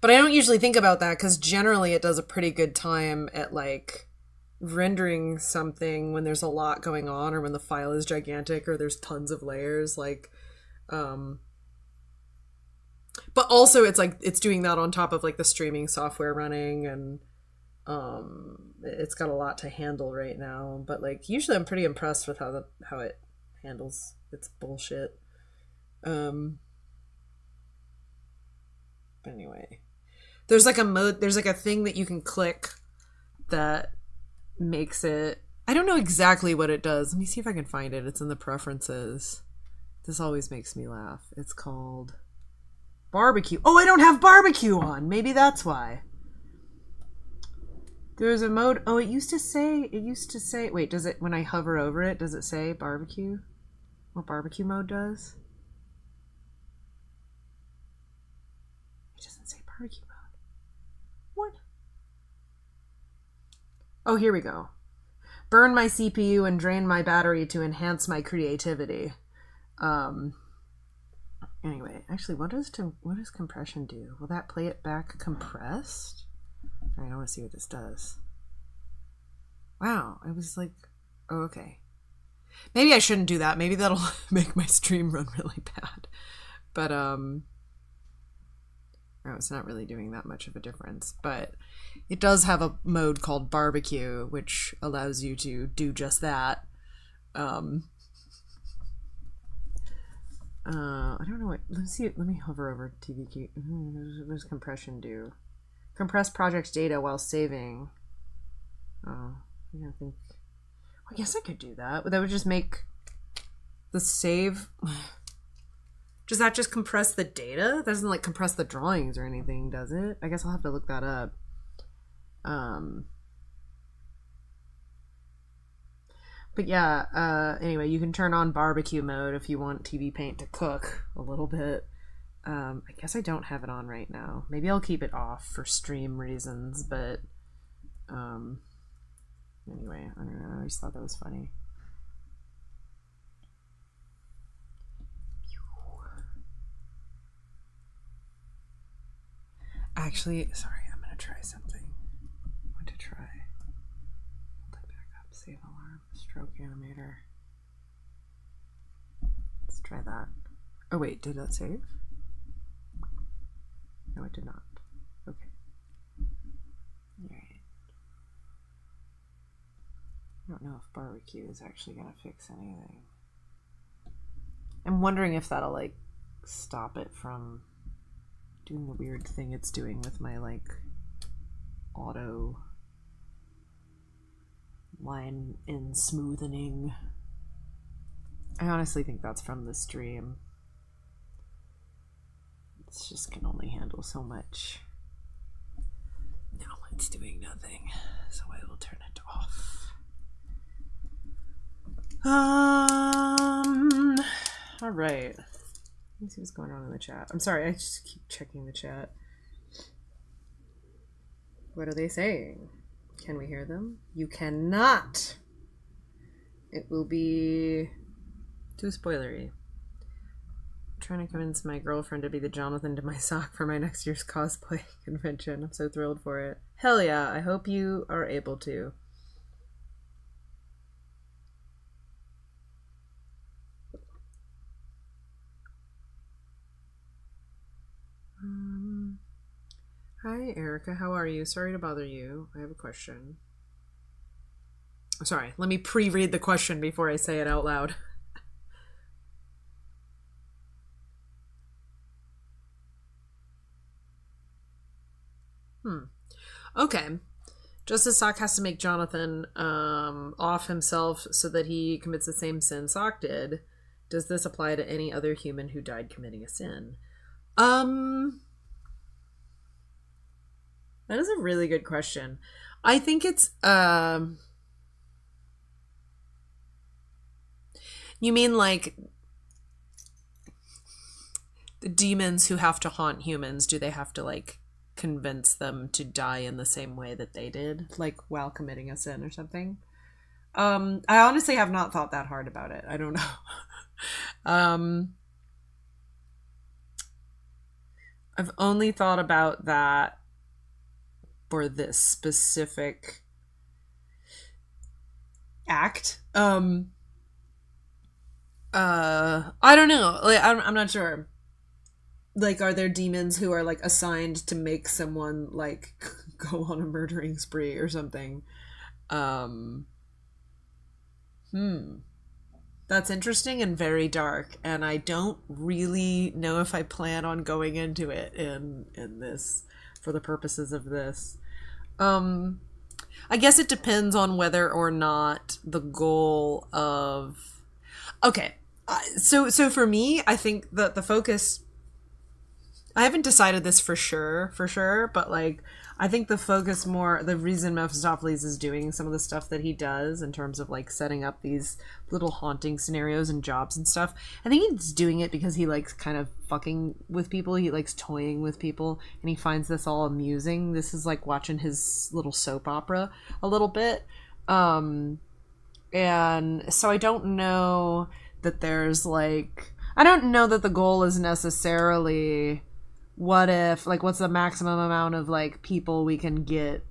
Speaker 1: don't usually think about that because generally it does a pretty good time at like rendering something when there's a lot going on or when the file is gigantic or there's tons of layers, like but also it's like it's doing that on top of like the streaming software running, and it's got a lot to handle right now. But like usually I'm pretty impressed with how it handles its bullshit. But anyway, there's like a thing that you can click that makes it, I don't know exactly what it does. Let me see if I can find it. It's in the preferences. This always makes me laugh. It's called barbecue. Oh, I don't have barbecue on. Maybe that's why. There's a mode. Oh, it used to say, wait, does it, when I hover over it, does it say barbecue? What barbecue mode does? It doesn't say barbecue mode. What? Oh, here we go. Burn my CPU and drain my battery to enhance my creativity. Anyway, actually, what does compression do? Will that play it back compressed? All right, I want to see what this does. Wow, I was like, oh, okay. Maybe I shouldn't do that. Maybe that'll make my stream run really bad. But, oh, it's not really doing that much of a difference. But it does have a mode called barbecue, which allows you to do just that. I don't know what, let's see, let me hover over TVQ. What does compression do? Compress project data while saving. Oh, I think, I guess I could do that. But that would just make the save. Does that just compress the data? That doesn't like compress the drawings or anything, does it? I guess I'll have to look that up. But yeah, anyway, you can turn on barbecue mode if you want TV Paint to cook a little bit. I guess I don't have it on right now. Maybe I'll keep it off for stream reasons, but anyway, I don't know, I always thought that was funny. Actually, sorry, I'm gonna try something. I want to try. Hold it back up, save alarm, stroke animator. Let's try that. Oh wait, did that save? No, it did not. Okay. I don't know if barbecue is actually going to fix anything. I'm wondering if that'll, like, stop it from doing the weird thing it's doing with my, like, auto line in smoothening. I honestly think that's from the stream. It's just can only handle so much. No, it's doing nothing, so I will turn it off. All right. Let me see what's going on in the chat. I'm sorry, I just keep checking the chat. What are they saying? Can we hear them? You cannot. It will be too spoilery. I'm trying to convince my girlfriend to be the Jonathan to my sock for my next year's cosplay convention. I'm so thrilled for it. Hell yeah, I hope you are able to. Hi, Erica. How are you? Sorry to bother you. I have a question. Sorry, let me pre-read the question before I say it out loud. Okay. Justice Sock has to make Jonathan off himself so that he commits the same sin Sock did. Does this apply to any other human who died committing a sin? That is a really good question. I think it's you mean like the demons who have to haunt humans, do they have to like convince them to die in the same way that they did, like while committing a sin or something? I honestly have not thought that hard about it. I don't know. I've only thought about that for this specific act. I don't know. Like, I'm not sure. Like, are there demons who are like assigned to make someone like go on a murdering spree or something? That's interesting and very dark, and I don't really know if I plan on going into it in this for the purposes of this. I guess it depends on whether or not the goal of... Okay, so for me, I think that the focus... I haven't decided this for sure, but like, I think the focus more, the reason Mephistopheles is doing some of the stuff that he does in terms of like setting up these little haunting scenarios and jobs and stuff, I think he's doing it because he likes kind of fucking with people. He likes toying with people, and he finds this all amusing. This is like watching his little soap opera a little bit. And so I don't know that there's like, I don't know that the goal is necessarily... what if, like, what's the maximum amount of, like, people we can get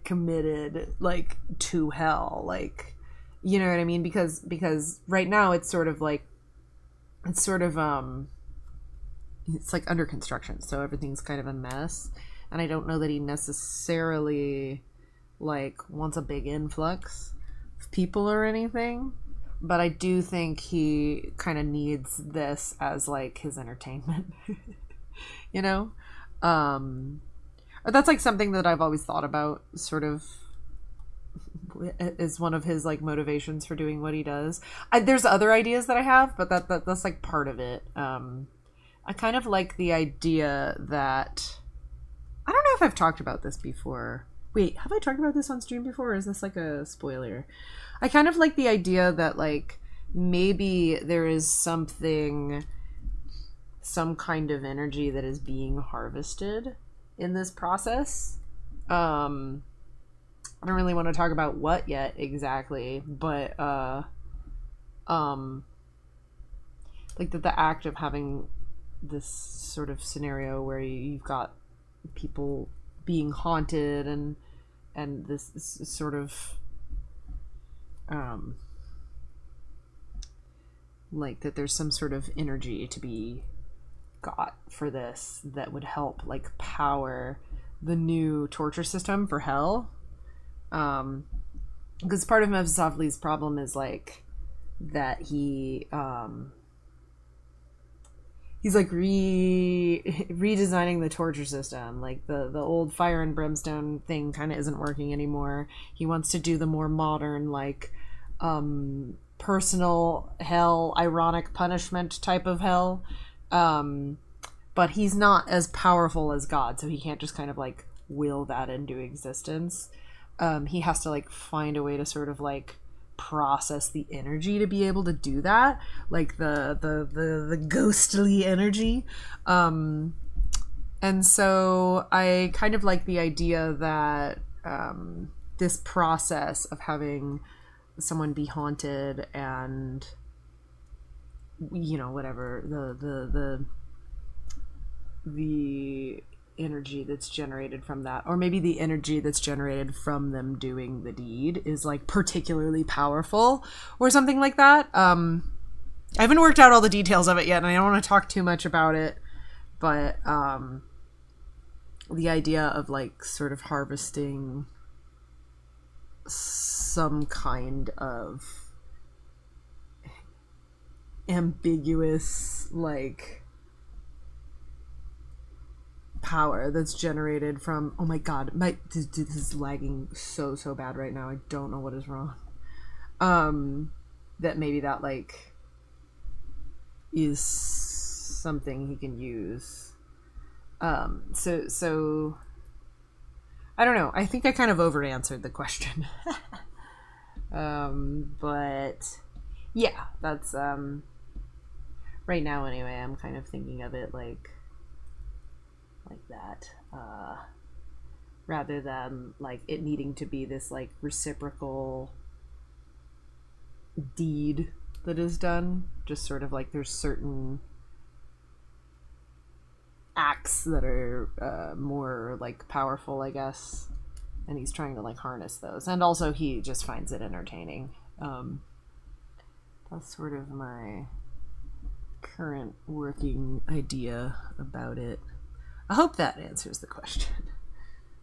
Speaker 1: committed, like, to hell? Like, you know what I mean? Because right now it's sort of like, it's like under construction, so everything's kind of a mess. And I don't know that he necessarily, like, wants a big influx of people or anything. But I do think he kind of needs this as, like, his entertainment, you know? That's, like, something that I've always thought about, sort of, is one of his, like, motivations for doing what he does. There's other ideas that I have, but that's, like, part of it. I kind of like the idea that... I don't know if I've talked about this before. Wait, have I talked about this on stream before, or is this, like, a spoiler? I kind of like the idea that, like, maybe there is some kind of energy that is being harvested in this process. I don't really want to talk about what yet exactly, but like that the act of having this sort of scenario where you've got people being haunted and this sort of like that there's some sort of energy to be got for this that would help, like, power the new torture system for hell. Because part of Mephistopheles' problem is like that he's like redesigning the torture system. Like the old fire and brimstone thing kind of isn't working anymore. He wants to do the more modern, like personal hell, ironic punishment type of hell. But he's not as powerful as God, so he can't just kind of like will that into existence. He has to like find a way to sort of like process the energy to be able to do that, like the ghostly energy. And so I kind of like the idea that this process of having someone be haunted and, you know, whatever the energy that's generated from that, or maybe the energy that's generated from them doing the deed, is like particularly powerful or something like that. I haven't worked out all the details of it yet, and I don't want to talk too much about it, but the idea of like sort of harvesting some kind of ambiguous like power that's generated from, oh my god, this is lagging so bad right now, I don't know what is wrong, that maybe that like is something he can use. So I don't know, I think I kind of over answered the question. But yeah, that's right now anyway, I'm kind of thinking of it like that, rather than like it needing to be this like reciprocal deed that is done. Just sort of like there's certain acts that are more like powerful, I guess, and he's trying to like harness those, and also he just finds it entertaining. That's sort of my current working idea about it. I hope that answers the question.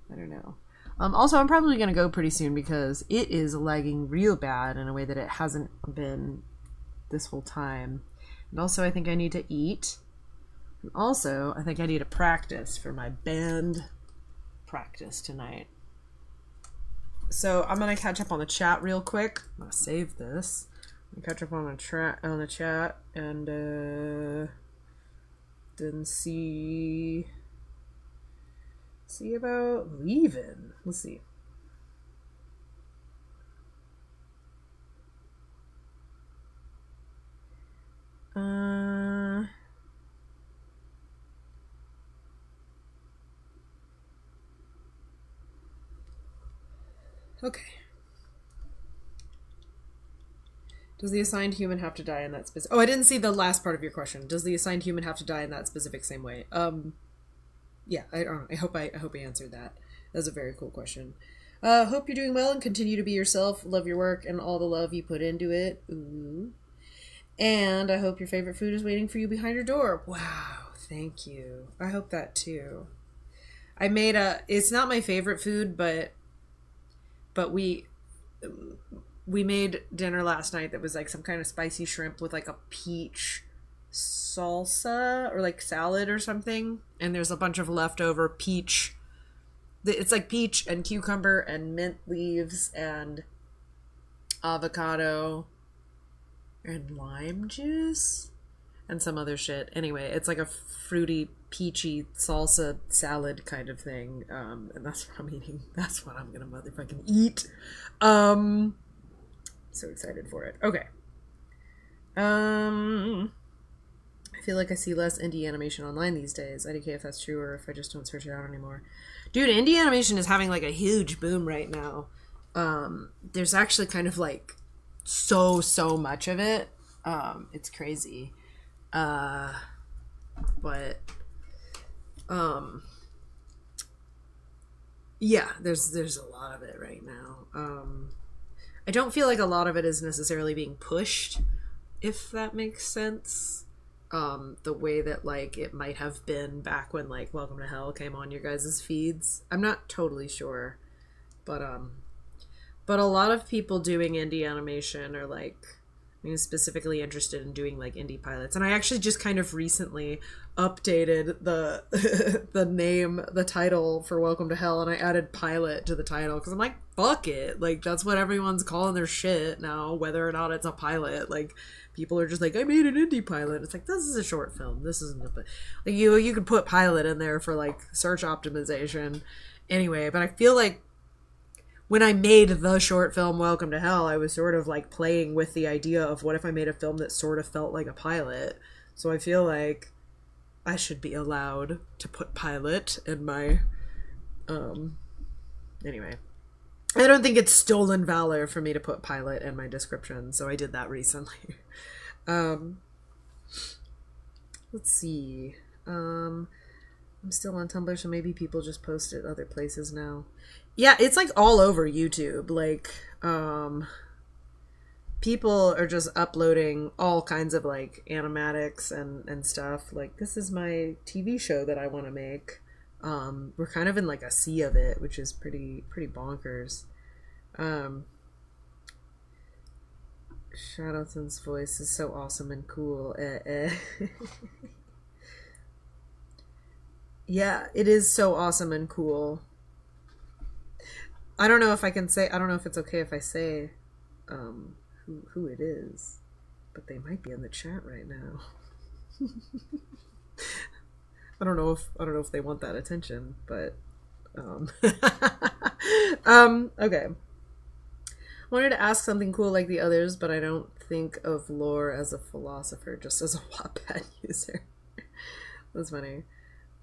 Speaker 1: I don't know. Also, I'm probably going to go pretty soon because it is lagging real bad in a way that it hasn't been this whole time. And also, I think I need to eat. And also, I think I need to practice for my band practice tonight. So I'm going to catch up on the chat real quick. I'm going to save this. I'm catch up on the chat and then see about leaving. Let's see. Okay. Does the assigned human have to die in that specific... Oh, I didn't see the last part of your question. Does the assigned human have to die in that specific same way? Yeah, I don't know. I hope I answered that. That's a very cool question. Hope you're doing well and continue to be yourself. Love your work and all the love you put into it. Ooh. And I hope your favorite food is waiting for you behind your door. Wow, thank you. I hope that too. I made it's not my favorite food, but we made dinner last night that was like some kind of spicy shrimp with like a peach salsa or like salad or something, and there's a bunch of leftover peach. It's like peach and cucumber and mint leaves and avocado and lime juice and some other shit. Anyway, it's like a fruity peachy salsa salad kind of thing, and that's what I'm eating. That's what I'm gonna motherfucking eat. So excited for it. Okay. I feel like I see less indie animation online these days. IDK if that's true or if I just don't search it out anymore. Dude, indie animation is having like a huge boom right now. There's actually kind of like so much of it. It's crazy. But yeah, there's a lot of it right now. I don't feel like a lot of it is necessarily being pushed, if that makes sense. The way that like it might have been back when like Welcome to Hell came on your guys' feeds. I'm not totally sure, but But a lot of people doing indie animation are like, I'm specifically interested in doing like indie pilots. And I actually just kind of recently updated the the name, the title for Welcome to Hell, and I added pilot to the title because I'm like, fuck it. Like, that's what everyone's calling their shit now, whether or not it's a pilot. Like, people are just like, I made an indie pilot. It's like, this is a short film. This isn't a... Like, you could put pilot in there for like search optimization anyway, but I feel like when I made the short film Welcome to Hell, I was sort of like playing with the idea of what if I made a film that sort of felt like a pilot. So I feel like I should be allowed to put pilot in my anyway. I don't think it's stolen valor for me to put pilot in my description, so I did that recently. Let's see. I'm still on Tumblr, so maybe people just post it other places now. Yeah, it's like all over YouTube. Like, people are just uploading all kinds of like animatics and stuff. Like, this is my TV show that I want to make. We're kind of in like a sea of it, which is pretty bonkers. Shadowson's voice is so awesome and cool. Yeah, it is so awesome and cool. I don't know if it's okay if I say who it is, but they might be in the chat right now. I don't know if they want that attention, but okay. I wanted to ask something cool like the others, but I don't think of lore as a philosopher, just as a Wattpad user. That's funny.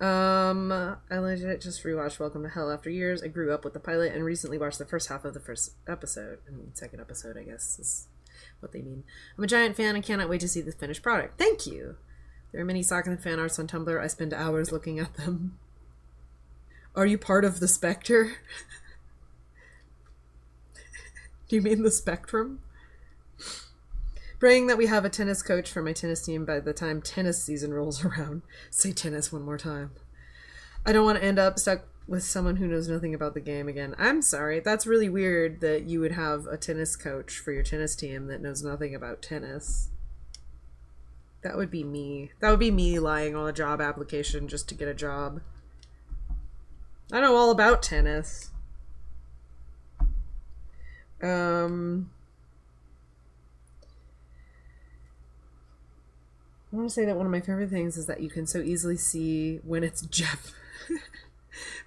Speaker 1: I legit just rewatched Welcome to Hell after years. I grew up with the pilot and recently watched the first half of the first episode. I mean, second episode, I guess, is what they mean. I'm a giant fan and cannot wait to see the finished product. Thank you! There are many Sokka fan arts on Tumblr. I spend hours looking at them. Are you part of the Spectre? Do you mean the Spectrum? Praying that we have a tennis coach for my tennis team by the time tennis season rolls around. Say tennis one more time. I don't want to end up stuck with someone who knows nothing about the game again. I'm sorry. That's really weird that you would have a tennis coach for your tennis team that knows nothing about tennis. That would be me. That would be me lying on a job application just to get a job. I know all about tennis. I want to say that one of my favorite things is that you can so easily see when it's Jeff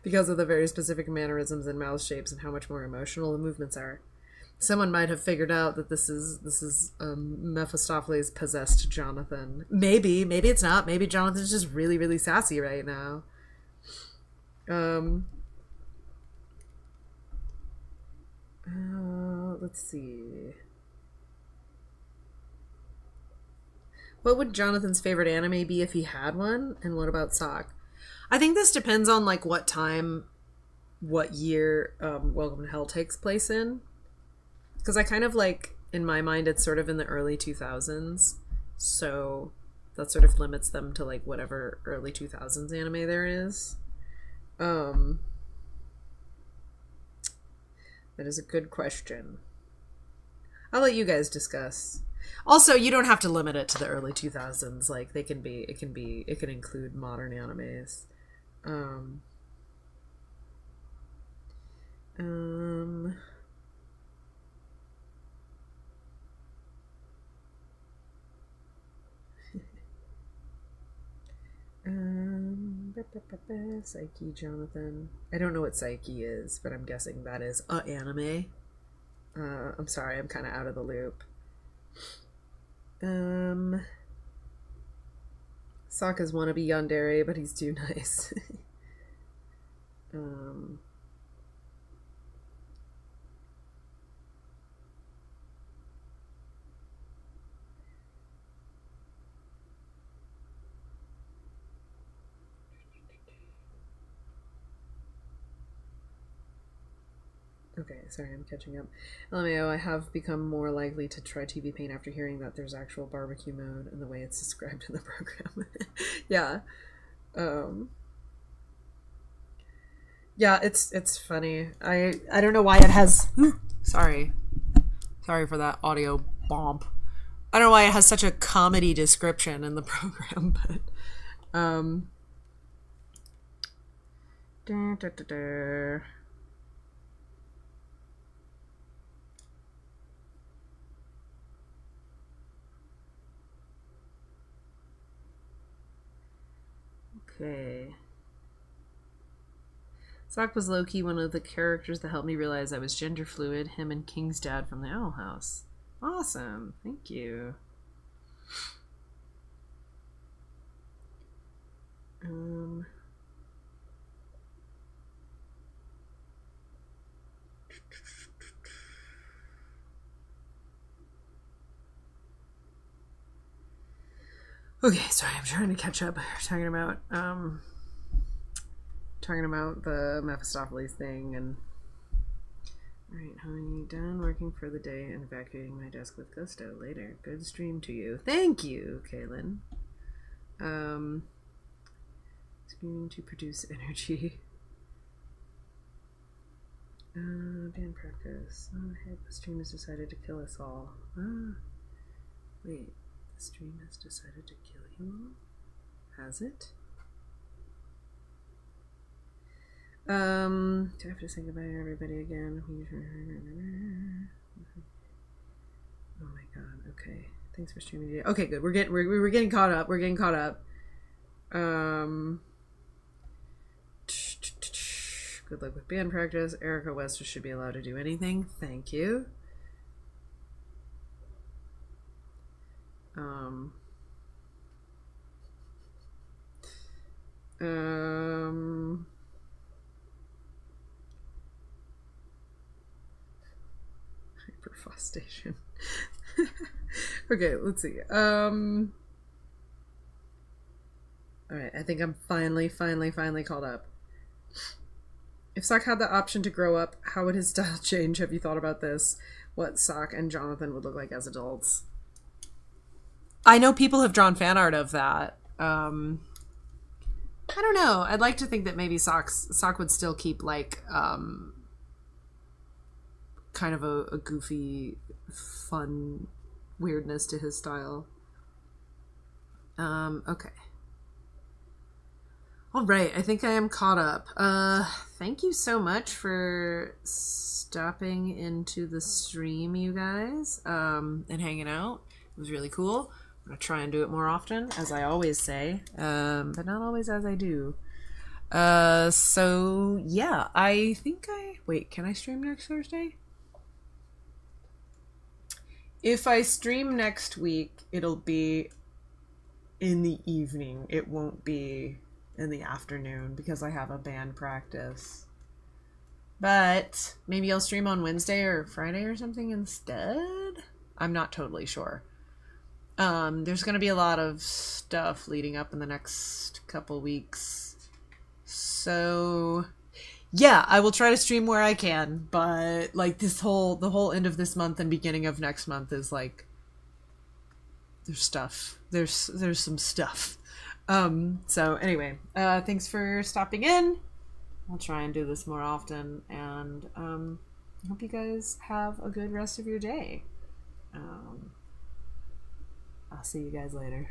Speaker 1: because of the very specific mannerisms and mouth shapes and how much more emotional the movements are. Someone might have figured out that this is Mephistopheles possessed Jonathan. Maybe it's not. Maybe Jonathan's just really, really sassy right now. Let's see. What would Jonathan's favorite anime be if he had one? And what about Sock? I think this depends on like what time, what year Welcome to Hell takes place in. Because I kind of like, in my mind, it's sort of in the early 2000s. So that sort of limits them to like whatever early 2000s anime there is. That is a good question. I'll let you guys discuss. Also, you don't have to limit it to the early 2000s. Like, it can include modern animes. Psyche Jonathan. I don't know what Psyche is, but I'm guessing that is a anime. I'm sorry, I'm kind of out of the loop. Sokka's wannabe yandere, but he's too nice. Okay, sorry, I'm catching up. LMAO, I have become more likely to try TV Paint after hearing that there's actual barbecue mode and the way it's described in the program. Yeah. Yeah, it's funny. I don't know why it has. Sorry, sorry for that audio bomb. I don't know why it has such a comedy description in the program, but da, da, da, da. Okay. Sock was low-key one of the characters that helped me realize I was gender fluid, him and King's dad from the Owl House. Awesome. Thank you. Okay, sorry, I'm trying to catch up. We're talking about the Mephistopheles thing and alright, honey, done working for the day and evacuating my desk with gusto later. Good stream to you. Thank you, Kaylin. Screaming to produce energy. Band practice. Oh, hey, the stream has decided to kill us all. Wait, the stream has decided to kill you all? Has it? Do I have to say goodbye to everybody again? Oh my god, okay. Thanks for streaming today. Okay, good. We're getting caught up. We're getting caught up. Good luck with band practice. Erica Wester should be allowed to do anything. Thank you. Hyperphostation. Okay, let's see. Alright, I think I'm finally caught up. If Sock had the option to grow up, how would his style change? Have you thought about this? What Sock and Jonathan would look like as adults? I know people have drawn fan art of that. I don't know. I'd like to think that maybe Sock would still keep like kind of a goofy, fun weirdness to his style. Okay. All right, I think I am caught up. Thank you so much for stopping into the stream, you guys, and hanging out. It was really cool. I'm gonna try and do it more often, as I always say, but not always as I do. So yeah, I think wait, can I stream next Thursday? If I stream next week, it'll be in the evening. It won't be in the afternoon because I have a band practice. But maybe I'll stream on Wednesday or Friday or something instead. I'm not totally sure. There's going to be a lot of stuff leading up in the next couple weeks. So yeah, I will try to stream where I can, but like the whole end of this month and beginning of next month is like there's stuff. There's some stuff. So anyway, thanks for stopping in. I'll try and do this more often, and I hope you guys have a good rest of your day. I'll see you guys later.